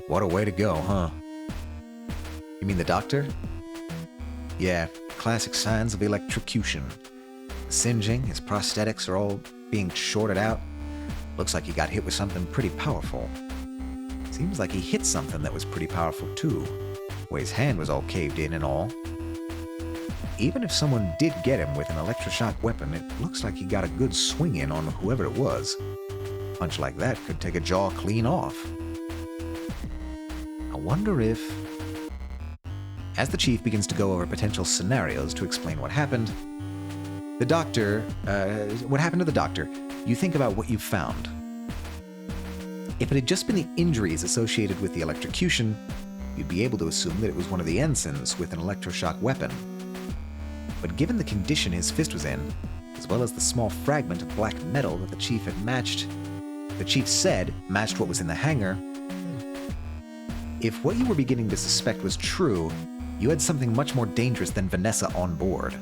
What a way to go, huh? You mean the doctor? Yeah, classic signs of electrocution. The singeing, his prosthetics are all being shorted out. Looks like he got hit with something pretty powerful. Seems like he hit something that was pretty powerful too. The way his hand was all caved in and all. Even if someone did get him with an electroshock weapon, it looks like he got a good swing in on whoever it was. A punch like that could take a jaw clean off. I wonder if... As the chief begins to go over potential scenarios to explain what happened, what happened to the doctor, you think about what you found. If it had just been the injuries associated with the electrocution, you'd be able to assume that it was one of the ensigns with an electroshock weapon. But given the condition his fist was in, as well as the small fragment of black metal that the chief said matched what was in the hangar, if what you were beginning to suspect was true, you had something much more dangerous than Vanessa on board.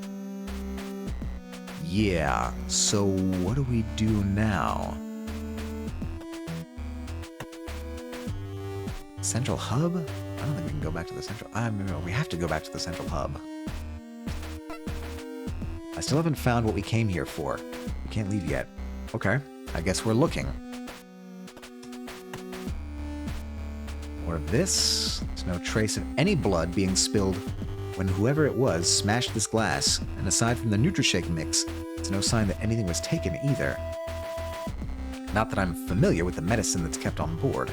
Yeah, so what do we do now? Central hub? I don't think we can go back to the central... we have to go back to the central hub. I still haven't found what we came here for. We can't leave yet. Okay, I guess we're looking. Or this. There's no trace of any blood being spilled when whoever it was smashed this glass, and aside from the Nutrishake mix, there's no sign that anything was taken either. Not that I'm familiar with the medicine that's kept on board.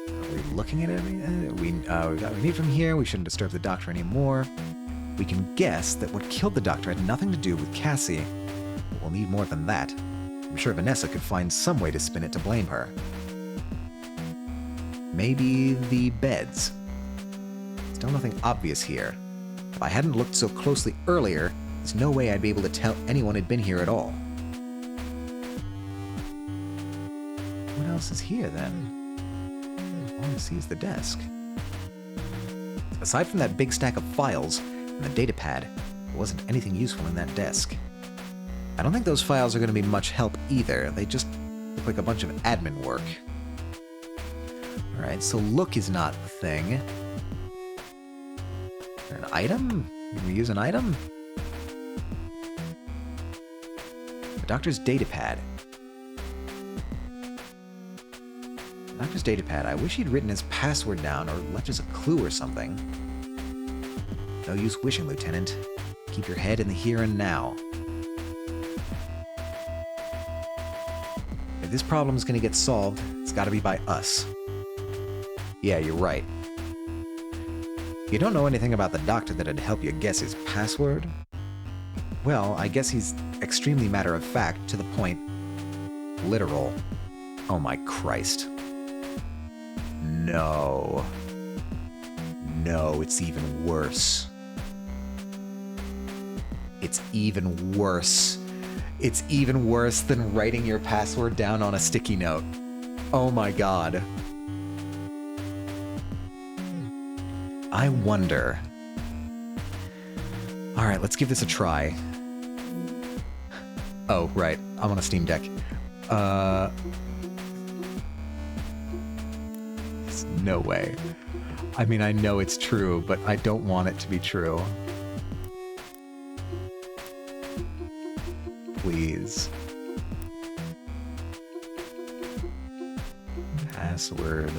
Are we looking at everything? We got what we need from here. We shouldn't disturb the doctor anymore. We can guess that what killed the doctor had nothing to do with Cassie. But we'll need more than that. I'm sure Vanessa could find some way to spin it to blame her. Maybe the beds. Still nothing obvious here. If I hadn't looked so closely earlier, there's no way I'd be able to tell anyone had been here at all. What else is here, then? All I see is the desk. Aside from that big stack of files and the data pad, there wasn't anything useful in that desk. I don't think those files are going to be much help either. They just look like a bunch of admin work. Alright, so look is not the thing. Is there an item? Can we use an item? The doctor's data pad. The doctor's data pad. I wish he'd written his password down or left us a clue or something. No use wishing, Lieutenant. Keep your head in the here and now. If this problem's gonna get solved, it's gotta be by us. Yeah, you're right. You don't know anything about the doctor that'd help you guess his password? Well, I guess he's extremely matter-of-fact, to the point. Literal. Oh my Christ. No. No, it's even worse. It's even worse. It's even worse than writing your password down on a sticky note. Oh my God. I wonder... Alright, let's give this a try. Oh, right. I'm on a Steam Deck. There's no way. I mean, I know it's true, but I don't want it to be true. Please. Password.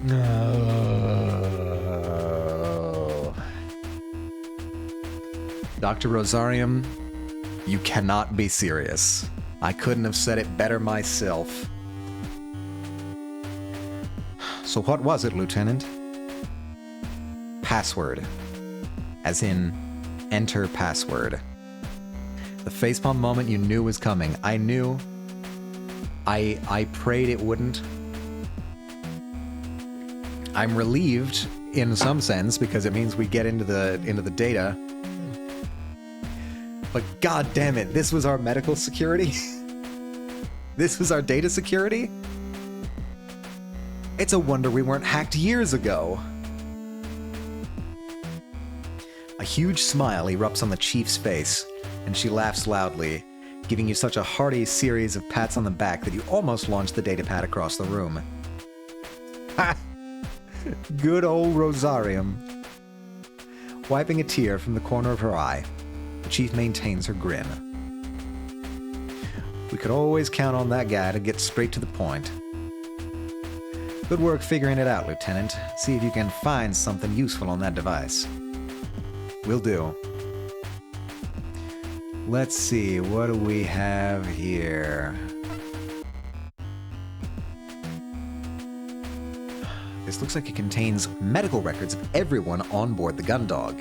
No. Dr. Rosarium, you cannot be serious. I couldn't have said it better myself. So what was it, Lieutenant? Password. As in, enter password. The facepalm moment you knew was coming. I knew. I prayed it wouldn't. I'm relieved, in some sense, because it means we get into the data. But god damn it, this was our medical security? This was our data security? It's a wonder we weren't hacked years ago. huge smile erupts on the chief's face, and she laughs loudly, giving you such a hearty series of pats on the back that you almost launch the datapad across the room. Ha! Good old Rosarium. Wiping a tear from the corner of her eye, the chief maintains her grin. We could always count on that guy to get straight to the point. Good work figuring it out, Lieutenant. See if you can find something useful on that device. Will do. Let's see, what do we have here? This looks like it contains medical records of everyone on board the Gundog.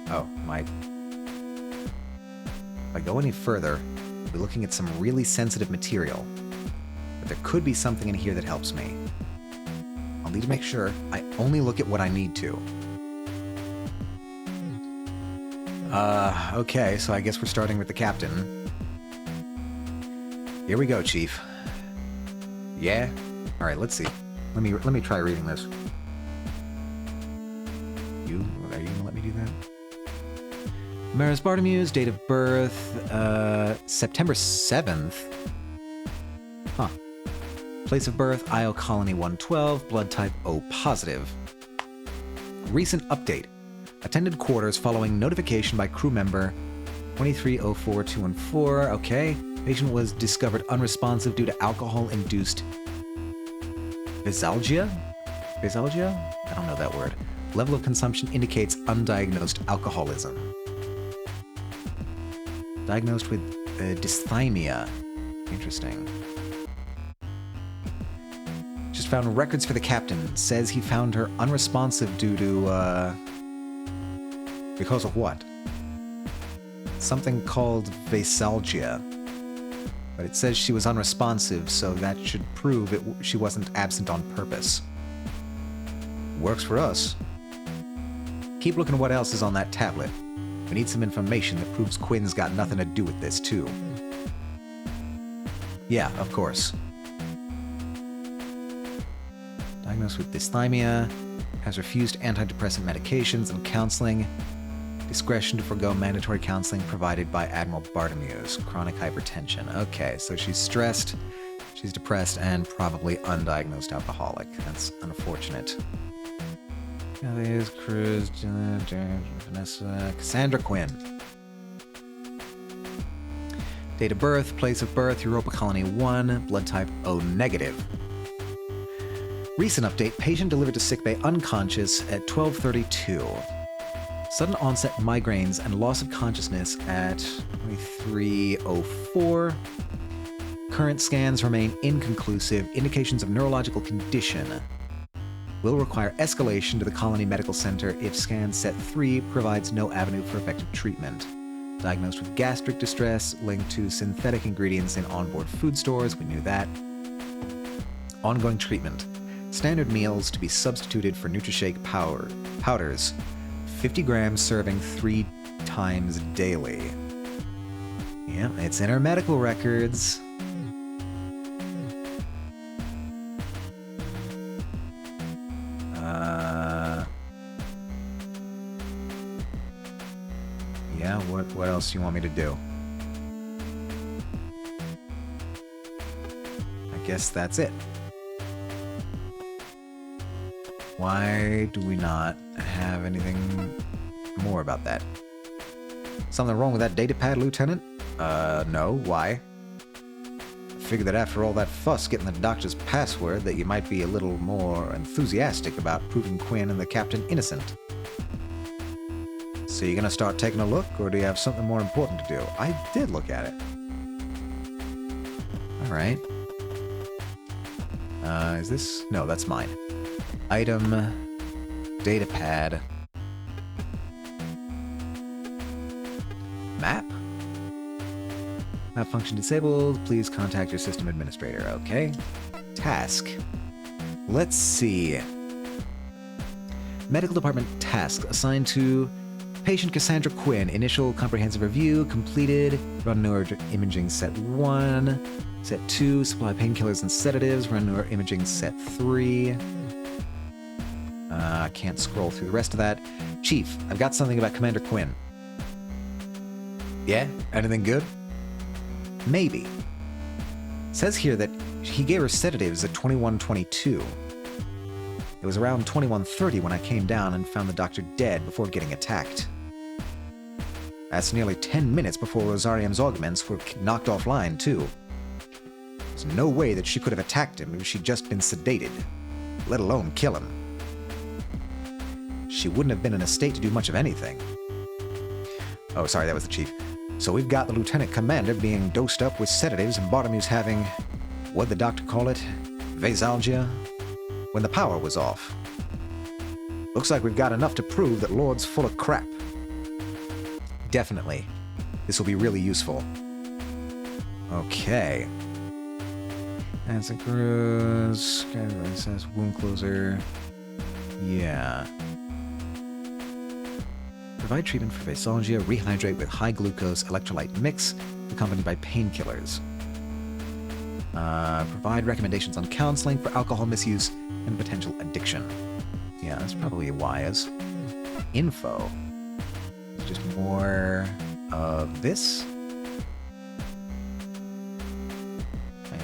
Oh, if I go any further, I'll be looking at some really sensitive material. But there could be something in here that helps me. I'll need to make sure I only look at what I need to. Okay, so I guess we're starting with the captain. Here we go, Chief. Yeah? Alright, let's see. Let me try reading this. Are you gonna let me do that? Maris Bartomew's date of birth, September 7th. Huh. Place of birth, Io Colony 112, blood type O positive. Recent update. Attended quarters following notification by crew member 2304214. Okay. Patient was discovered unresponsive due to alcohol-induced Visalgia? Visalgia? I don't know that word. Level of consumption indicates undiagnosed alcoholism. Diagnosed with dysthymia. Interesting. Just found records for the captain. Says he found her unresponsive due to, because of what? Something called Visalgia. But it says she was unresponsive, so that should prove she wasn't absent on purpose. Works for us. Keep looking at what else is on that tablet. We need some information that proves Quinn's got nothing to do with this, too. Yeah, of course. Diagnosed with dysthymia, has refused antidepressant medications and counseling. Discretion to forego mandatory counseling provided by Admiral Bartomew's. Chronic hypertension. Okay, so she's stressed, she's depressed, and probably undiagnosed alcoholic. That's unfortunate. There's Cruz, Vanessa, Cassandra Quinn. Date of birth, place of birth, Europa Colony 1, blood type O negative. Recent update, patient delivered to sickbay unconscious at 12:32. Sudden onset migraines and loss of consciousness at 23:04. Current scans remain inconclusive. Indications of neurological condition. Will require escalation to the Colony Medical Center if scan set 3 provides no avenue for effective treatment. Diagnosed with gastric distress linked to synthetic ingredients in onboard food stores. We knew that. Ongoing treatment. Standard meals to be substituted for Nutri-Shake powders. 50 grams serving 3 times daily. Yeah, it's in her medical records. Yeah, what else do you want me to do? I guess that's it. Why do we not have anything more about that? Something wrong with that datapad, Lieutenant? No. Why? I figured that after all that fuss getting the doctor's password that you might be a little more enthusiastic about proving Quinn and the captain innocent. So you gonna start taking a look, or do you have something more important to do? I did look at it. Alright. Is this? No, that's mine. Item, datapad, map. Map function disabled. Please contact your system administrator. Okay. Task. Let's see. Medical department task assigned to patient Cassandra Quinn. Initial comprehensive review completed. Run neuroimaging set 1. Set 2. Supply painkillers and sedatives. Run neuroimaging set 3. I can't scroll through the rest of that. Chief, I've got something about Commander Quinn. Yeah? Anything good? Maybe. Says here that he gave her sedatives at 21:22. It was around 21:30 when I came down and found the doctor dead before getting attacked. That's nearly 10 minutes before Rosarium's augments were knocked offline, too. There's no way that she could have attacked him if she'd just been sedated, let alone kill him. She wouldn't have been in a state to do much of anything. Oh, sorry, that was the chief. So we've got the lieutenant commander being dosed up with sedatives and Bartomew's having, what'd the doctor call it? Vasalgia? When the power was off. Looks like we've got enough to prove that Lord's full of crap. Definitely. This will be really useful. Okay. That's a cruise. Says wound closer. Yeah. Provide treatment for Vasalgia, rehydrate with high glucose electrolyte mix, accompanied by painkillers. Provide recommendations on counseling for alcohol misuse and potential addiction. Yeah, that's probably wise. Info. Just more of this. I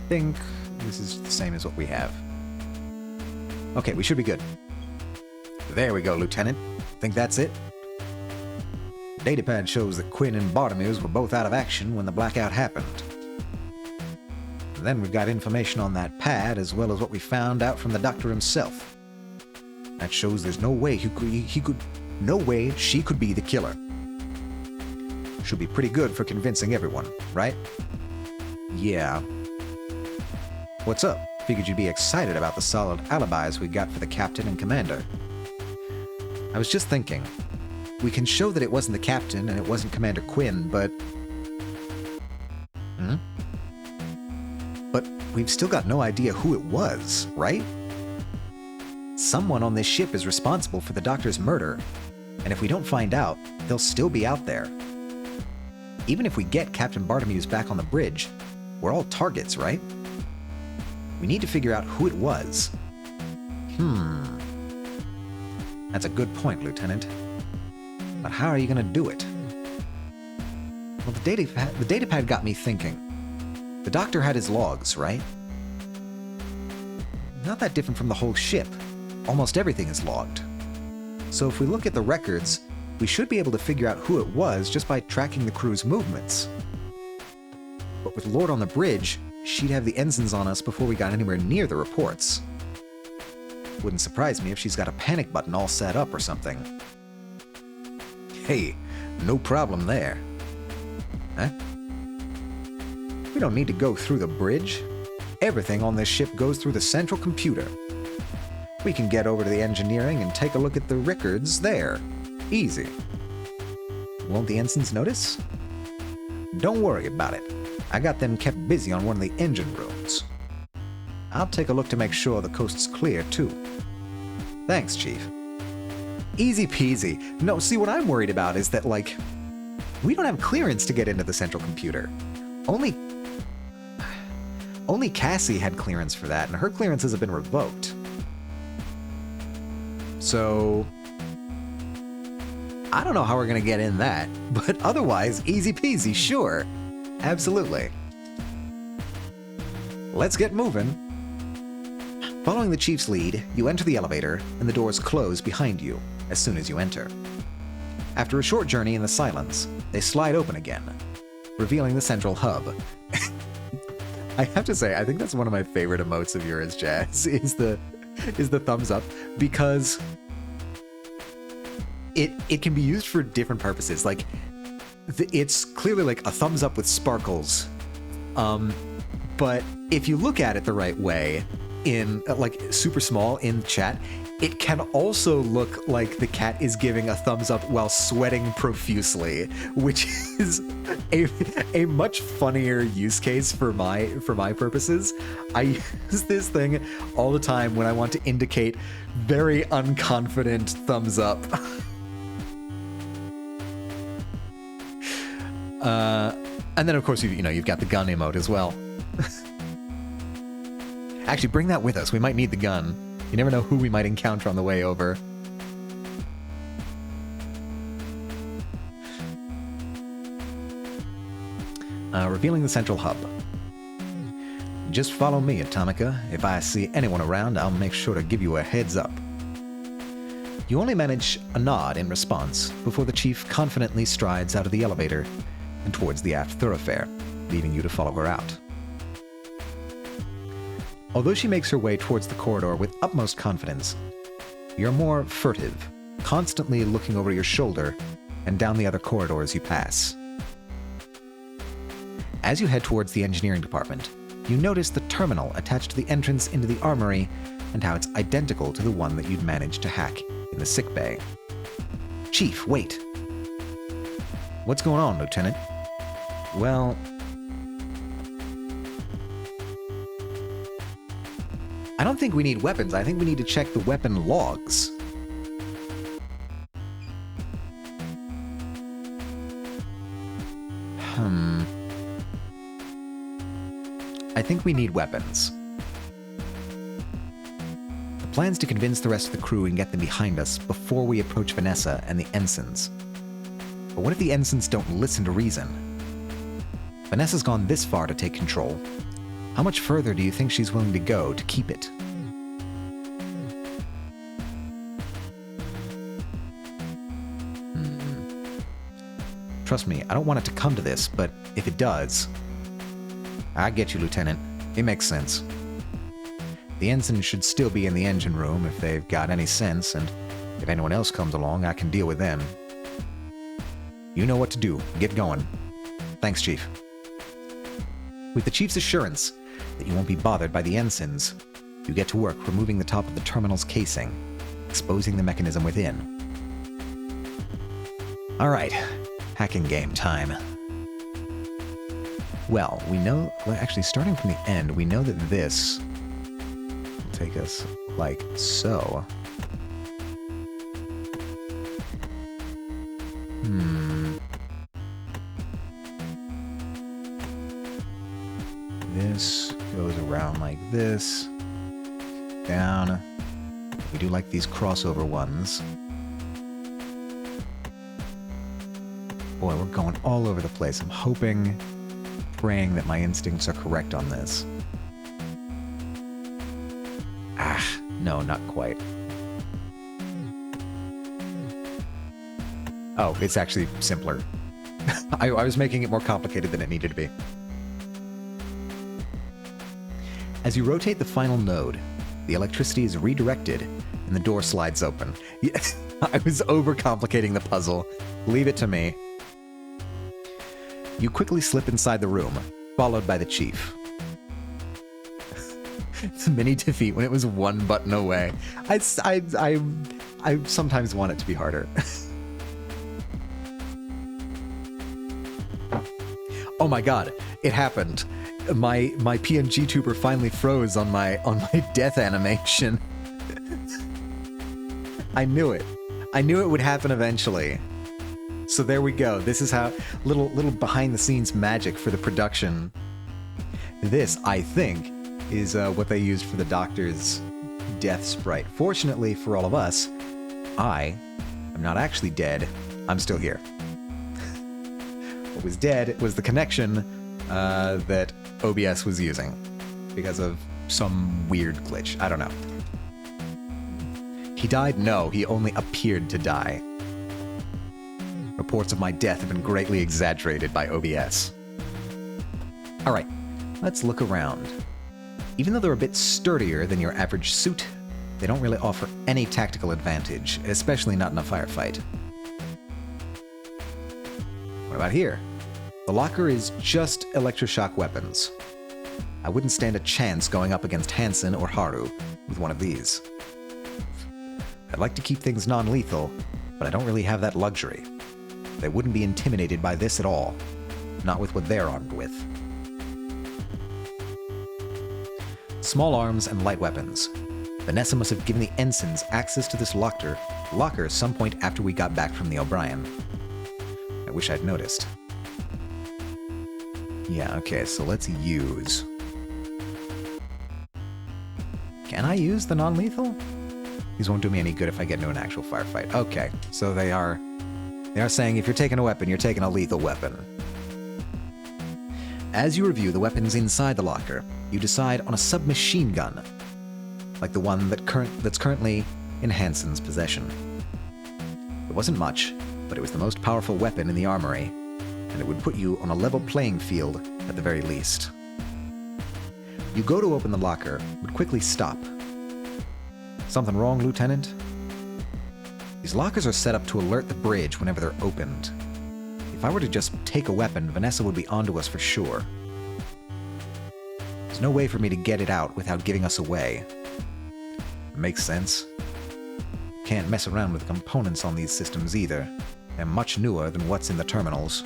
think this is the same as what we have. Okay, we should be good. There we go, Lieutenant. Think that's it? Datapad shows that Quinn and Bartomew's were both out of action when the blackout happened. Then we've got information on that pad, as well as what we found out from the doctor himself. That shows there's no way no way she could be the killer. Should be pretty good for convincing everyone, right? Yeah. What's up? Figured you'd be excited about the solid alibis we got for the captain and commander. I was just thinking, we can show that it wasn't the captain and it wasn't Commander Quinn, but... But we've still got no idea who it was, right? Someone on this ship is responsible for the doctor's murder, and if we don't find out, they'll still be out there. Even if we get Captain Bartomew's back on the bridge, we're all targets, right? We need to figure out who it was. That's a good point, Lieutenant. But how are you going to do it? Well, the datapad got me thinking. The doctor had his logs, right? Not that different from the whole ship. Almost everything is logged. So if we look at the records, we should be able to figure out who it was just by tracking the crew's movements. But with Lord on the bridge, she'd have the ensigns on us before we got anywhere near the reports. Wouldn't surprise me if she's got a panic button all set up or something. Hey, no problem there. Huh? We don't need to go through the bridge. Everything on this ship goes through the central computer. We can get over to the engineering and take a look at the records there. Easy. Won't the ensigns notice? Don't worry about it. I got them kept busy on one of the engine rooms. I'll take a look to make sure the coast's clear, too. Thanks, Chief. Easy peasy. No, see, what I'm worried about is that, like, we don't have clearance to get into the central computer. Only Cassie had clearance for that, and her clearances have been revoked. So, I don't know how we're going to get in that, but otherwise, easy peasy, sure. Absolutely. Let's get moving. Following the chief's lead, you enter the elevator, and the doors close behind you as soon as you enter. After a short journey in the silence, they slide open again, revealing the central hub. I have to say, I think that's one of my favorite emotes of yours, Jazz, is the thumbs up, because it can be used for different purposes. Like, it's clearly like a thumbs up with sparkles, but if you look at it the right way, in like super small in chat, it can also look like the cat is giving a thumbs up while sweating profusely, which is a much funnier use case for my purposes. I use this thing all the time when I want to indicate very unconfident thumbs up. And then of course you've got the gun emote as well. Actually, bring that with us. We might need the gun. You never know who we might encounter on the way over. Revealing the central hub. Just follow me, Atomica. If I see anyone around, I'll make sure to give you a heads up. You only manage a nod in response before the chief confidently strides out of the elevator and towards the aft thoroughfare, leaving you to follow her out. Although she makes her way towards the corridor with utmost confidence, you're more furtive, constantly looking over your shoulder and down the other corridors you pass. As you head towards the engineering department, you notice the terminal attached to the entrance into the armory and how it's identical to the one that you'd managed to hack in the sickbay. Chief, wait. What's going on, Lieutenant? Well, I don't think we need weapons. I think we need to check the weapon logs. I think we need weapons. The plan's to convince the rest of the crew and get them behind us before we approach Vanessa and the ensigns. But what if the ensigns don't listen to reason? Vanessa's gone this far to take control. How much further do you think she's willing to go to keep it? Trust me, I don't want it to come to this, but if it does... I get you, Lieutenant. It makes sense. The ensign should still be in the engine room if they've got any sense, and if anyone else comes along, I can deal with them. You know what to do. Get going. Thanks, Chief. With the Chief's assurance that you won't be bothered by the ensigns, you get to work removing the top of the terminal's casing, exposing the mechanism within. Alright, hacking game time. Well, we know, actually starting from the end, we know that this will take us like so. This goes around like this, down. We do like these crossover ones. Boy, we're going all over the place. I'm hoping, praying that my instincts are correct on this. No, not quite. Oh, it's actually simpler. I was making it more complicated than it needed to be. As you rotate the final node, the electricity is redirected and the door slides open. Yes, I was overcomplicating the puzzle. Leave it to me. You quickly slip inside the room, followed by the chief. It's a mini defeat when it was one button away. I sometimes want it to be harder. Oh my god, it happened. My PNG tuber finally froze on my death animation. I knew it. I knew it would happen eventually. So there we go. This is how little behind the scenes magic for the production. This, I think, is what they used for the Doctor's death sprite. Fortunately for all of us, I am not actually dead. I'm still here. What was dead was the connection that OBS was using because of some weird glitch. I don't know. He died? No, he only appeared to die. Reports of my death have been greatly exaggerated by OBS. Alright, let's look around. Even though they're a bit sturdier than your average suit, they don't really offer any tactical advantage, especially not in a firefight. What about here? The locker is just electroshock weapons. I wouldn't stand a chance going up against Hansen or Haru with one of these. I'd like to keep things non-lethal, but I don't really have that luxury. They wouldn't be intimidated by this at all, not with what they're armed with. Small arms and light weapons. Vanessa must have given the ensigns access to this locker some point after we got back from the O'Brien. I wish I'd noticed. Yeah, okay, so let's use Can I use the non-lethal? These won't do me any good if I get into an actual firefight. Okay, so they are saying if you're taking a weapon, you're taking a lethal weapon. As you review the weapons inside the locker, you decide on a submachine gun, like the one that's currently in Hansen's possession. It wasn't much, but it was the most powerful weapon in the armory, and it would put you on a level playing field at the very least. You go to open the locker, but quickly stop. Something wrong, Lieutenant? These lockers are set up to alert the bridge whenever they're opened. If I were to just take a weapon, Vanessa would be onto us for sure. There's no way for me to get it out without giving us away. Makes sense. Can't mess around with the components on these systems either. They're much newer than what's in the terminals.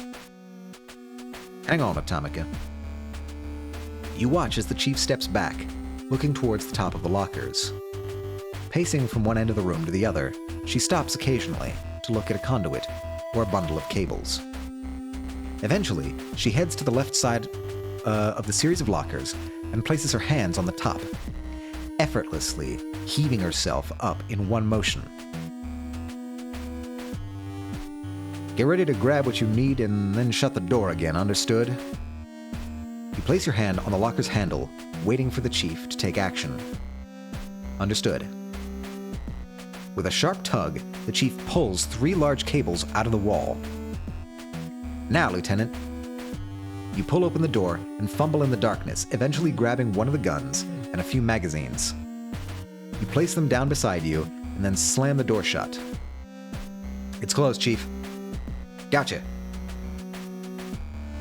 Hang on, Atomica. You watch as the chief steps back, looking towards the top of the lockers. Pacing from one end of the room to the other, she stops occasionally to look at a conduit or a bundle of cables. Eventually, she heads to the left side of the series of lockers and places her hands on the top, effortlessly heaving herself up in one motion. Get ready to grab what you need and then shut the door again, understood? You place your hand on the locker's handle, waiting for the chief to take action. Understood. With a sharp tug, the chief pulls 3 large cables out of the wall. Now, Lieutenant. You pull open the door and fumble in the darkness, eventually grabbing one of the guns and a few magazines. You place them down beside you and then slam the door shut. It's closed, Chief. Gotcha.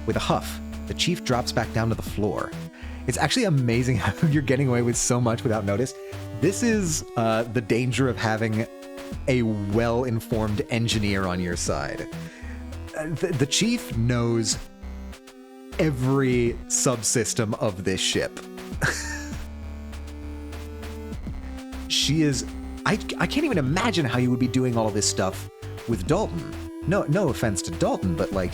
With a huff, the chief drops back down to the floor. It's actually amazing how you're getting away with so much without notice. This is the danger of having a well-informed engineer on your side. The chief knows every subsystem of this ship. She is... I can't even imagine how you would be doing all this stuff with Dalton. No offense to Dalton, but like...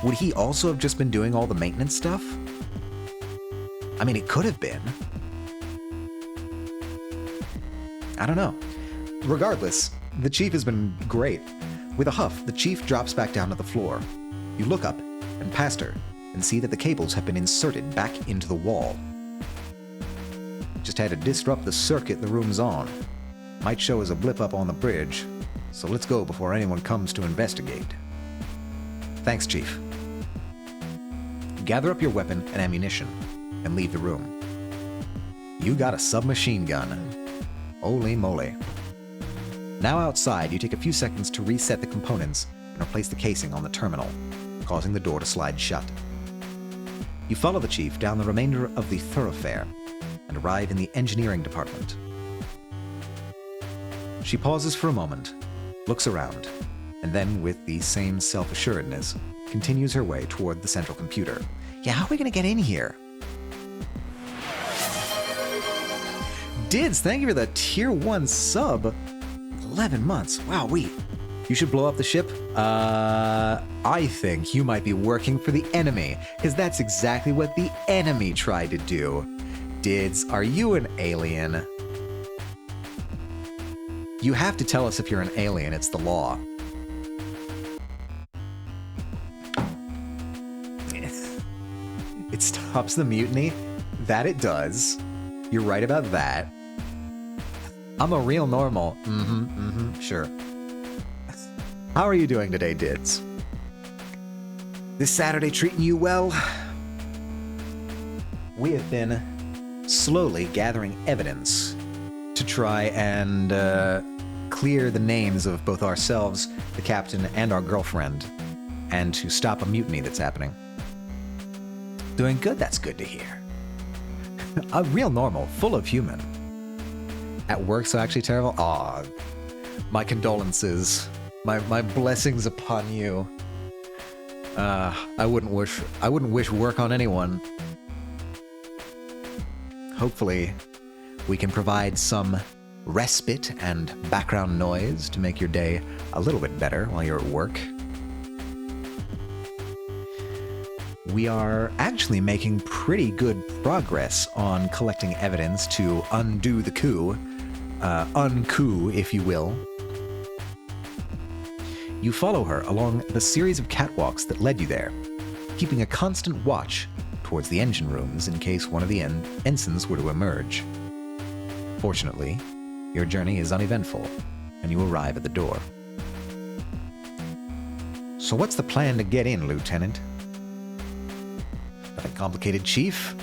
Would he also have just been doing all the maintenance stuff? I mean, it could have been. I don't know. Regardless, the chief has been great. With a huff, the chief drops back down to the floor. You look up and past her and see that the cables have been inserted back into the wall. Just had to disrupt the circuit the room's on. Might show as a blip up on the bridge, so let's go before anyone comes to investigate. Thanks, Chief. Gather up your weapon and ammunition and leave the room. You got a submachine gun. Holy moly. Now outside, you take a few seconds to reset the components and replace the casing on the terminal, causing the door to slide shut. You follow the chief down the remainder of the thoroughfare and arrive in the engineering department. She pauses for a moment, looks around, and then, with the same self-assuredness, continues her way toward the central computer. Yeah, how are we gonna get in here? Dids, thank you for the tier 1 sub. 11 months. Wow, you should blow up the ship? I think you might be working for the enemy, because that's exactly what the enemy tried to do. Dids, are you an alien? You have to tell us if you're an alien, it's the law. It stops the mutiny? That it does. You're right about that. I'm a real normal. Sure. How are you doing today, Dids? This Saturday treating you well? We have been slowly gathering evidence to try and clear the names of both ourselves, the captain, and our girlfriend, and to stop a mutiny that's happening. Doing good? That's good to hear. A real normal, full of human. At work, so actually terrible? Aw, my condolences. My blessings upon you. I wouldn't wish work on anyone. Hopefully, we can provide some respite and background noise to make your day a little bit better while you're at work. We are actually making pretty good progress on collecting evidence to undo the coup. Uncoup, if you will. You follow her along the series of catwalks that led you there, keeping a constant watch towards the engine rooms in case one of the ensigns were to emerge. Fortunately, your journey is uneventful, and you arrive at the door. So what's the plan to get in, Lieutenant? Nothing complicated, Chief.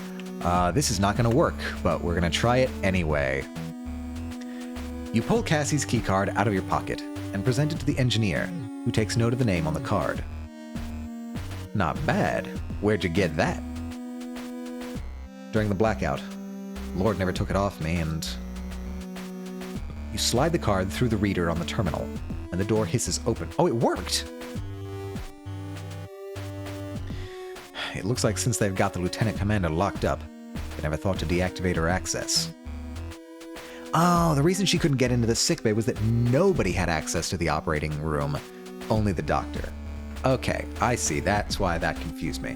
This is not going to work, but we're going to try it anyway. You pull Cassie's keycard out of your pocket and present it to the engineer, who takes note of the name on the card. Not bad. Where'd you get that? During the blackout. Lord never took it off me, and... You slide the card through the reader on the terminal, and the door hisses open. Oh, it worked! It looks like since they've got the Lieutenant Commander locked up, they never thought to deactivate her access. Oh, the reason she couldn't get into the sickbay was that nobody had access to the operating room, only the doctor. Okay, I see. That's why that confused me.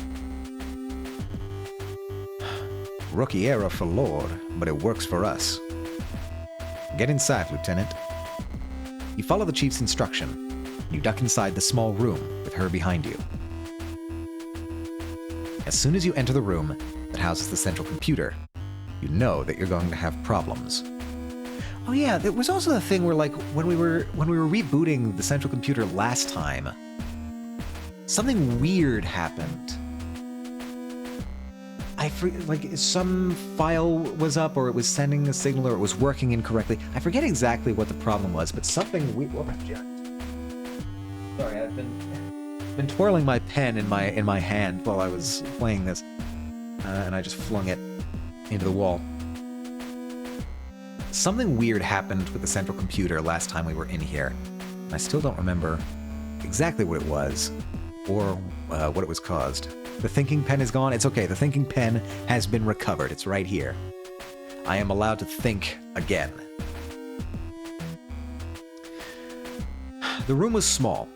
Rookie error for Lord, but it works for us. Get inside, Lieutenant. You follow the Chief's instruction. You duck inside the small room with her behind you. As soon as you enter the room that houses the central computer, you know that you're going to have problems. Oh yeah, there was also the thing where, like, when we were rebooting the central computer last time, something weird happened. Like, some file was up, or it was sending a signal, or it was working incorrectly. I forget exactly what the problem was, but something weird. Sorry, I've been twirling my pen in my hand while I was playing this, and I just flung it into the wall. Something weird happened with the central computer last time we were in here. I still don't remember exactly what it was, or what it was caused. The thinking pen is gone. It's okay. The thinking pen has been recovered. It's right here. I am allowed to think again. The room was small,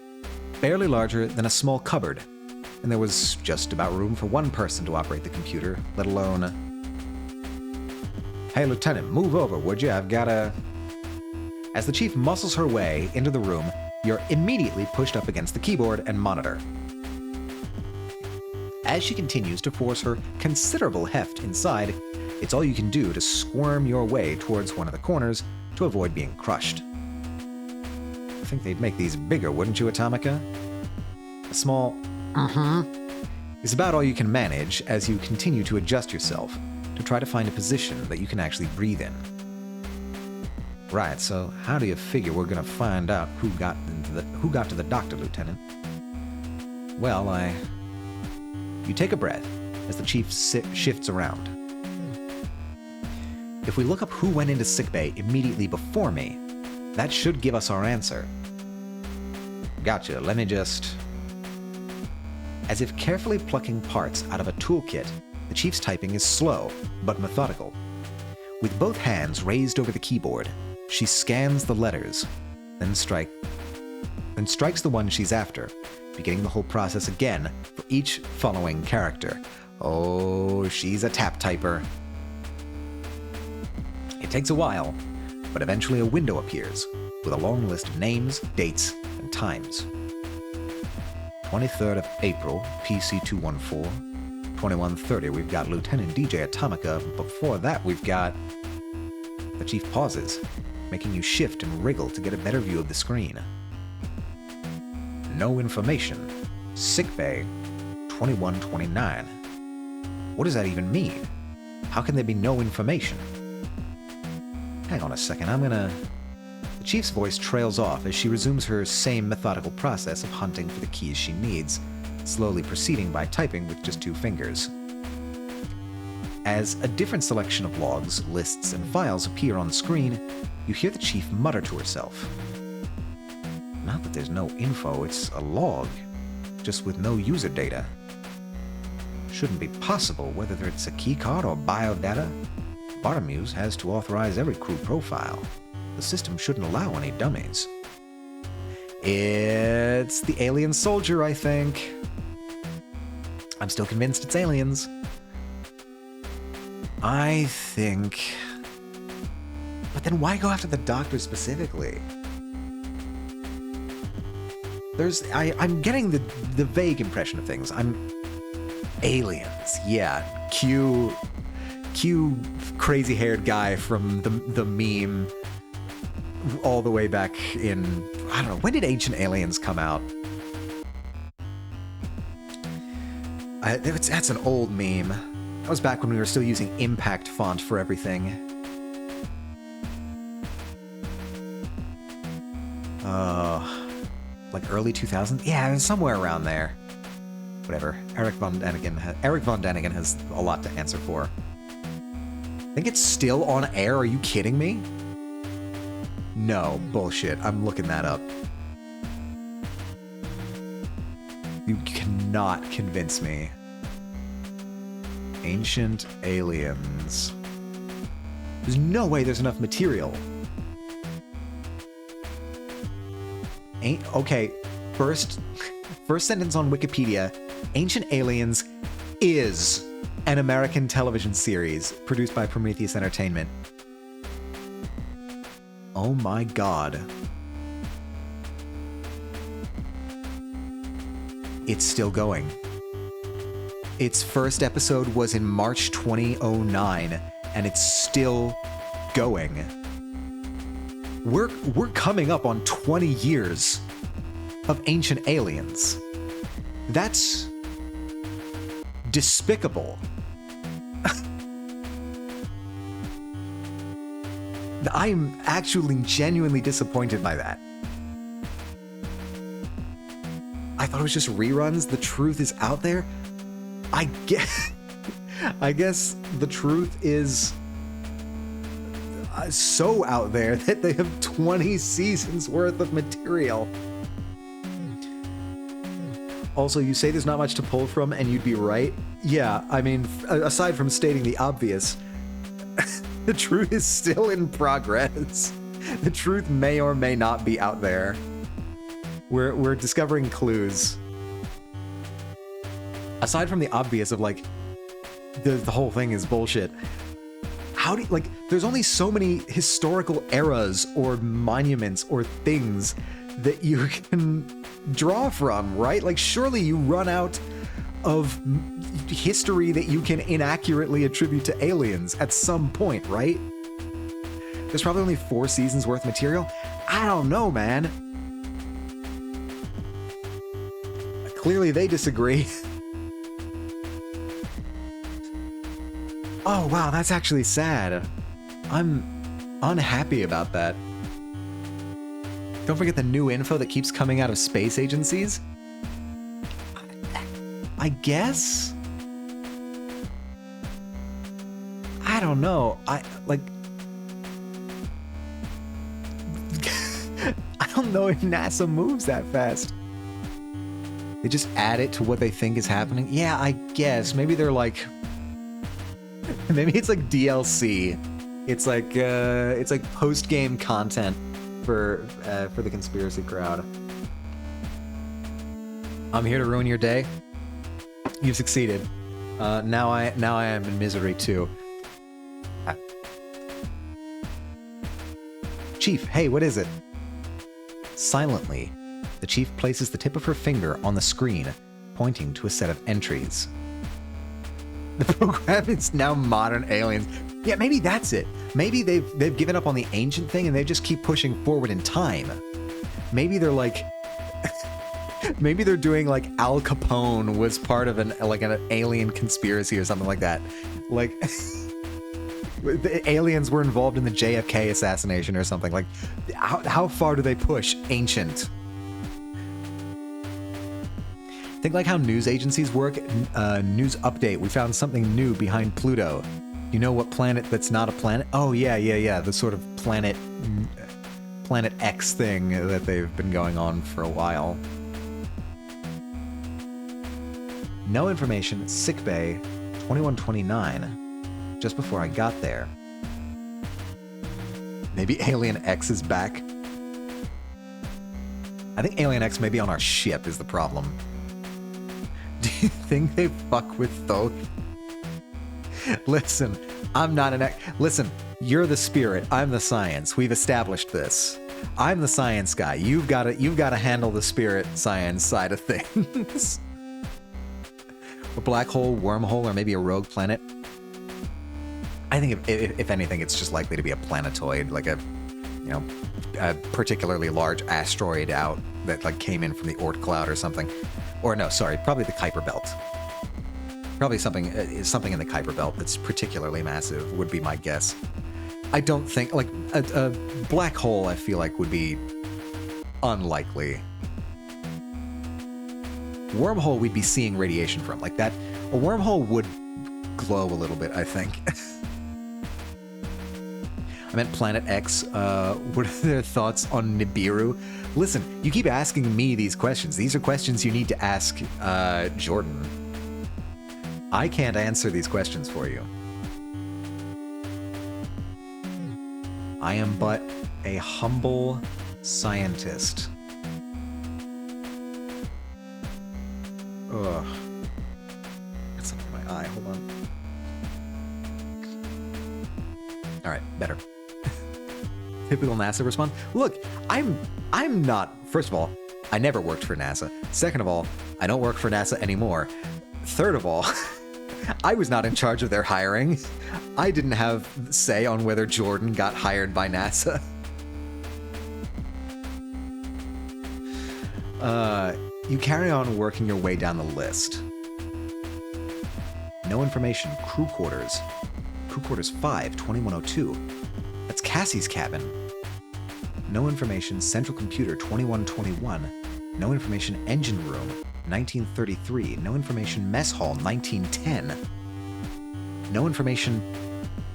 barely larger than a small cupboard, and there was just about room for one person to operate the computer, let alone... Hey, Lieutenant, move over, would you? I've got a... As the Chief muscles her way into the room, you're immediately pushed up against the keyboard and monitor. As she continues to force her considerable heft inside, it's all you can do to squirm your way towards one of the corners to avoid being crushed. I think they'd make these bigger, wouldn't you, Atomica? A small is about all you can manage as you continue to adjust yourself to try to find a position that you can actually breathe in. Right, so how do you figure we're gonna find out who got to the doctor, Lieutenant? Well, You take a breath as the Chief shifts around. If we look up who went into sickbay immediately before me, that should give us our answer. Gotcha, let me just... As if carefully plucking parts out of a toolkit, the Chief's typing is slow, but methodical. With both hands raised over the keyboard, she scans the letters, then strikes the one she's after, beginning the whole process again for each following character. Oh, she's a tap typer. It takes a while, but eventually a window appears with a long list of names, dates, and times. 23rd of April, PC 214. 21:30, we've got Lieutenant DJ Atomica. Before that, we've got... The Chief pauses, making you shift and wriggle to get a better view of the screen. No information. Sickbay, 2129. What does that even mean? How can there be no information? Hang on a second, The Chief's voice trails off as she resumes her same methodical process of hunting for the keys she needs, slowly proceeding by typing with just 2 fingers. As a different selection of logs, lists, and files appear on the screen, you hear the Chief mutter to herself. Not that there's no info, it's a log, just with no user data. Shouldn't be possible, whether it's a keycard or biodata. Bartomuse has to authorize every crew profile. The system shouldn't allow any dummies. It's the alien soldier, I think. I'm still convinced it's aliens. I think... But then why go after the Doctor specifically? I'm getting the vague impression of things. Aliens, yeah. Cue crazy-haired guy from the meme all the way back in... I don't know, when did Ancient Aliens come out? That's an old meme. That was back when we were still using impact font for everything. Like early 2000s? Yeah, somewhere around there. Whatever. Eric Von Däniken has a lot to answer for. I think it's still on air. Are you kidding me? No, bullshit. I'm looking that up. You cannot convince me. Ancient Aliens. There's no way there's enough material. Okay, first sentence on Wikipedia. Ancient Aliens is an American television series produced by Prometheus Entertainment. Oh my god. It's still going. Its first episode was in March 2009, and it's still going. We're coming up on 20 years of Ancient Aliens. That's despicable. I'm actually genuinely disappointed by that. I thought it was just reruns. The truth is out there. I guess the truth is so out there that they have 20 seasons worth of material. Also, you say there's not much to pull from, and you'd be right. Yeah, I mean, aside from stating the obvious, the truth is still in progress. The truth may or may not be out there. We're discovering clues. Aside from the obvious of, like, the whole thing is bullshit. How do you, like, there's only so many historical eras or monuments or things that you can draw from, right? Like, surely you run out of history that you can inaccurately attribute to aliens at some point, right? There's probably only 4 seasons worth of material. I don't know, man. Clearly they disagree. Oh, wow, that's actually sad. I'm unhappy about that. Don't forget the new info that keeps coming out of space agencies. I guess? I don't know. I don't know if NASA moves that fast. They just add it to what they think is happening. Yeah, I guess. Maybe they're like... Maybe it's like DLC. It's like post-game content for the conspiracy crowd. I'm here to ruin your day. You've succeeded. Now I am in misery too. Chief, hey, what is it? Silently, the chief places the tip of her finger on the screen, pointing to a set of entries. The program is now modern aliens. Yeah, maybe that's it. Maybe they've given up on the ancient thing and they just keep pushing forward in time. Maybe they're like... maybe they're doing like Al Capone was part of an alien conspiracy or something like that. Like... the aliens were involved in the JFK assassination or something. Like, how far do they push ancient? Think like how news agencies work. News update. We found something new behind Pluto. You know what planet that's not a planet? Oh, yeah. The sort of planet X thing that they've been going on for a while. No information. Sickbay. 2129. Just before I got there. Maybe Alien X is back. I think Alien X may be on our ship is the problem. think they fuck with Thoth? Listen, I'm not listen, you're the spirit, I'm the science. We've established this. I'm the science guy. You've got to handle the spirit science side of things. A black hole, wormhole, or maybe a rogue planet. I think if anything, it's just likely to be a planetoid, like a particularly large asteroid out that like came in from the Oort cloud or something. Or no, sorry, probably the Kuiper Belt. Probably something in the Kuiper Belt that's particularly massive would be my guess. I don't think like a black hole. I feel like would be unlikely. Wormhole, we'd be seeing radiation from like that. A wormhole would glow a little bit, I think. I meant Planet X. What are their thoughts on Nibiru? Listen, you keep asking me these questions. These are questions you need to ask Jordan. I can't answer these questions for you. I am but a humble scientist. Ugh. Got something in my eye. Hold on. All right, better. Typical NASA response. Look, I'm not. First of all, I never worked for NASA. Second of all, I don't work for NASA anymore. Third of all, I was not in charge of their hiring. I didn't have say on whether Jordan got hired by NASA. You carry on working your way down the list. No information. Crew quarters. Crew quarters 5, 2102. That's Cassie's cabin. No information. Central computer 2121. No information. Engine room 1933. No information. Mess hall 1910. No information.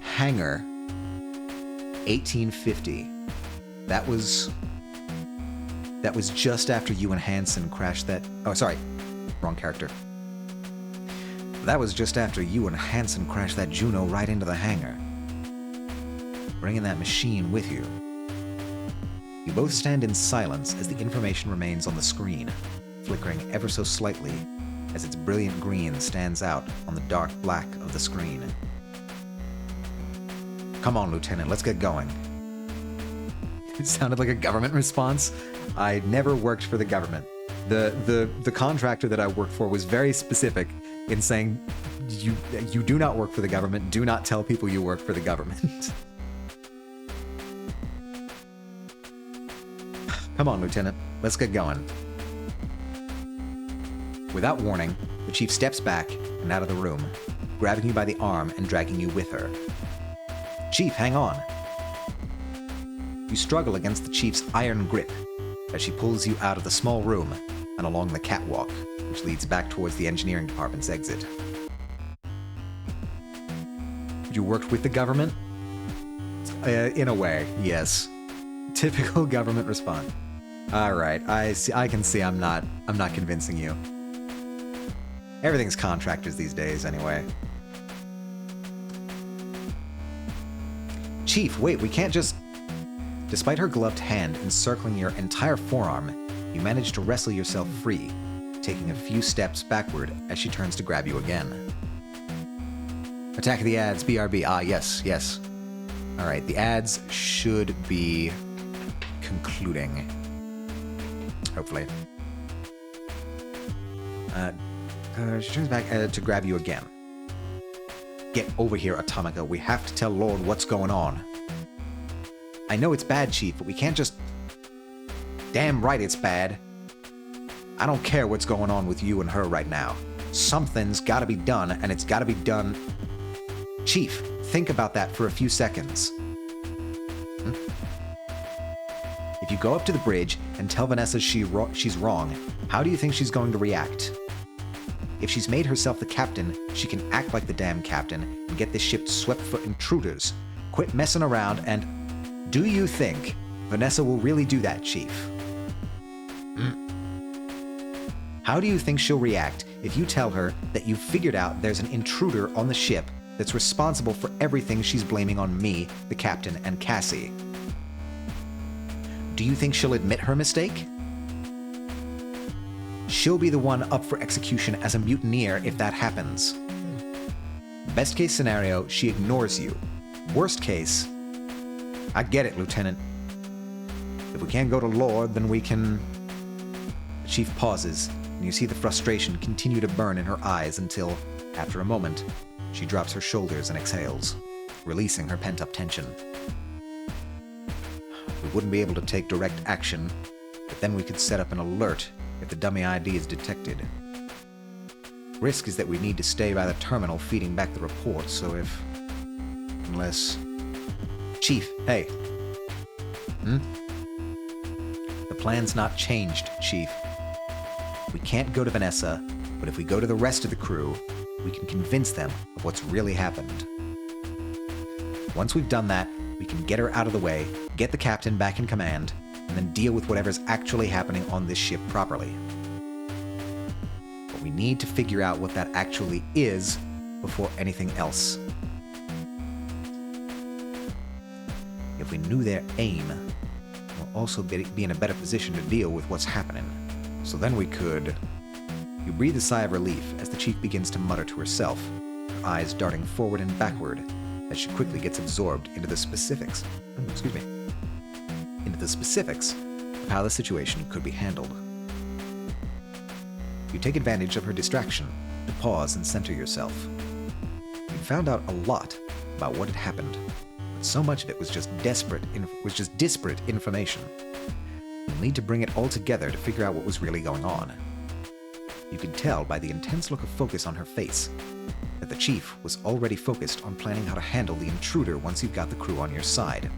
Hangar 1850. That was just after you and Hansen crashed that. Oh, sorry, wrong character. That was just after you and Hansen crashed that Juno right into the hangar, bringing that machine with you. You both stand in silence as the information remains on the screen, flickering ever so slightly as its brilliant green stands out on the dark black of the screen. Come on, Lieutenant, let's get going. It sounded like a government response. I never worked for the government. The contractor that I worked for was very specific in saying, you do not work for the government. Do not tell people you work for the government. Come on, Lieutenant. Let's get going. Without warning, the chief steps back and out of the room, grabbing you by the arm and dragging you with her. Chief, hang on. You struggle against the chief's iron grip as she pulls you out of the small room and along the catwalk, which leads back towards the engineering department's exit. You worked with the government? In a way, yes. Typical government response. All right, I can see I'm not convincing you. Everything's contractors these days, anyway. Chief, wait, we can't just... Despite her gloved hand encircling your entire forearm, you manage to wrestle yourself free, taking a few steps backward as she turns to grab you again. Attack of the ads, BRB. Ah, yes. All right, the ads should be concluding. Hopefully. She turns back to grab you again. Get over here, Atomica. We have to tell Lord what's going on. I know it's bad, Chief, but we can't just... Damn right it's bad. I don't care what's going on with you and her right now. Something's gotta be done, and it's gotta be done... Chief, think about that for a few seconds. If you go up to the bridge and tell Vanessa she's wrong, how do you think she's going to react? If she's made herself the captain, she can act like the damn captain and get this ship swept for intruders. Quit messing around and... Do you think Vanessa will really do that, Chief? How do you think she'll react if you tell her that you've figured out there's an intruder on the ship that's responsible for everything she's blaming on me, the captain, and Cassie? Do you think she'll admit her mistake? She'll be the one up for execution as a mutineer if that happens. Best case scenario, she ignores you. Worst case, I get it, Lieutenant. If we can't go to Lord, then we can... The Chief pauses, and you see the frustration continue to burn in her eyes until, after a moment, she drops her shoulders and exhales, releasing her pent-up tension. We wouldn't be able to take direct action, but then we could set up an alert if the dummy ID is detected. Risk is that we need to stay by the terminal feeding back the report, so if... Unless... Chief, hey. The plan's not changed, Chief. We can't go to Vanessa, but if we go to the rest of the crew, we can convince them of what's really happened. Once we've done that, we can get her out of the way, get the captain back in command, and then deal with whatever's actually happening on this ship properly. But we need to figure out what that actually is before anything else. If we knew their aim, we'll also be in a better position to deal with what's happening. So then we could... You breathe a sigh of relief as the Chief begins to mutter to herself, her eyes darting forward and backward as she quickly gets absorbed into the specifics. Into the specifics of how the situation could be handled. You take advantage of her distraction to pause and center yourself. You found out a lot about what had happened, but so much of it was just disparate information. You'll need to bring it all together to figure out what was really going on. You could tell by the intense look of focus on her face that the Chief was already focused on planning how to handle the intruder once you've got the crew on your side.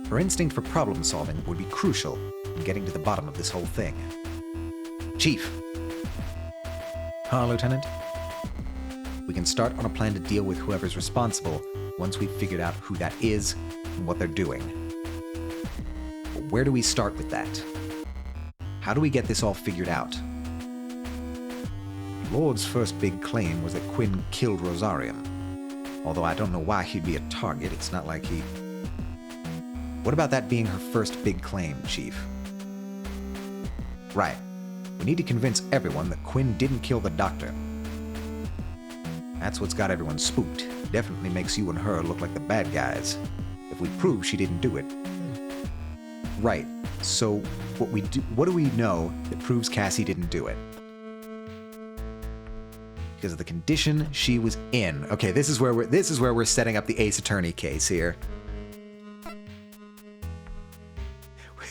Her instinct for problem solving would be crucial in getting to the bottom of this whole thing. Chief! Huh, Lieutenant? We can start on a plan to deal with whoever's responsible once we've figured out who that is and what they're doing. But where do we start with that? How do we get this all figured out? Lord's first big claim was that Quinn killed Rosarium. Although I don't know why he'd be a target, it's not like he... What about that being her first big claim, Chief? Right. We need to convince everyone that Quinn didn't kill the doctor. That's what's got everyone spooked. Definitely makes you and her look like the bad guys. If we prove she didn't do it. Right. So, what do we know that proves Cassie didn't do it? Because of the condition she was in. Okay, this is where we're setting up the Ace Attorney case here.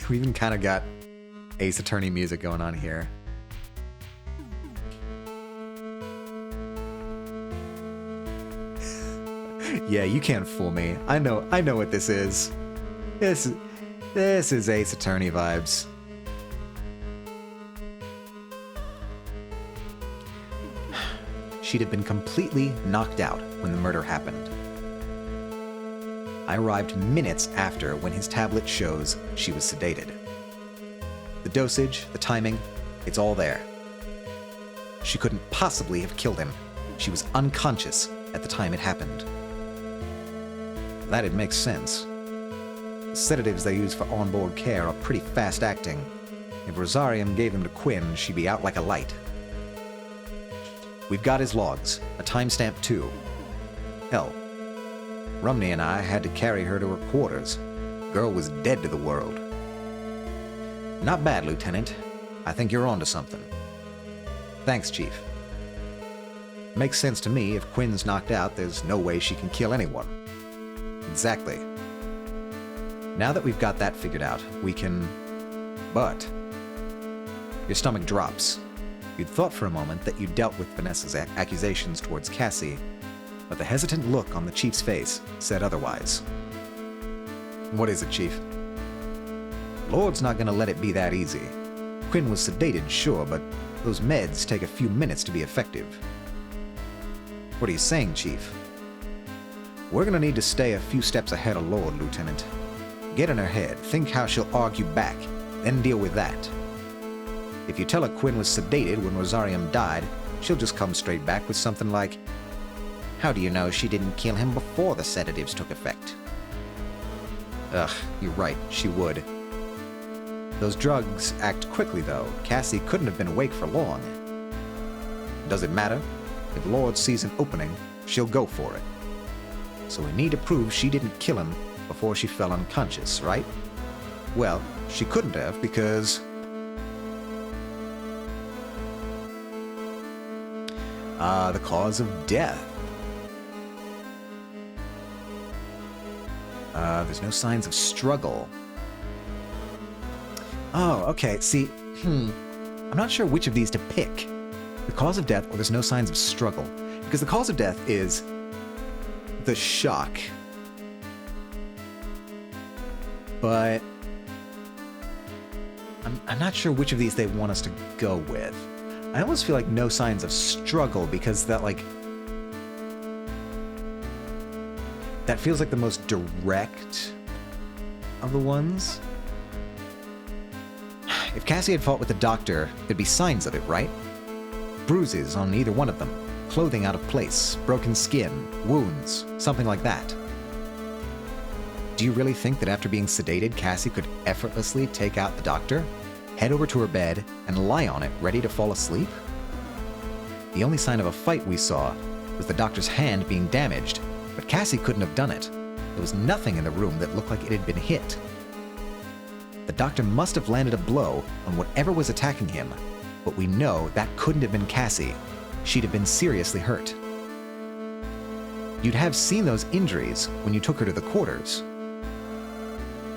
We even kind of got Ace Attorney music going on here. Yeah, you can't fool me. I know what this is. This is Ace Attorney vibes. She'd have been completely knocked out when the murder happened. I arrived minutes after when his tablet shows she was sedated. The dosage, the timing, it's all there. She couldn't possibly have killed him. She was unconscious at the time it happened. That'd make sense. The sedatives they use for onboard care are pretty fast-acting. If Rosarium gave them to Quinn, she'd be out like a light. We've got his logs, a timestamp too. Hell, Rumney and I had to carry her to her quarters. Girl was dead to the world. Not bad, Lieutenant. I think you're onto something. Thanks, Chief. Makes sense to me. If Quinn's knocked out, there's no way she can kill anyone. Exactly. Now that we've got that figured out, we can... But... Your stomach drops. You'd thought for a moment that you dealt with Vanessa's accusations towards Cassie, but the hesitant look on the Chief's face said otherwise. What is it, Chief? Lord's not gonna let it be that easy. Quinn was sedated, sure, but those meds take a few minutes to be effective. What are you saying, Chief? We're gonna need to stay a few steps ahead of Lord, Lieutenant. Get in her head, think how she'll argue back, then deal with that. If you tell her Quinn was sedated when Rosarium died, she'll just come straight back with something like, "How do you know she didn't kill him before the sedatives took effect?" Ugh, you're right, she would. Those drugs act quickly, though. Cassie couldn't have been awake for long. Does it matter? If Lord sees an opening, she'll go for it. So we need to prove she didn't kill him before she fell unconscious, right? Well, she couldn't have because... the cause of death. There's no signs of struggle. Oh, okay, see, I'm not sure which of these to pick. The cause of death or there's no signs of struggle. Because the cause of death is the shock. But I'm not sure which of these they want us to go with. I almost feel like no signs of struggle because that, like... that feels like the most direct of the ones. If Cassie had fought with the doctor, there'd be signs of it, right? Bruises on either one of them, clothing out of place, broken skin, wounds, something like that. Do you really think that after being sedated, Cassie could effortlessly take out the doctor, head over to her bed, and lie on it, ready to fall asleep? The only sign of a fight we saw was the doctor's hand being damaged, but Cassie couldn't have done it. There was nothing in the room that looked like it had been hit. The doctor must have landed a blow on whatever was attacking him, but we know that couldn't have been Cassie. She'd have been seriously hurt. You'd have seen those injuries when you took her to the quarters.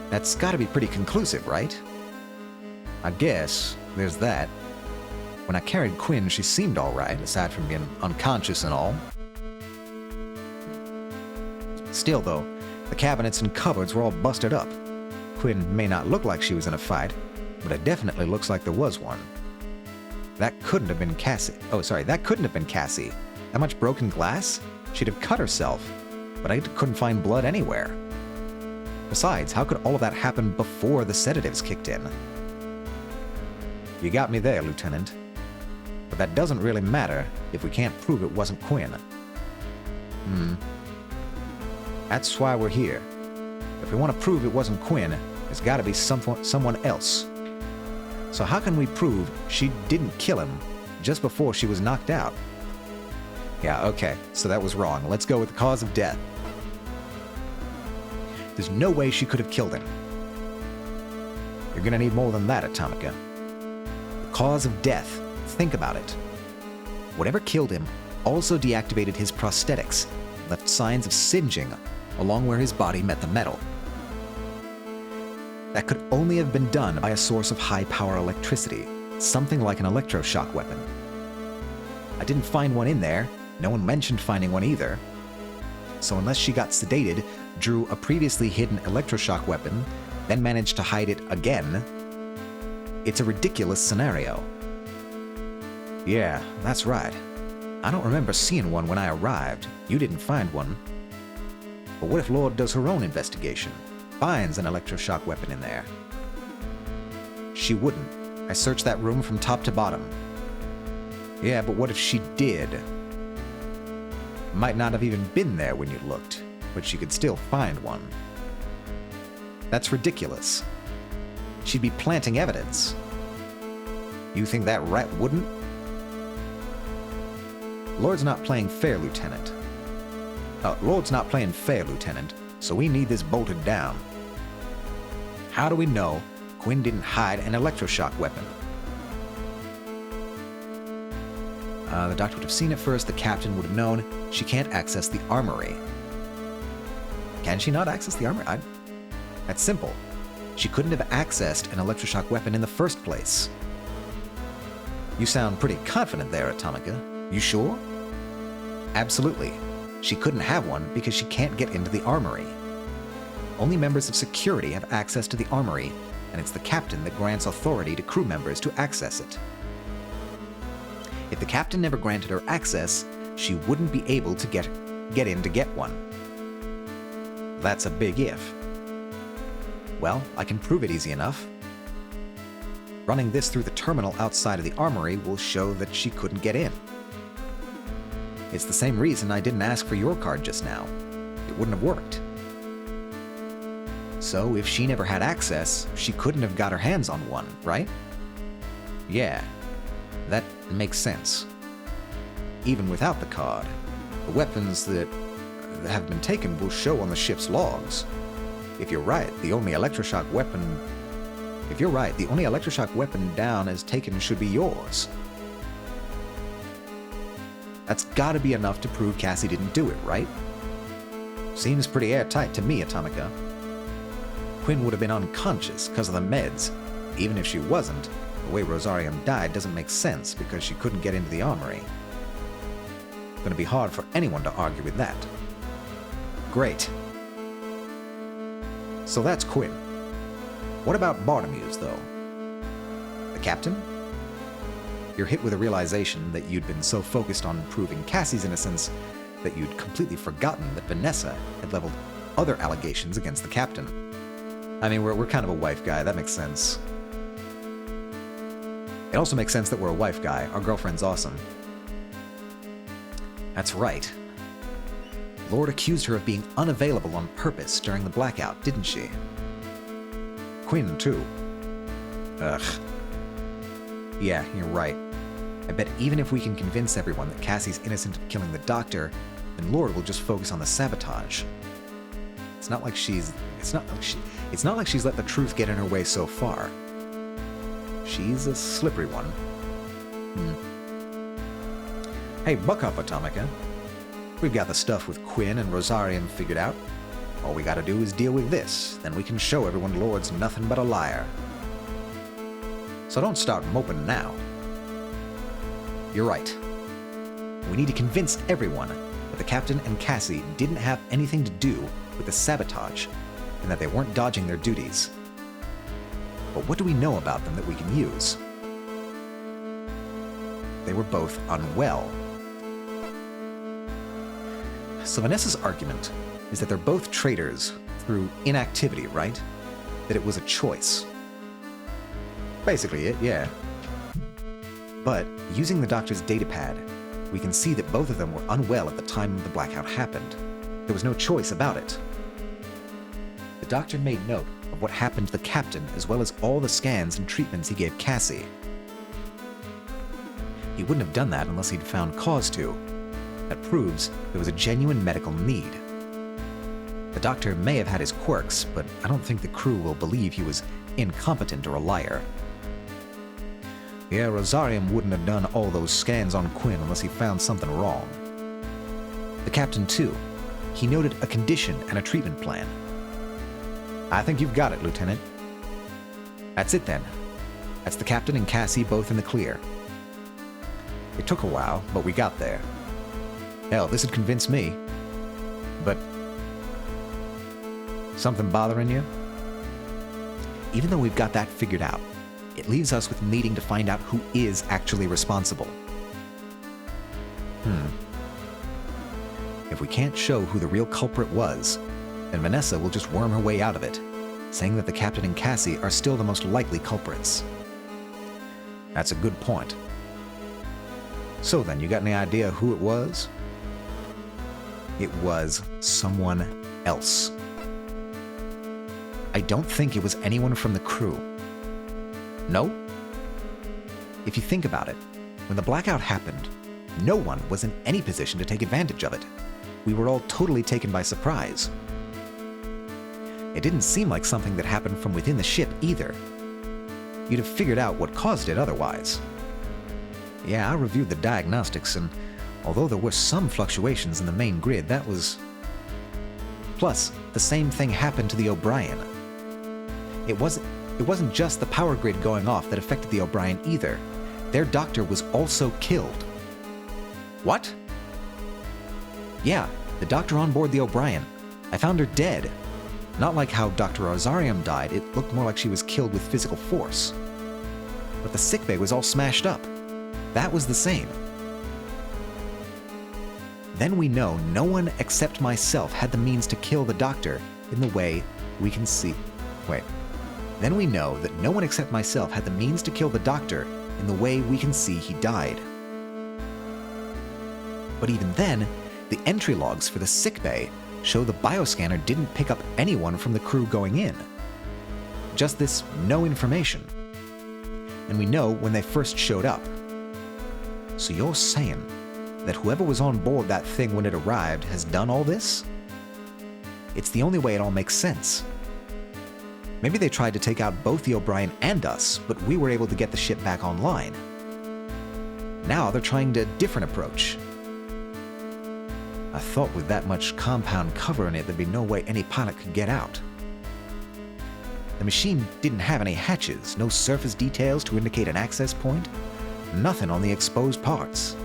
That's gotta be pretty conclusive, right? I guess there's that. When I carried Quinn, she seemed alright, aside from being unconscious and all. Still, though, the cabinets and cupboards were all busted up. Quinn may not look like she was in a fight, but it definitely looks like there was one. That couldn't have been Cassie. Oh, sorry, that couldn't have been Cassie. That much broken glass? She'd have cut herself, but I couldn't find blood anywhere. Besides, how could all of that happen before the sedatives kicked in? You got me there, Lieutenant. But that doesn't really matter if we can't prove it wasn't Quinn. That's why we're here. If we want to prove it wasn't Quinn, there's got to be someone else. So how can we prove she didn't kill him just before she was knocked out? Yeah, okay, so that was wrong. Let's go with the cause of death. There's no way she could have killed him. You're gonna need more than that, Atomica. The cause of death. Think about it. Whatever killed him also deactivated his prosthetics, left signs of singeing along where his body met the metal. That could only have been done by a source of high-power electricity, something like an electroshock weapon. I didn't find one in there. No one mentioned finding one either. So unless she got sedated, drew a previously hidden electroshock weapon, then managed to hide it again, it's a ridiculous scenario. Yeah, that's right. I don't remember seeing one when I arrived. You didn't find one. But what if Lord does her own investigation? Finds an electroshock weapon in there? She wouldn't. I searched that room from top to bottom. Yeah, but what if she did? Might not have even been there when you looked, but she could still find one. That's ridiculous. She'd be planting evidence. You think that rat wouldn't? Lord's not playing fair, Lieutenant. Lord's not playing fair, Lieutenant, so we need this bolted down. How do we know Quinn didn't hide an electroshock weapon? The doctor would have seen it first, the captain would have known. She can't access the armory. Can she not access the armory? That's simple. She couldn't have accessed an electroshock weapon in the first place. You sound pretty confident there, Atomica. You sure? Absolutely. She couldn't have one because she can't get into the armory. Only members of security have access to the armory, and it's the captain that grants authority to crew members to access it. If the captain never granted her access, she wouldn't be able to get in to get one. That's a big if. Well, I can prove it easy enough. Running this through the terminal outside of the armory will show that she couldn't get in. It's the same reason I didn't ask for your card just now. It wouldn't have worked. So if she never had access, she couldn't have got her hands on one, right? Yeah, that makes sense. Even without the card, the weapons that have been taken will show on the ship's logs. If you're right, the only electroshock weapon down as taken should be yours. That's gotta be enough to prove Cassie didn't do it, right? Seems pretty airtight to me, Atomica. Quinn would have been unconscious because of the meds. Even if she wasn't, the way Rosarium died doesn't make sense because she couldn't get into the armory. It's gonna be hard for anyone to argue with that. Great. So that's Quinn. What about Bartolomew's, though? The captain? You're hit with a realization that you'd been so focused on proving Cassie's innocence that you'd completely forgotten that Vanessa had leveled other allegations against the captain. I mean, we're kind of a wife guy, that makes sense. It also makes sense that we're a wife guy. Our girlfriend's awesome. That's right. Lord accused her of being unavailable on purpose during the blackout, didn't she? Quinn, too. Ugh. Yeah, you're right. I bet even if we can convince everyone that Cassie's innocent of killing the doctor, then Lord will just focus on the sabotage. It's not like she's let the truth get in her way so far. She's a slippery one. Hey, buck up, Atomica. We've got the stuff with Quinn and Rosarium figured out. All we gotta do is deal with this, then we can show everyone Lord's nothing but a liar. So don't start moping now. You're right. We need to convince everyone that the captain and Cassie didn't have anything to do with the sabotage, and that they weren't dodging their duties. But what do we know about them that we can use? They were both unwell. So Vanessa's argument is that they're both traitors through inactivity, right? That it was a choice. Basically it, yeah. But using the doctor's datapad, we can see that both of them were unwell at the time the blackout happened. There was no choice about it. The doctor made note of what happened to the captain, as well as all the scans and treatments he gave Cassie. He wouldn't have done that unless he'd found cause to. That proves there was a genuine medical need. The doctor may have had his quirks, but I don't think the crew will believe he was incompetent or a liar. Yeah, Rosarium wouldn't have done all those scans on Quinn unless he found something wrong. The captain, too. He noted a condition and a treatment plan. I think you've got it, Lieutenant. That's it, then. That's the captain and Cassie both in the clear. It took a while, but we got there. Hell, this had convinced me. But... something bothering you? Even though we've got that figured out, it leaves us with needing to find out who is actually responsible. If we can't show who the real culprit was, then Vanessa will just worm her way out of it, saying that the captain and Cassie are still the most likely culprits. That's a good point. So then, you got any idea who it was? It was someone else. I don't think it was anyone from the crew. No? If you think about it, when the blackout happened, no one was in any position to take advantage of it. We were all totally taken by surprise. It didn't seem like something that happened from within the ship either. You'd have figured out what caused it otherwise. Yeah, I reviewed the diagnostics, and although there were some fluctuations in the main grid, that was... Plus, the same thing happened to the O'Brien. It wasn't just the power grid going off that affected the O'Brien either. Their doctor was also killed. What? Yeah, the doctor on board the O'Brien. I found her dead. Not like how Dr. Rosarium died, it looked more like she was killed with physical force. But the sickbay was all smashed up. That was the same. Then we know no one except myself had the means to kill the doctor in the way we can see. Then we know that no one except myself had the means to kill the doctor in the way we can see he died. But even then, the entry logs for the sickbay show the bioscanner didn't pick up anyone from the crew going in. Just this no information. And we know when they first showed up. So you're saying that whoever was on board that thing when it arrived has done all this? It's the only way it all makes sense. Maybe they tried to take out both the O'Brien and us, but we were able to get the ship back online. Now they're trying a different approach. I thought with that much compound cover in it, there'd be no way any pilot could get out. The machine didn't have any hatches, no surface details to indicate an access point, nothing on the exposed parts.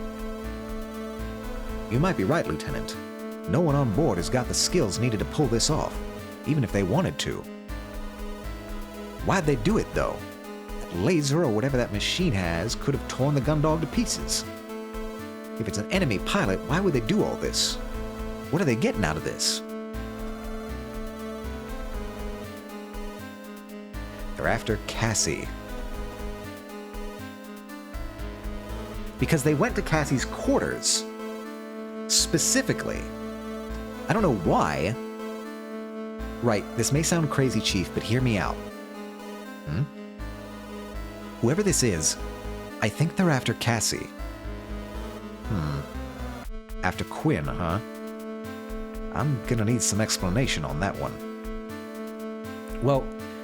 You might be right, Lieutenant. No one on board has got the skills needed to pull this off, even if they wanted to. Why'd they do it, though? That laser or whatever that machine has could have torn the Gundog to pieces. If it's an enemy pilot, why would they do all this? What are they getting out of this? They're after Cassie. Because they went to Cassie's quarters. Specifically. I don't know why. Right, this may sound crazy, Chief, but hear me out. Whoever this is, I think they're after Cassie. After Quinn, huh? I'm gonna need some explanation on that one. Well,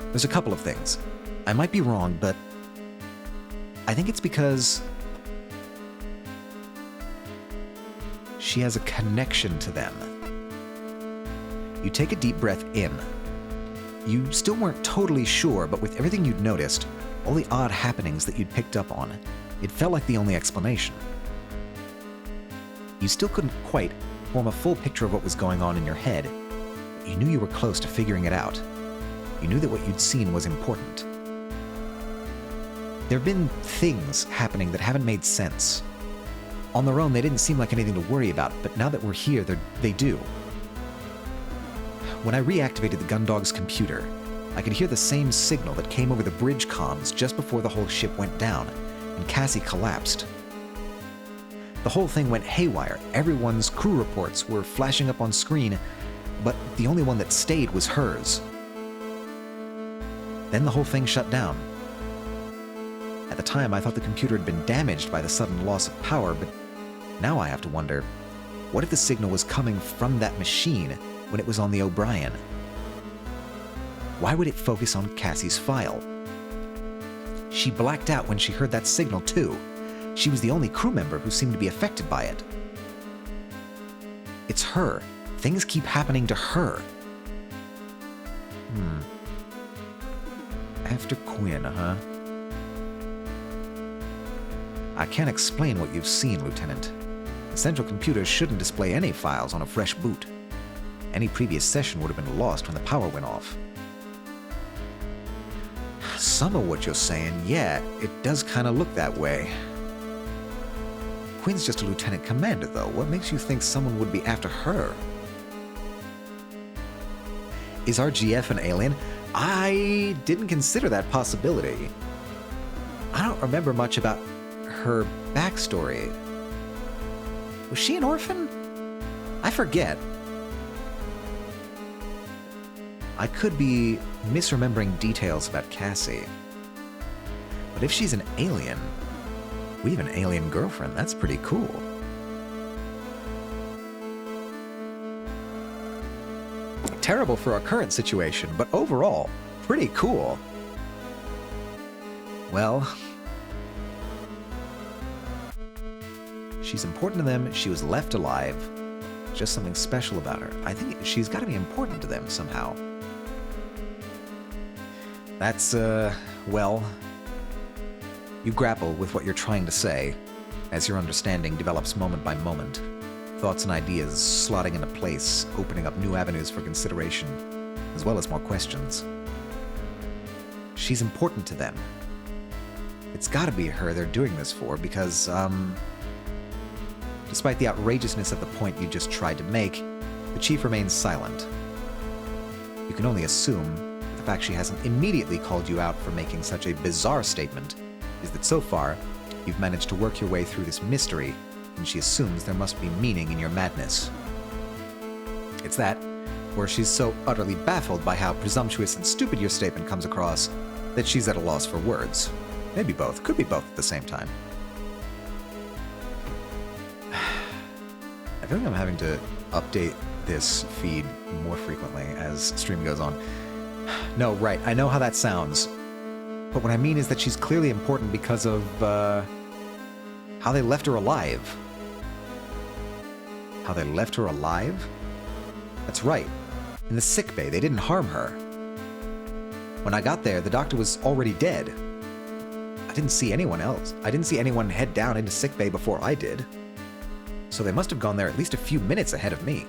there's a couple of things. I might be wrong, but I think it's because she has a connection to them. You take a deep breath in. You still weren't totally sure, but with everything you'd noticed, all the odd happenings that you'd picked up on, it felt like the only explanation. You still couldn't quite form a full picture of what was going on in your head, but you knew you were close to figuring it out. You knew that what you'd seen was important. There have been things happening that haven't made sense. On their own, they didn't seem like anything to worry about, but now that we're here, they do. When I reactivated the Gundog's computer, I could hear the same signal that came over the bridge comms just before the whole ship went down, and Cassie collapsed. The whole thing went haywire. Everyone's crew reports were flashing up on screen, but the only one that stayed was hers. Then the whole thing shut down. At the time, I thought the computer had been damaged by the sudden loss of power, but now I have to wonder, what if the signal was coming from that machine when it was on the O'Brien? Why would it focus on Cassie's file? She blacked out when she heard that signal, too. She was the only crew member who seemed to be affected by it. It's her. Things keep happening to her. After Quinn, huh? I can't explain what you've seen, Lieutenant. The central computer shouldn't display any files on a fresh boot. Any previous session would have been lost when the power went off. Some of what you're saying, yeah, it does kind of look that way. Quinn's just a lieutenant commander, though. What makes you think someone would be after her? Is our GF an alien? I didn't consider that possibility. I don't remember much about her backstory. Was she an orphan? I forget. I could be misremembering details about Cassie. But if she's an alien, we have an alien girlfriend. That's pretty cool. Terrible for our current situation, but overall, pretty cool. Well, she's important to them. She was left alive. Just something special about her. I think she's got to be important to them somehow. That's, well, you grapple with what you're trying to say as your understanding develops moment by moment. Thoughts and ideas slotting into place, opening up new avenues for consideration, as well as more questions. She's important to them. It's gotta be her they're doing this for, because, despite the outrageousness of the point you just tried to make, the Chief remains silent. You can only assume that the fact she hasn't immediately called you out for making such a bizarre statement is that so far, you've managed to work your way through this mystery, and she assumes there must be meaning in your madness. It's that, or she's so utterly baffled by how presumptuous and stupid your statement comes across that she's at a loss for words. Maybe both. Could be both at the same time. I feel like I'm having to update this feed more frequently as stream goes on. No, right, I know how that sounds. But what I mean is that she's clearly important because of, how they left her alive. How they left her alive? That's right. In the sickbay, they didn't harm her. When I got there, the doctor was already dead. I didn't see anyone else. I didn't see anyone head down into sickbay before I did. So they must have gone there at least a few minutes ahead of me.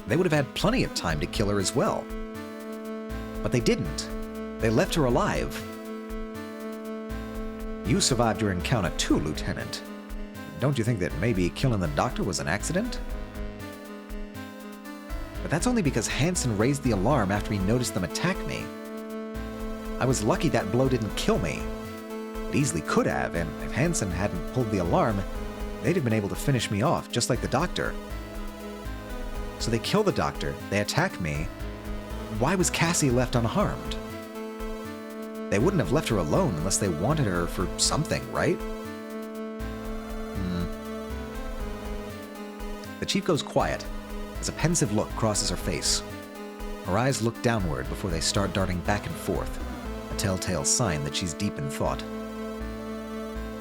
They would have had plenty of time to kill her as well. But they didn't. They left her alive. You survived your encounter too, Lieutenant. Don't you think that maybe killing the doctor was an accident? But that's only because Hansen raised the alarm after he noticed them attack me. I was lucky that blow didn't kill me. It easily could have, and if Hansen hadn't pulled the alarm, they'd have been able to finish me off, just like the doctor. So they kill the doctor, they attack me. Why was Cassie left unharmed? They wouldn't have left her alone unless they wanted her for something, right? The chief goes quiet as a pensive look crosses her face. Her eyes look downward before they start darting back and forth, a telltale sign that she's deep in thought.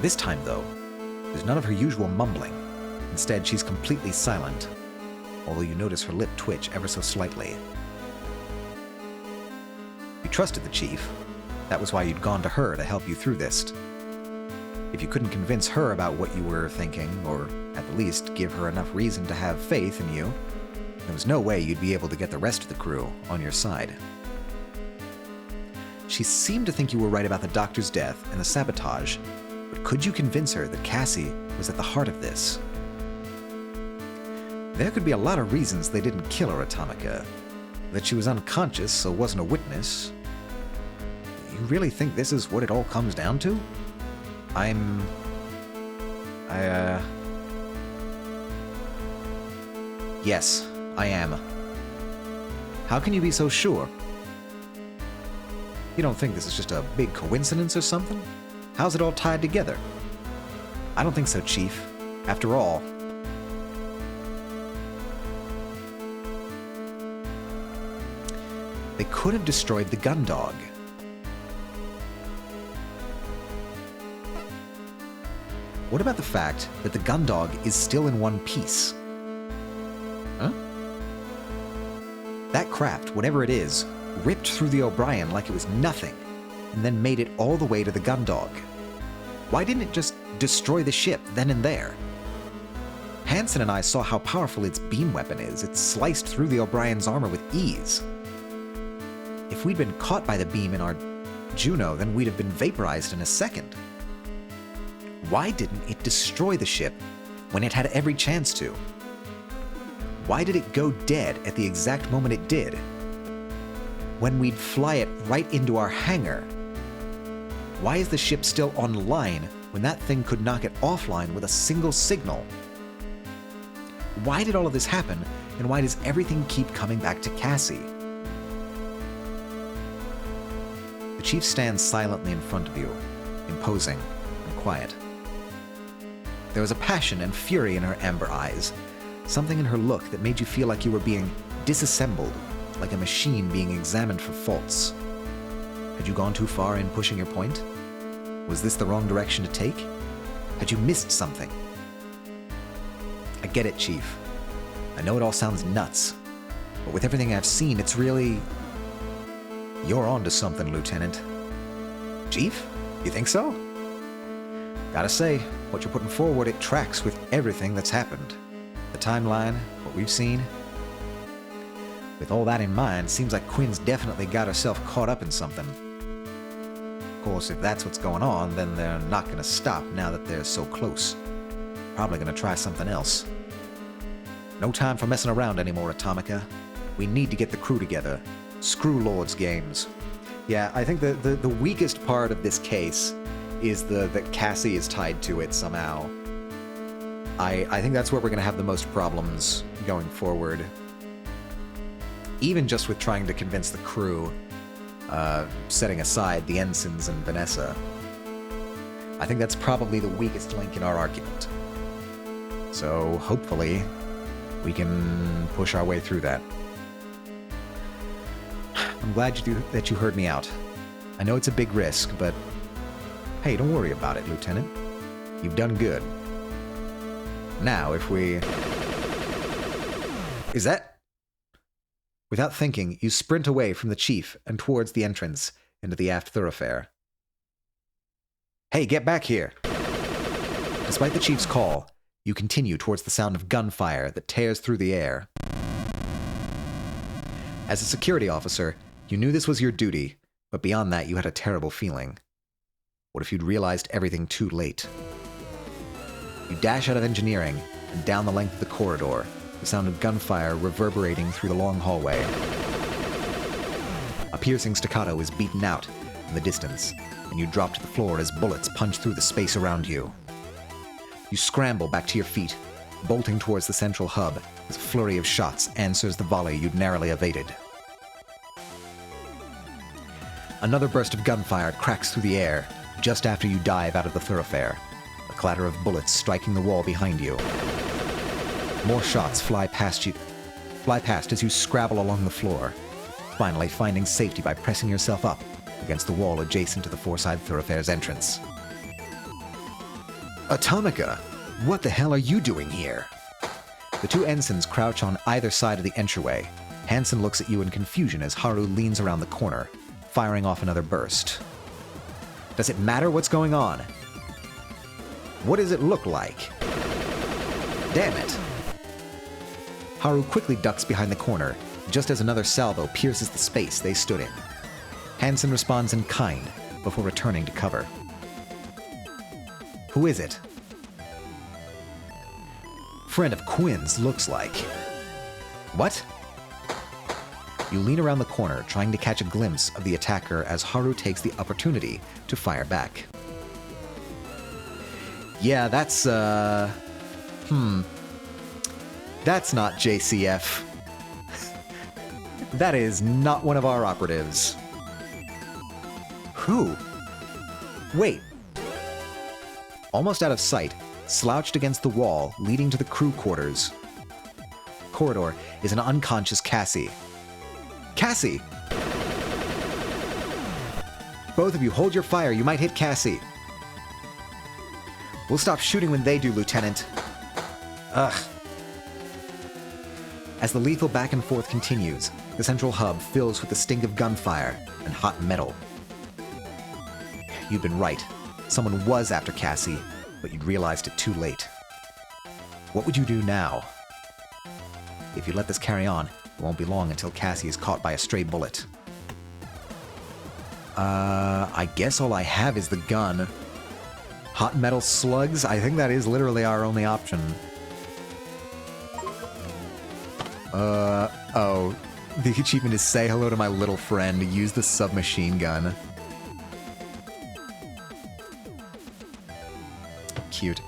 This time, though, there's none of her usual mumbling. Instead, she's completely silent, although you notice her lip twitch ever so slightly. You trusted the chief. That was why you'd gone to her to help you through this. If you couldn't convince her about what you were thinking, or at the least give her enough reason to have faith in you, there was no way you'd be able to get the rest of the crew on your side. She seemed to think you were right about the doctor's death and the sabotage, but could you convince her that Cassie was at the heart of this? There could be a lot of reasons they didn't kill her, Atomica. That she was unconscious, so wasn't a witness. You really think this is what it all comes down to? Yes, I am. How can you be so sure? You don't think this is just a big coincidence or something? How's it all tied together? I don't think so, Chief. After all, they could have destroyed the gun dog. What about the fact that the gun dog is still in one piece? Huh? That craft, whatever it is, ripped through the O'Brien like it was nothing, and then made it all the way to the gun dog. Why didn't it just destroy the ship then and there? Hansen and I saw how powerful its beam weapon is. It sliced through the O'Brien's armor with ease. If we'd been caught by the beam in our Juno, then we'd have been vaporized in a second. Why didn't it destroy the ship when it had every chance to? Why did it go dead at the exact moment it did? When we'd fly it right into our hangar? Why is the ship still online when that thing could knock it offline with a single signal? Why did all of this happen, and why does everything keep coming back to Cassie? The chief stands silently in front of you, imposing and quiet. There was a passion and fury in her amber eyes, something in her look that made you feel like you were being disassembled, like a machine being examined for faults. Had you gone too far in pushing your point? Was this the wrong direction to take? Had you missed something? I get it, Chief. I know it all sounds nuts, but with everything I've seen, it's really... You're onto something, Lieutenant. Chief? You think so? Gotta say, what you're putting forward, it tracks with everything that's happened. The timeline, what we've seen. With all that in mind, seems like Quinn's definitely got herself caught up in something. Of course, if that's what's going on, then they're not gonna stop now that they're so close. Probably gonna try something else. No time for messing around anymore, Atomica. We need to get the crew together. Screw Lord's games. Yeah, I think the weakest part of this case is that Cassie is tied to it somehow. I think that's where we're going to have the most problems going forward. Even just with trying to convince the crew, setting aside the ensigns and Vanessa. I think that's probably the weakest link in our argument. So, hopefully, we can push our way through that. I'm glad that you heard me out. I know it's a big risk, but hey, don't worry about it, Lieutenant. You've done good. Now, if we... Is that... Without thinking, you sprint away from the chief and towards the entrance into the aft thoroughfare. Hey, get back here! Despite the chief's call, you continue towards the sound of gunfire that tears through the air. As a security officer, you knew this was your duty, but beyond that you had a terrible feeling. What if you'd realized everything too late? You dash out of engineering and down the length of the corridor, the sound of gunfire reverberating through the long hallway. A piercing staccato is beaten out in the distance, and you drop to the floor as bullets punch through the space around you. You scramble back to your feet, bolting towards the central hub as a flurry of shots answers the volley you'd narrowly evaded. Another burst of gunfire cracks through the air just after you dive out of the thoroughfare, a clatter of bullets striking the wall behind you. More shots fly past as you scrabble along the floor, finally finding safety by pressing yourself up against the wall adjacent to the Foreside Thoroughfare's entrance. Atomica, what the hell are you doing here? The two ensigns crouch on either side of the entryway. Hansen looks at you in confusion as Haru leans around the corner, firing off another burst. Does it matter what's going on? What does it look like? Damn it! Haru quickly ducks behind the corner, just as another salvo pierces the space they stood in. Hansen responds in kind, before returning to cover. Who is it? Friend of Quinn's, looks like. What? You lean around the corner, trying to catch a glimpse of the attacker as Haru takes the opportunity to fire back. Yeah, that's, That's not JCF. That is not one of our operatives. Who? Wait. Almost out of sight, slouched against the wall leading to the crew quarters. Corridor is an unconscious Cassie. Cassie! Both of you, hold your fire. You might hit Cassie. We'll stop shooting when they do, Lieutenant. Ugh. As the lethal back and forth continues, the central hub fills with the stink of gunfire and hot metal. You've been right. Someone was after Cassie, but you'd realized it too late. What would you do now? If you let this carry on, it won't be long until Cassie is caught by a stray bullet. I guess all I have is the gun. Hot metal slugs? I think that is literally our only option. Oh. The achievement is say hello to my little friend. Use the submachine gun. Cute.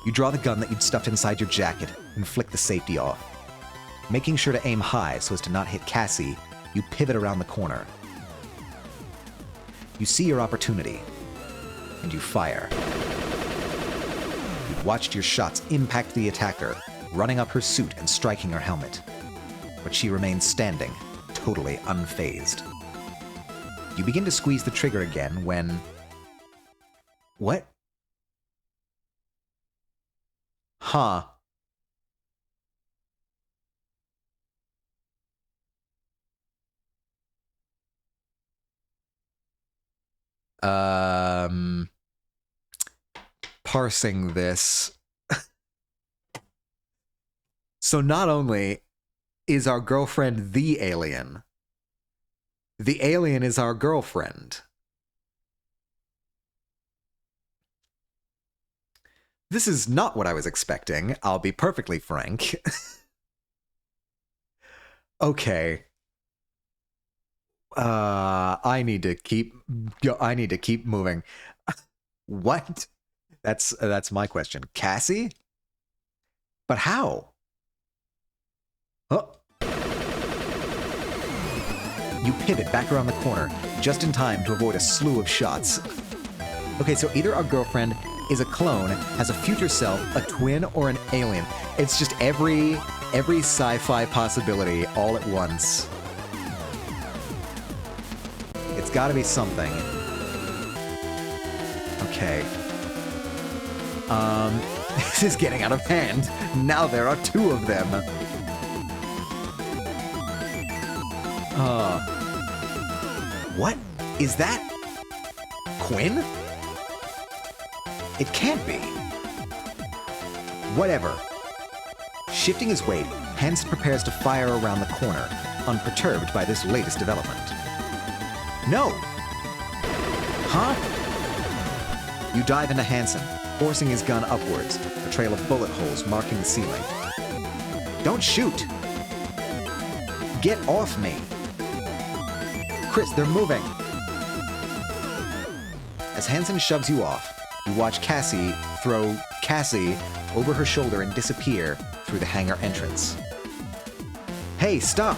You draw the gun that you'd stuffed inside your jacket and flick the safety off. Making sure to aim high so as to not hit Cassie, you pivot around the corner. You see your opportunity, and you fire. You'd watched your shots impact the attacker, running up her suit and striking her helmet. But she remains standing, totally unfazed. You begin to squeeze the trigger again when... What? Huh. Parsing this. So not only is our girlfriend the alien is our girlfriend. This is not what I was expecting, I'll be perfectly frank. Okay. I need to keep moving. What? That's my question. Cassie? But how? Oh. You pivot back around the corner, just in time to avoid a slew of shots. Okay, so either our girlfriend is a clone, has a future self, a twin, or an alien. It's just every sci-fi possibility all at once. It's gotta be something. Okay. This is getting out of hand. Now there are two of them. What? Is that Quinn? It can't be. Whatever. Shifting his weight, Hansen prepares to fire around the corner, unperturbed by this latest development. No! Huh? You dive into Hansen, forcing his gun upwards, a trail of bullet holes marking the ceiling. Don't shoot! Get off me! Chris, they're moving! As Hansen shoves you off, you watch Cassie throw Cassie over her shoulder and disappear through the hangar entrance. Hey, stop!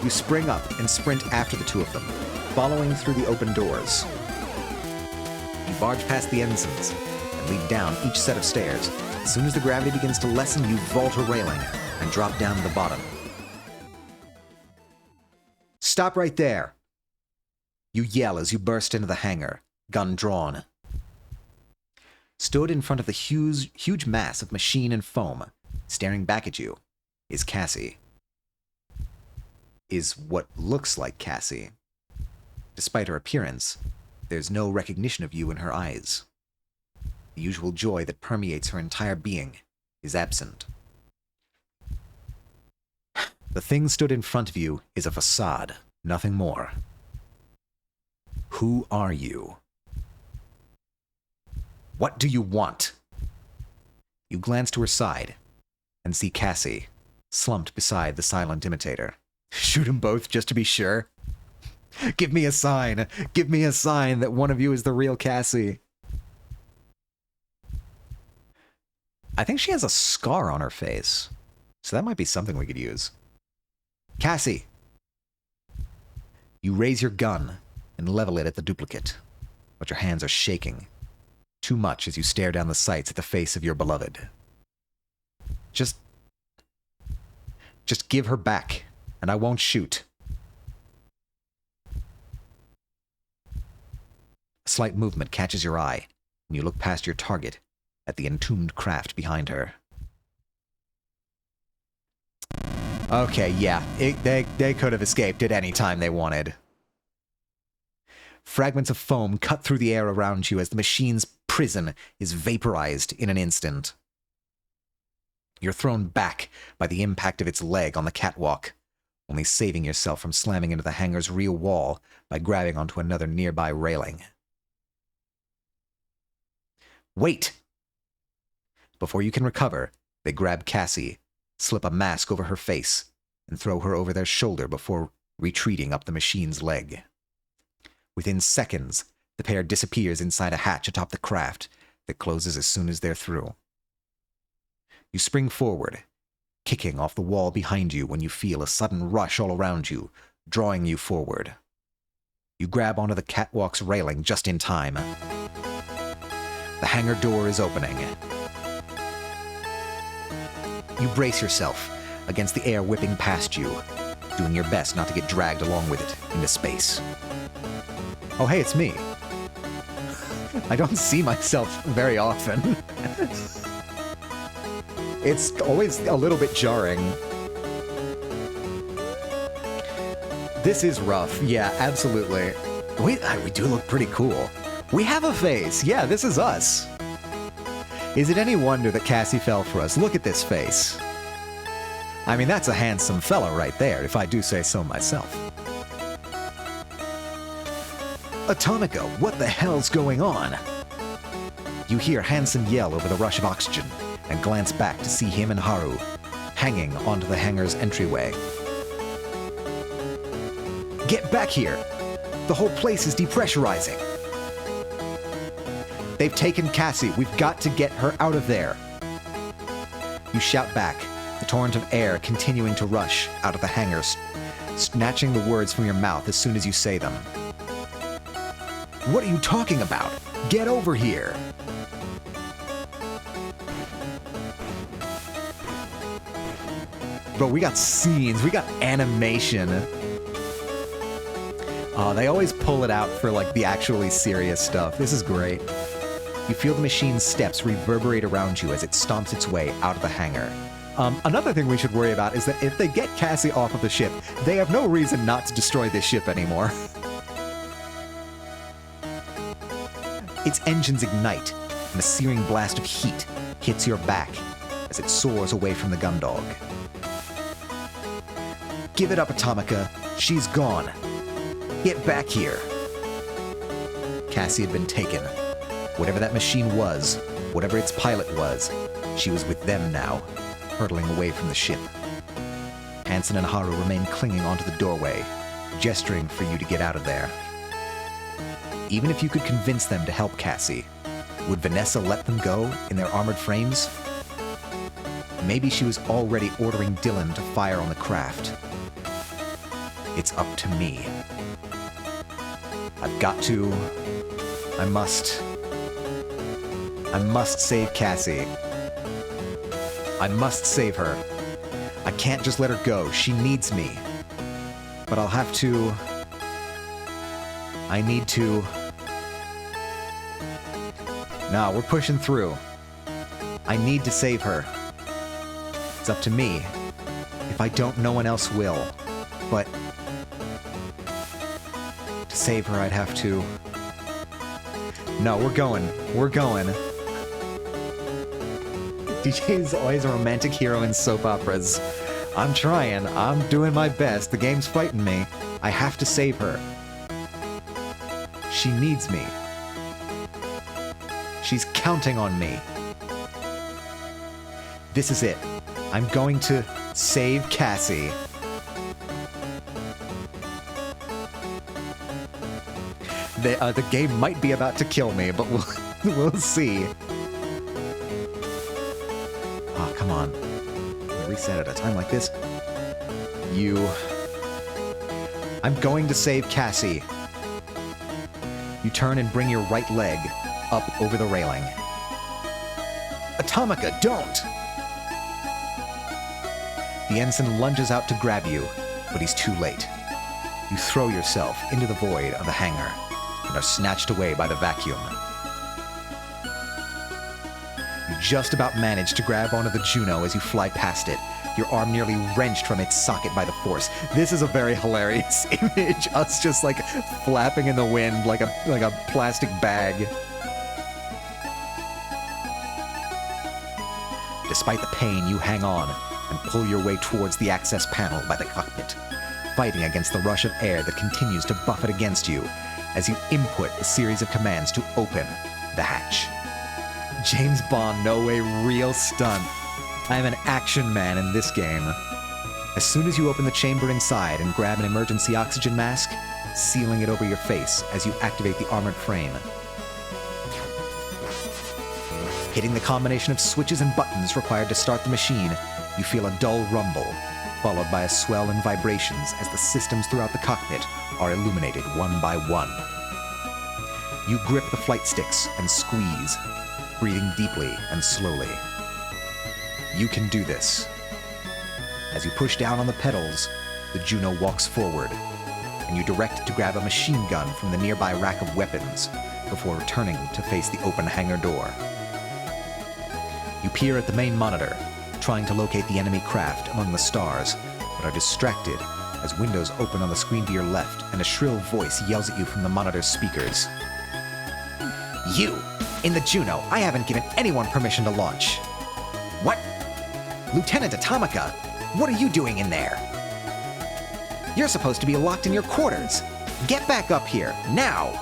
You spring up and sprint after the two of them, following through the open doors. You barge past the ensigns and lead down each set of stairs. As soon as the gravity begins to lessen, you vault a railing and drop down to the bottom. Stop right there! You yell as you burst into the hangar, gun drawn. Stood in front of the huge mass of machine and foam, staring back at you, is Cassie. Is what looks like Cassie. Despite her appearance, there's no recognition of you in her eyes. The usual joy that permeates her entire being is absent. The thing stood in front of you is a facade, nothing more. Who are you? What do you want? You glance to her side and see Cassie, slumped beside the silent imitator. Shoot them both just to be sure. Give me a sign. Give me a sign that one of you is the real Cassie. I think she has a scar on her face, so that might be something we could use. Cassie! You raise your gun and level it at the duplicate, but your hands are shaking. Too much as you stare down the sights at the face of your beloved. Just give her back, and I won't shoot. A slight movement catches your eye, and you look past your target at the entombed craft behind her. Okay, yeah, they could have escaped at any time they wanted. Fragments of foam cut through the air around you as the machine's prison is vaporized in an instant. You're thrown back by the impact of its leg on the catwalk, only saving yourself from slamming into the hangar's rear wall by grabbing onto another nearby railing. Wait! Before you can recover, they grab Cassie, slip a mask over her face, and throw her over their shoulder before retreating up the machine's leg. Within seconds, the pair disappears inside a hatch atop the craft that closes as soon as they're through. You spring forward, kicking off the wall behind you when you feel a sudden rush all around you, drawing you forward. You grab onto the catwalk's railing just in time. The hangar door is opening. You brace yourself against the air whipping past you, doing your best not to get dragged along with it into space. Oh, hey, it's me. I don't see myself very often. It's always a little bit jarring. This is rough. Yeah, absolutely. We do look pretty cool. We have a face. Yeah, this is us. Is it any wonder that Cassie fell for us? Look at this face. I mean, that's a handsome fella right there, if I do say so myself. Atomica, what the hell's going on? You hear Hansen yell over the rush of oxygen and glance back to see him and Haru hanging onto the hangar's entryway. Get back here! The whole place is depressurizing. They've taken Cassie. We've got to get her out of there. You shout back, the torrent of air continuing to rush out of the hangar, snatching the words from your mouth as soon as you say them. What are you talking about? Get over here! Bro, we got scenes, we got animation. They always pull it out for, like, the actually serious stuff. This is great. You feel the machine's steps reverberate around you as it stomps its way out of the hangar. Another thing we should worry about is that if they get Cassie off of the ship, they have no reason not to destroy this ship anymore. Its engines ignite, and a searing blast of heat hits your back as it soars away from the Gundog. Give it up, Atomica. She's gone. Get back here. Cassie had been taken. Whatever that machine was, whatever its pilot was, she was with them now, hurtling away from the ship. Hansen and Haru remained clinging onto the doorway, gesturing for you to get out of there. Even if you could convince them to help Cassie, would Vanessa let them go in their armored frames? Maybe she was already ordering Dylan to fire on the craft. It's up to me. I've got to... I must save Cassie. I must save her. I can't just let her go. She needs me. But I'll have to... I need to... No, we're pushing through. I need to save her. It's up to me. If I don't, no one else will. But... to save her, I'd have to... No, we're going. We're going. DJ's always a romantic hero in soap operas. I'm trying. I'm doing my best. The game's fighting me. I have to save her. She needs me. She's counting on me. This is it. I'm going to save Cassie. The game might be about to kill me, but we'll see. Oh, come on. Reset at a time like this. I'm going to save Cassie. You turn and bring your right leg up over the railing. Atomica, don't! The ensign lunges out to grab you, but he's too late. You throw yourself into the void of the hangar and are snatched away by the vacuum. You just about manage to grab onto the Juno as you fly past it, your arm nearly wrenched from its socket by the force. This is a very hilarious image, us just like flapping in the wind like a plastic bag. Despite the pain, you hang on and pull your way towards the access panel by the cockpit, fighting against the rush of air that continues to buffet against you as you input a series of commands to open the hatch. James Bond, no way, real stunt. I am an action man in this game. As soon as you open the chamber inside and grab an emergency oxygen mask, sealing it over your face as you activate the armored frame. Hitting the combination of switches and buttons required to start the machine, you feel a dull rumble, followed by a swell in vibrations as the systems throughout the cockpit are illuminated one by one. You grip the flight sticks and squeeze, breathing deeply and slowly. You can do this. As you push down on the pedals, the Juno walks forward, and you direct it to grab a machine gun from the nearby rack of weapons before returning to face the open hangar door. You peer at the main monitor, trying to locate the enemy craft among the stars, but are distracted as windows open on the screen to your left and a shrill voice yells at you from the monitor's speakers. You! In the Juno, I haven't given anyone permission to launch. What? Lieutenant Atomica, what are you doing in there? You're supposed to be locked in your quarters. Get back up here, now!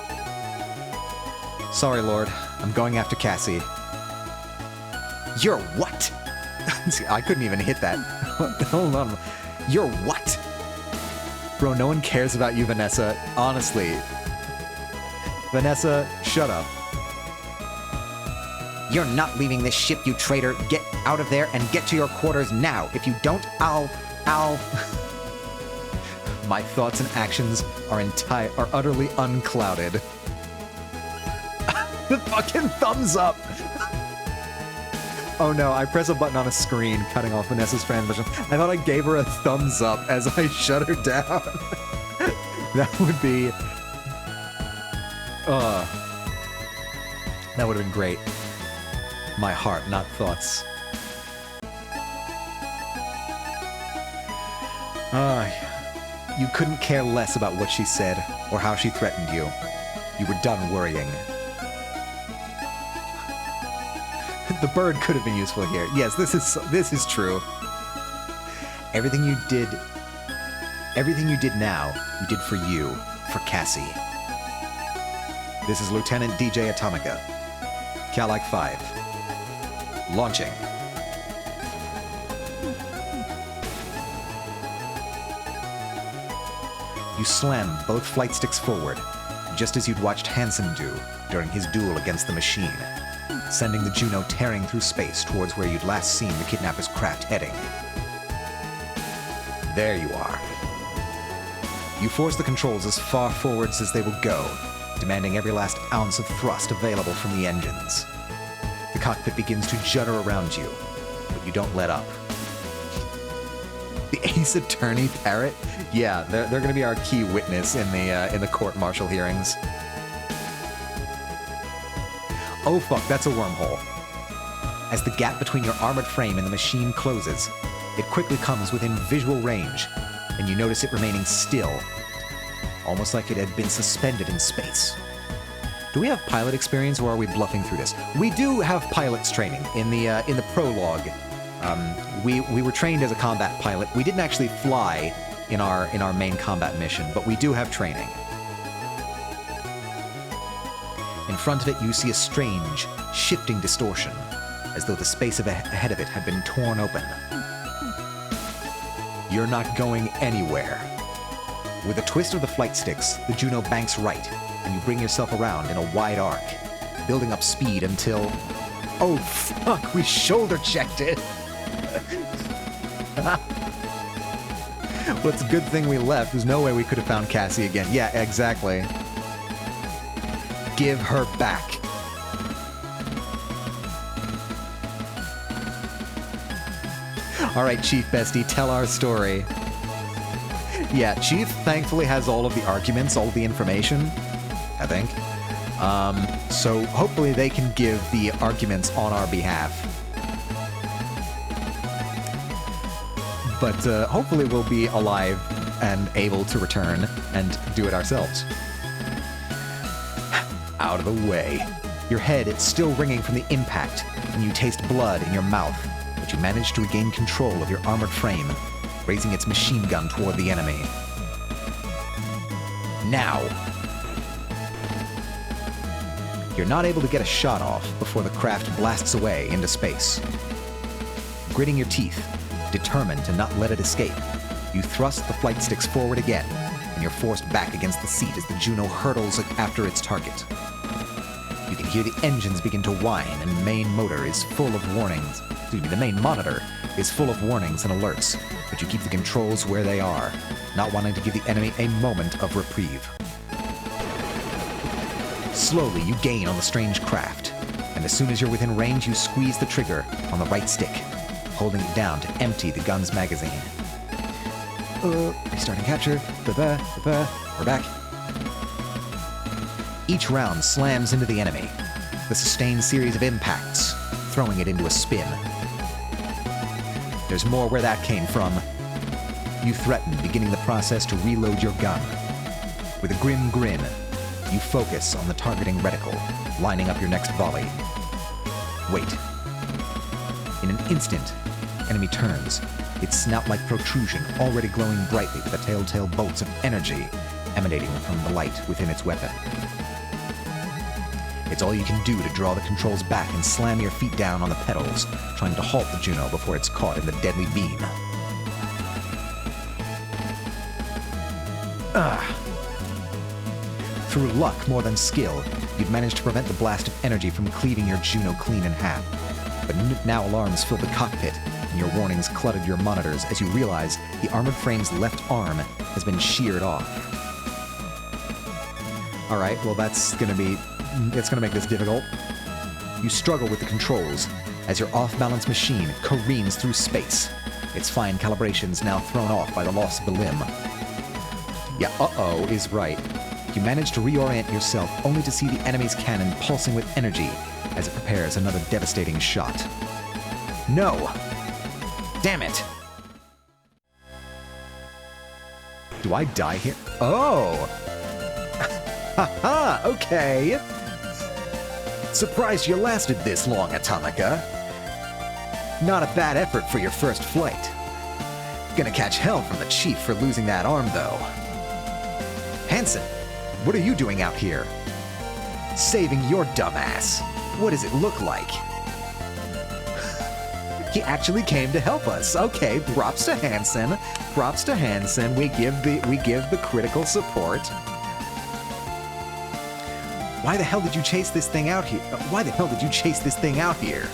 Sorry, Lord. I'm going after Cassie. You're what? See, I couldn't even hit that. Hold on. You're what? Bro, no one cares about you, Vanessa. Honestly. Vanessa, shut up. You're not leaving this ship, you traitor. Get out of there and get to your quarters now. If you don't, I'll... My thoughts and actions are utterly unclouded. The fucking thumbs up! Oh no, I press a button on a screen, cutting off Vanessa's transmission. I thought I gave her a thumbs up as I shut her down. That would be... that would have been great. My heart, not thoughts. You couldn't care less about what she said, or how she threatened you. You were done worrying. The bird could have been useful here. Yes, this is true. Everything you did now, you did for you, for Cassie. This is Lieutenant DJ Atomica. Calac 5. Launching. You slam both flight sticks forward, just as you'd watched Hansen do during his duel against the machine, sending the Juno tearing through space towards where you'd last seen the kidnapper's craft heading. There you are. You force the controls as far forwards as they will go, demanding every last ounce of thrust available from the engines. The cockpit begins to judder around you, but you don't let up. The Ace Attorney parrot? Yeah, they're going to be our key witness in the court-martial hearings. Oh fuck, that's a wormhole. As the gap between your armored frame and the machine closes, it quickly comes within visual range, and you notice it remaining still, almost like it had been suspended in space. Do we have pilot experience, or are we bluffing through this? We do have pilot's training in the prologue. We were trained as a combat pilot. We didn't actually fly in our main combat mission, but we do have training. In front of it, you see a strange, shifting distortion, as though the space ahead of it had been torn open. You're not going anywhere. With a twist of the flight sticks, the Juno banks right, and you bring yourself around in a wide arc, building up speed until... Oh fuck, we shoulder checked it! Well, it's a good thing we left. There's no way we could have found Cassie again. Yeah, exactly. Give her back. All right, Chief Bestie, tell our story. Yeah, Chief thankfully has all of the arguments, all of the information, I think. So hopefully they can give the arguments on our behalf. But hopefully we'll be alive and able to return and do it ourselves. Out of the way. Your head is still ringing from the impact, and you taste blood in your mouth, but you manage to regain control of your armored frame, raising its machine gun toward the enemy. Now! You're not able to get a shot off before the craft blasts away into space. Gritting your teeth, determined to not let it escape, you thrust the flight sticks forward again, and you're forced back against the seat as the Juno hurtles after its target. You can hear the engines begin to whine, and the main motor is full of warnings. The main monitor is full of warnings and alerts, but you keep the controls where they are, not wanting to give the enemy a moment of reprieve. Slowly, you gain on the strange craft, and as soon as you're within range, you squeeze the trigger on the right stick, holding it down to empty the gun's magazine. Restarting capture. We're back. Each round slams into the enemy, the sustained series of impacts, throwing it into a spin. There's more where that came from. You threaten beginning the process to reload your gun. With a grim grin, you focus on the targeting reticle, lining up your next volley. Wait. In an instant, enemy turns, its snout-like protrusion already glowing brightly with the telltale bolts of energy emanating from the light within its weapon. It's all you can do to draw the controls back and slam your feet down on the pedals, trying to halt the Juno before it's caught in the deadly beam. Through luck more than skill, you'd managed to prevent the blast of energy from cleaving your Juno clean in half. But now alarms filled the cockpit, and your warnings cluttered your monitors as you realize the armored frame's left arm has been sheared off. Alright, well it's gonna make this difficult. You struggle with the controls as your off-balance machine careens through space, its fine calibrations now thrown off by the loss of the limb. Yeah, uh-oh is right. You manage to reorient yourself only to see the enemy's cannon pulsing with energy as it prepares another devastating shot. No! Damn it! Do I die here? Oh! Haha, okay! Surprised you lasted this long, Atomica. Not a bad effort for your first flight. Gonna catch hell from the Chief for losing that arm, though. Hansen, what are you doing out here? Saving your dumbass. What does it look like? He actually came to help us. Okay, props to Hansen. Props to Hansen. We give the critical support. Why the hell did you chase this thing out here? Why the hell did you chase this thing out here?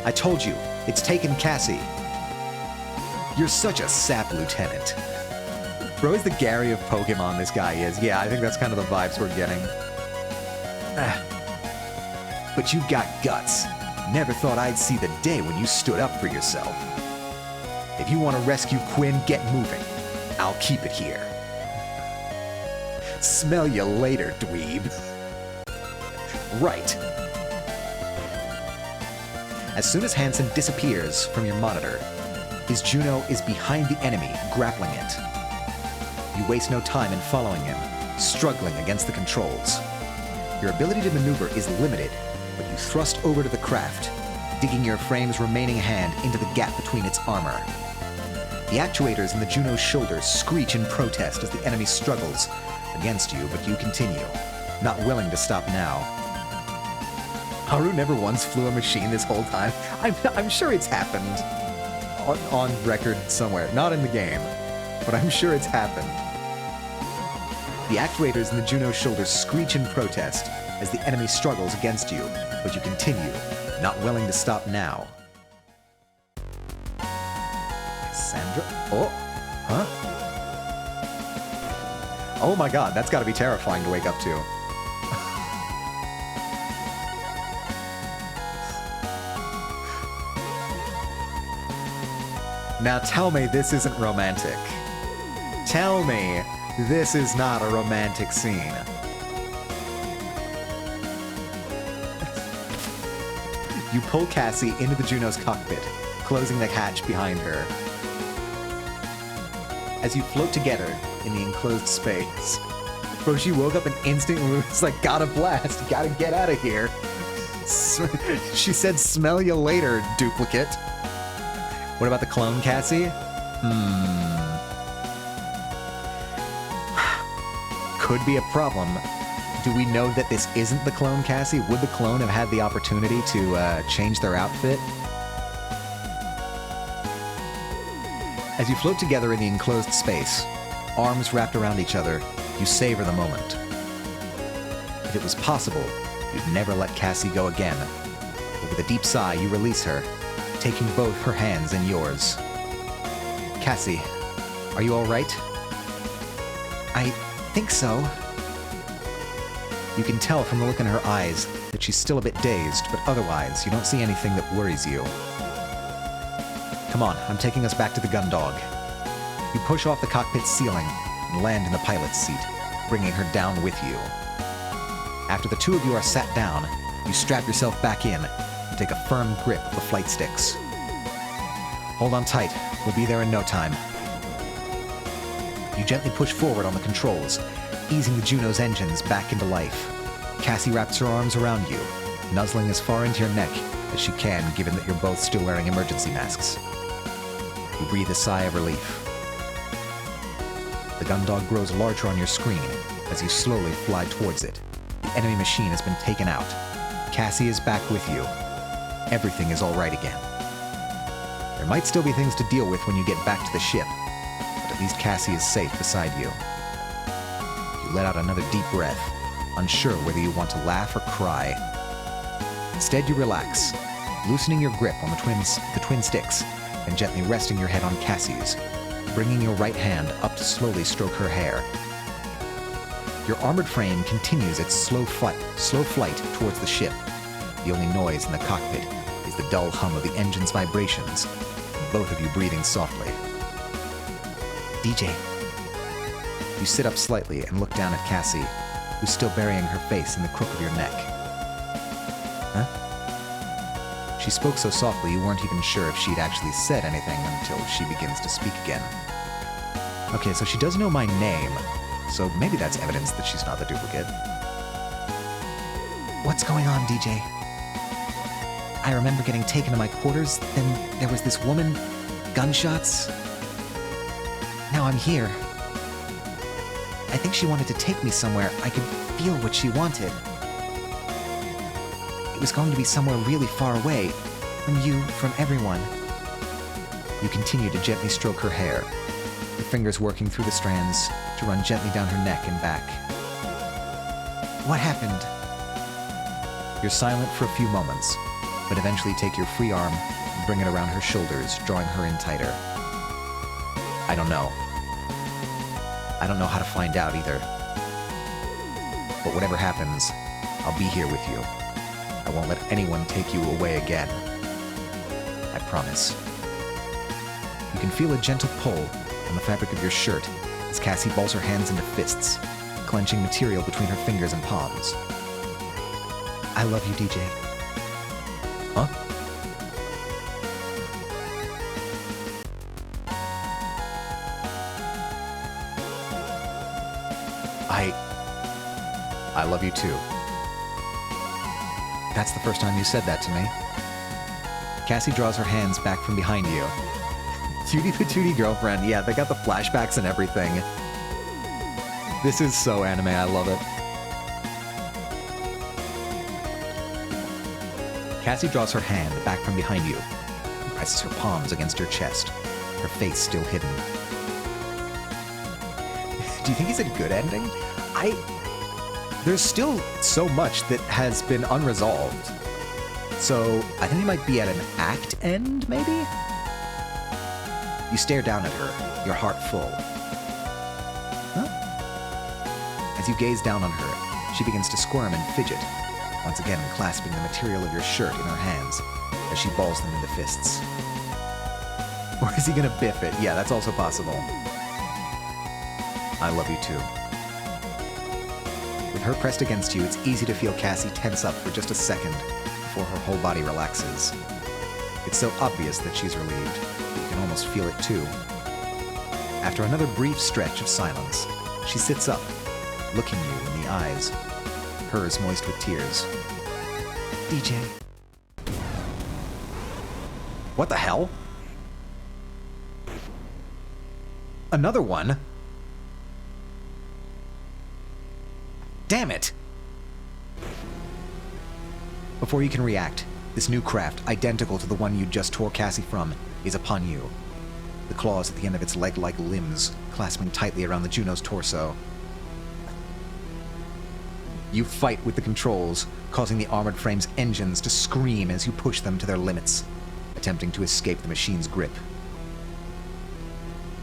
I told you, it's taken Cassie. You're such a sap, Lieutenant. Bro is the Gary of Pokemon, this guy is. Yeah, I think that's kind of the vibes we're getting. But you've got guts. Never thought I'd see the day when you stood up for yourself. If you want to rescue Quinn, get moving. I'll keep it here. Smell you later, dweeb. Right. As soon as Hansen disappears from your monitor, his Juno is behind the enemy, grappling it. You waste no time in following him, struggling against the controls. Your ability to maneuver is limited, but you thrust over to the craft, digging your frame's remaining hand into the gap between its armor. The actuators in the Juno's shoulders screech in protest as the enemy struggles against you, but you continue, not willing to stop now. Haru never once flew a machine this whole time. I'm sure it's happened on record somewhere. Not in the game, but I'm sure it's happened. The actuators in the Juno's shoulders screech in protest as the enemy struggles against you, but you continue, not willing to stop now. Cassandra? Oh, huh? Oh my god, that's gotta be terrifying to wake up to. Now tell me this isn't romantic. Tell me this is not a romantic scene. You pull Cassie into the Juno's cockpit, closing the hatch behind her. As you float together in the enclosed space. Bro, she woke up and instantly was like, gotta blast, gotta get out of here. She said, smell you later, duplicate. What about the clone, Cassie? Could be a problem. Do we know that this isn't the clone, Cassie? Would the clone have had the opportunity to change their outfit? As you float together in the enclosed space, arms wrapped around each other, you savor the moment. If it was possible, you'd never let Cassie go again. But with a deep sigh, you release her, taking both her hands in yours. Cassie, are you all right? I think so. You can tell from the look in her eyes that she's still a bit dazed, but otherwise, you don't see anything that worries you. Come on, I'm taking us back to the gun dog. You push off the cockpit ceiling and land in the pilot's seat, bringing her down with you. After the two of you are sat down, you strap yourself back in and take a firm grip of the flight sticks. Hold on tight, we'll be there in no time. You gently push forward on the controls, easing the Juno's engines back into life. Cassie wraps her arms around you, nuzzling as far into your neck as she can, given that you're both still wearing emergency masks. You breathe a sigh of relief. The gun dog grows larger on your screen as you slowly fly towards it. The enemy machine has been taken out. Cassie is back with you. Everything is all right again. There might still be things to deal with when you get back to the ship, but at least Cassie is safe beside you. You let out another deep breath, unsure whether you want to laugh or cry. Instead, you relax, loosening your grip on the twin sticks and gently resting your head on Cassie's, bringing your right hand up to slowly stroke her hair. Your armored frame continues its slow flight towards the ship. The only noise in the cockpit is the dull hum of the engine's vibrations, and both of you breathing softly. DJ. You sit up slightly and look down at Cassie, who's still burying her face in the crook of your neck. Huh? She spoke so softly you weren't even sure if she'd actually said anything until she begins to speak again. Okay, so she does know my name, so maybe that's evidence that she's not the duplicate. What's going on, DJ? I remember getting taken to my quarters, then there was this woman, gunshots. Now I'm here. I think she wanted to take me somewhere I could feel what she wanted. It was going to be somewhere really far away, from you, from everyone. You continue to gently stroke her hair, your fingers working through the strands to run gently down her neck and back. What happened? You're silent for a few moments, but eventually take your free arm and bring it around her shoulders, drawing her in tighter. I don't know. I don't know how to find out either. But whatever happens, I'll be here with you. I won't let anyone take you away again. I promise. You can feel a gentle pull on the fabric of your shirt as Cassie balls her hands into fists, clenching material between her fingers and palms. I love you, DJ. Huh? I love you too. That's the first time you said that to me. Cassie draws her hands back from behind you. Cutie patootie girlfriend. Yeah, they got the flashbacks and everything. This is so anime. I love it. Cassie draws her hand back from behind you and presses her palms against your chest, her face still hidden. Do you think he's a good ending? There's still so much that has been unresolved. So I think he might be at an act end, maybe? You stare down at her, your heart full. Huh? As you gaze down on her, she begins to squirm and fidget, once again clasping the material of your shirt in her hands as she balls them into fists. Or is he gonna biff it? Yeah, that's also possible. I love you too. With her pressed against you, it's easy to feel Cassie tense up for just a second before her whole body relaxes. It's so obvious that she's relieved, but you can almost feel it too. After another brief stretch of silence, she sits up, looking you in the eyes, hers moist with tears. DJ. What the hell? Another one? Damn it! Before you can react, this new craft, identical to the one you just tore Cassie from, is upon you. The claws at the end of its leg-like limbs clasping tightly around the Juno's torso. You fight with the controls, causing the armored frame's engines to scream as you push them to their limits, attempting to escape the machine's grip.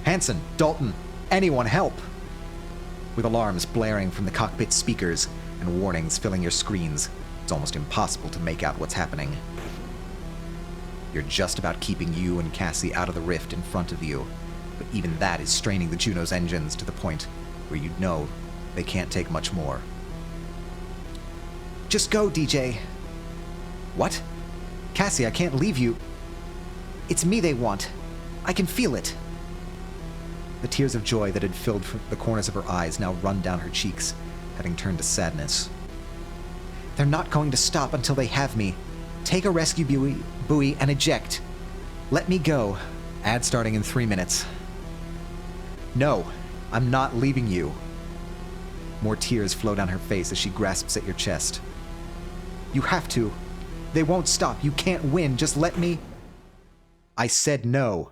Hanson, Dalton, anyone help! With alarms blaring from the cockpit speakers and warnings filling your screens, it's almost impossible to make out what's happening. You're just about keeping you and Cassie out of the rift in front of you, but even that is straining the Juno's engines to the point where you know they can't take much more. Just go, DJ. What? Cassie, I can't leave you. It's me they want. I can feel it. The tears of joy that had filled the corners of her eyes now run down her cheeks, having turned to sadness. They're not going to stop until they have me. Take a rescue buoy and eject. Let me go. Ad starting in 3 minutes. No, I'm not leaving you. More tears flow down her face as she grasps at your chest. You have to. They won't stop. You can't win. Just let me. I said no.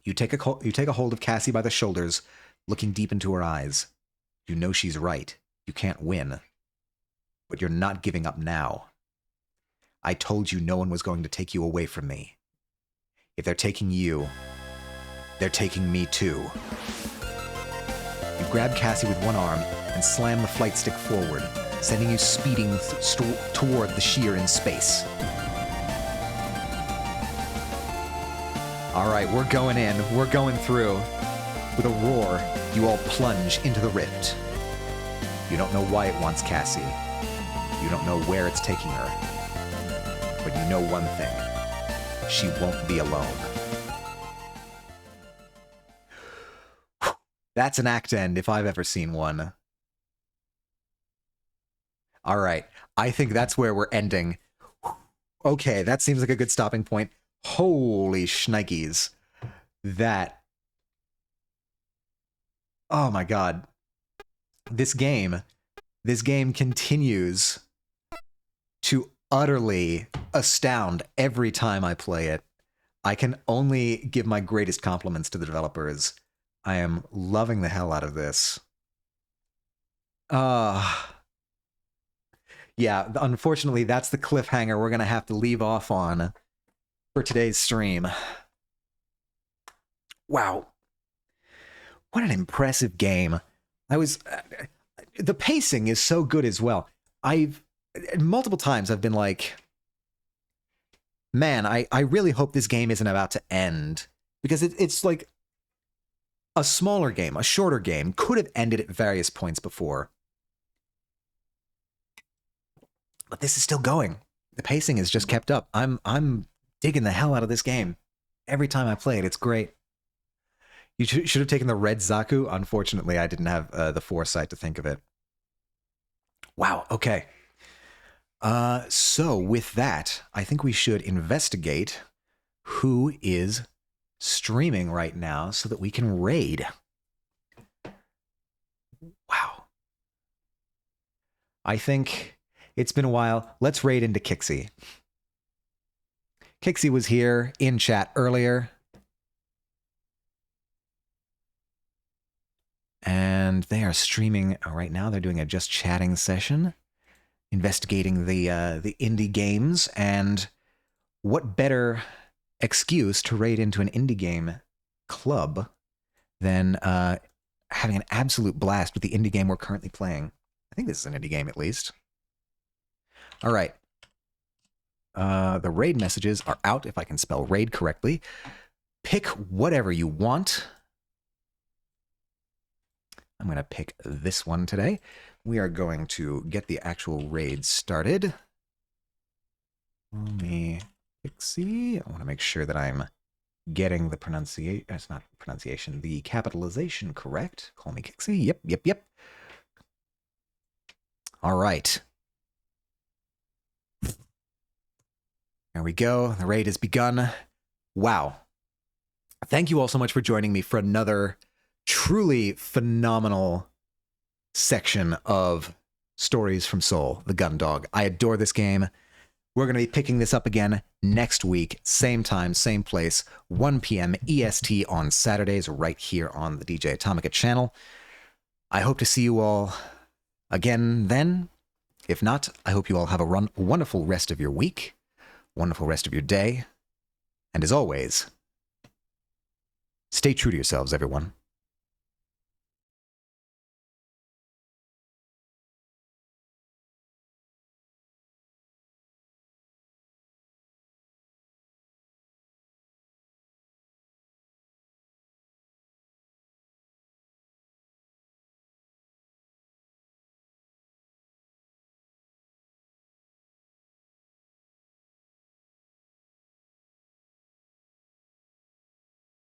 You take a hold of Cassie by the shoulders, looking deep into her eyes. You know she's right. You can't win. But you're not giving up now. I told you no one was going to take you away from me. If they're taking you, they're taking me too. You grab Cassie with one arm and slam the flight stick forward, sending you speeding toward the shear in space. All right, we're going in. We're going through. With a roar, you all plunge into the rift. You don't know why it wants Cassie. You don't know where it's taking her. But you know one thing. She won't be alone. That's an act end if I've ever seen one. All right. I think that's where we're ending. Okay, that seems like a good stopping point. Holy shnikes. That. Oh my god. This game continues to utterly astound every time I play it. I can only give my greatest compliments to the developers. I am loving the hell out of this. Yeah, unfortunately, that's the cliffhanger we're going to have to leave off on for today's stream. Wow. What an impressive game. The pacing is so good as well. Multiple times I've been like, man, I really hope this game isn't about to end. Because it's like a smaller game, a shorter game, could have ended at various points before. But this is still going. The pacing has just kept up. I'm digging the hell out of this game. Every time I play it, it's great. You should have taken the red Zaku. Unfortunately, I didn't have the foresight to think of it. Wow, okay. So with that, I think we should investigate who is streaming right now so that we can raid. Wow. I think it's been a while. Let's raid into Kixie. Kixie was here in chat earlier. And they are streaming right now. They're doing a just chatting session, investigating the indie games. And what better excuse to raid into an indie game club than having an absolute blast with the indie game we're currently playing. I think this is an indie game, at least. All right. The raid messages are out, if I can spell raid correctly. Pick whatever you want. I'm going to pick this one today. We are going to get the actual raid started. Let me Pixie. I want to make sure that I'm getting the pronunciation. It's not pronunciation, the capitalization correct. Call me Kixie. Yep. All right. There we go. The raid has begun. Wow. Thank you all so much for joining me for another truly phenomenal section of Stories from Seoul, the Gun Dog. I adore this game. We're going to be picking this up again next week, same time, same place, 1 p.m. EST on Saturdays, right here on the DJ Atomica channel. I hope to see you all again then. If not, I hope you all have a wonderful rest of your week, wonderful rest of your day, and as always, stay true to yourselves, everyone.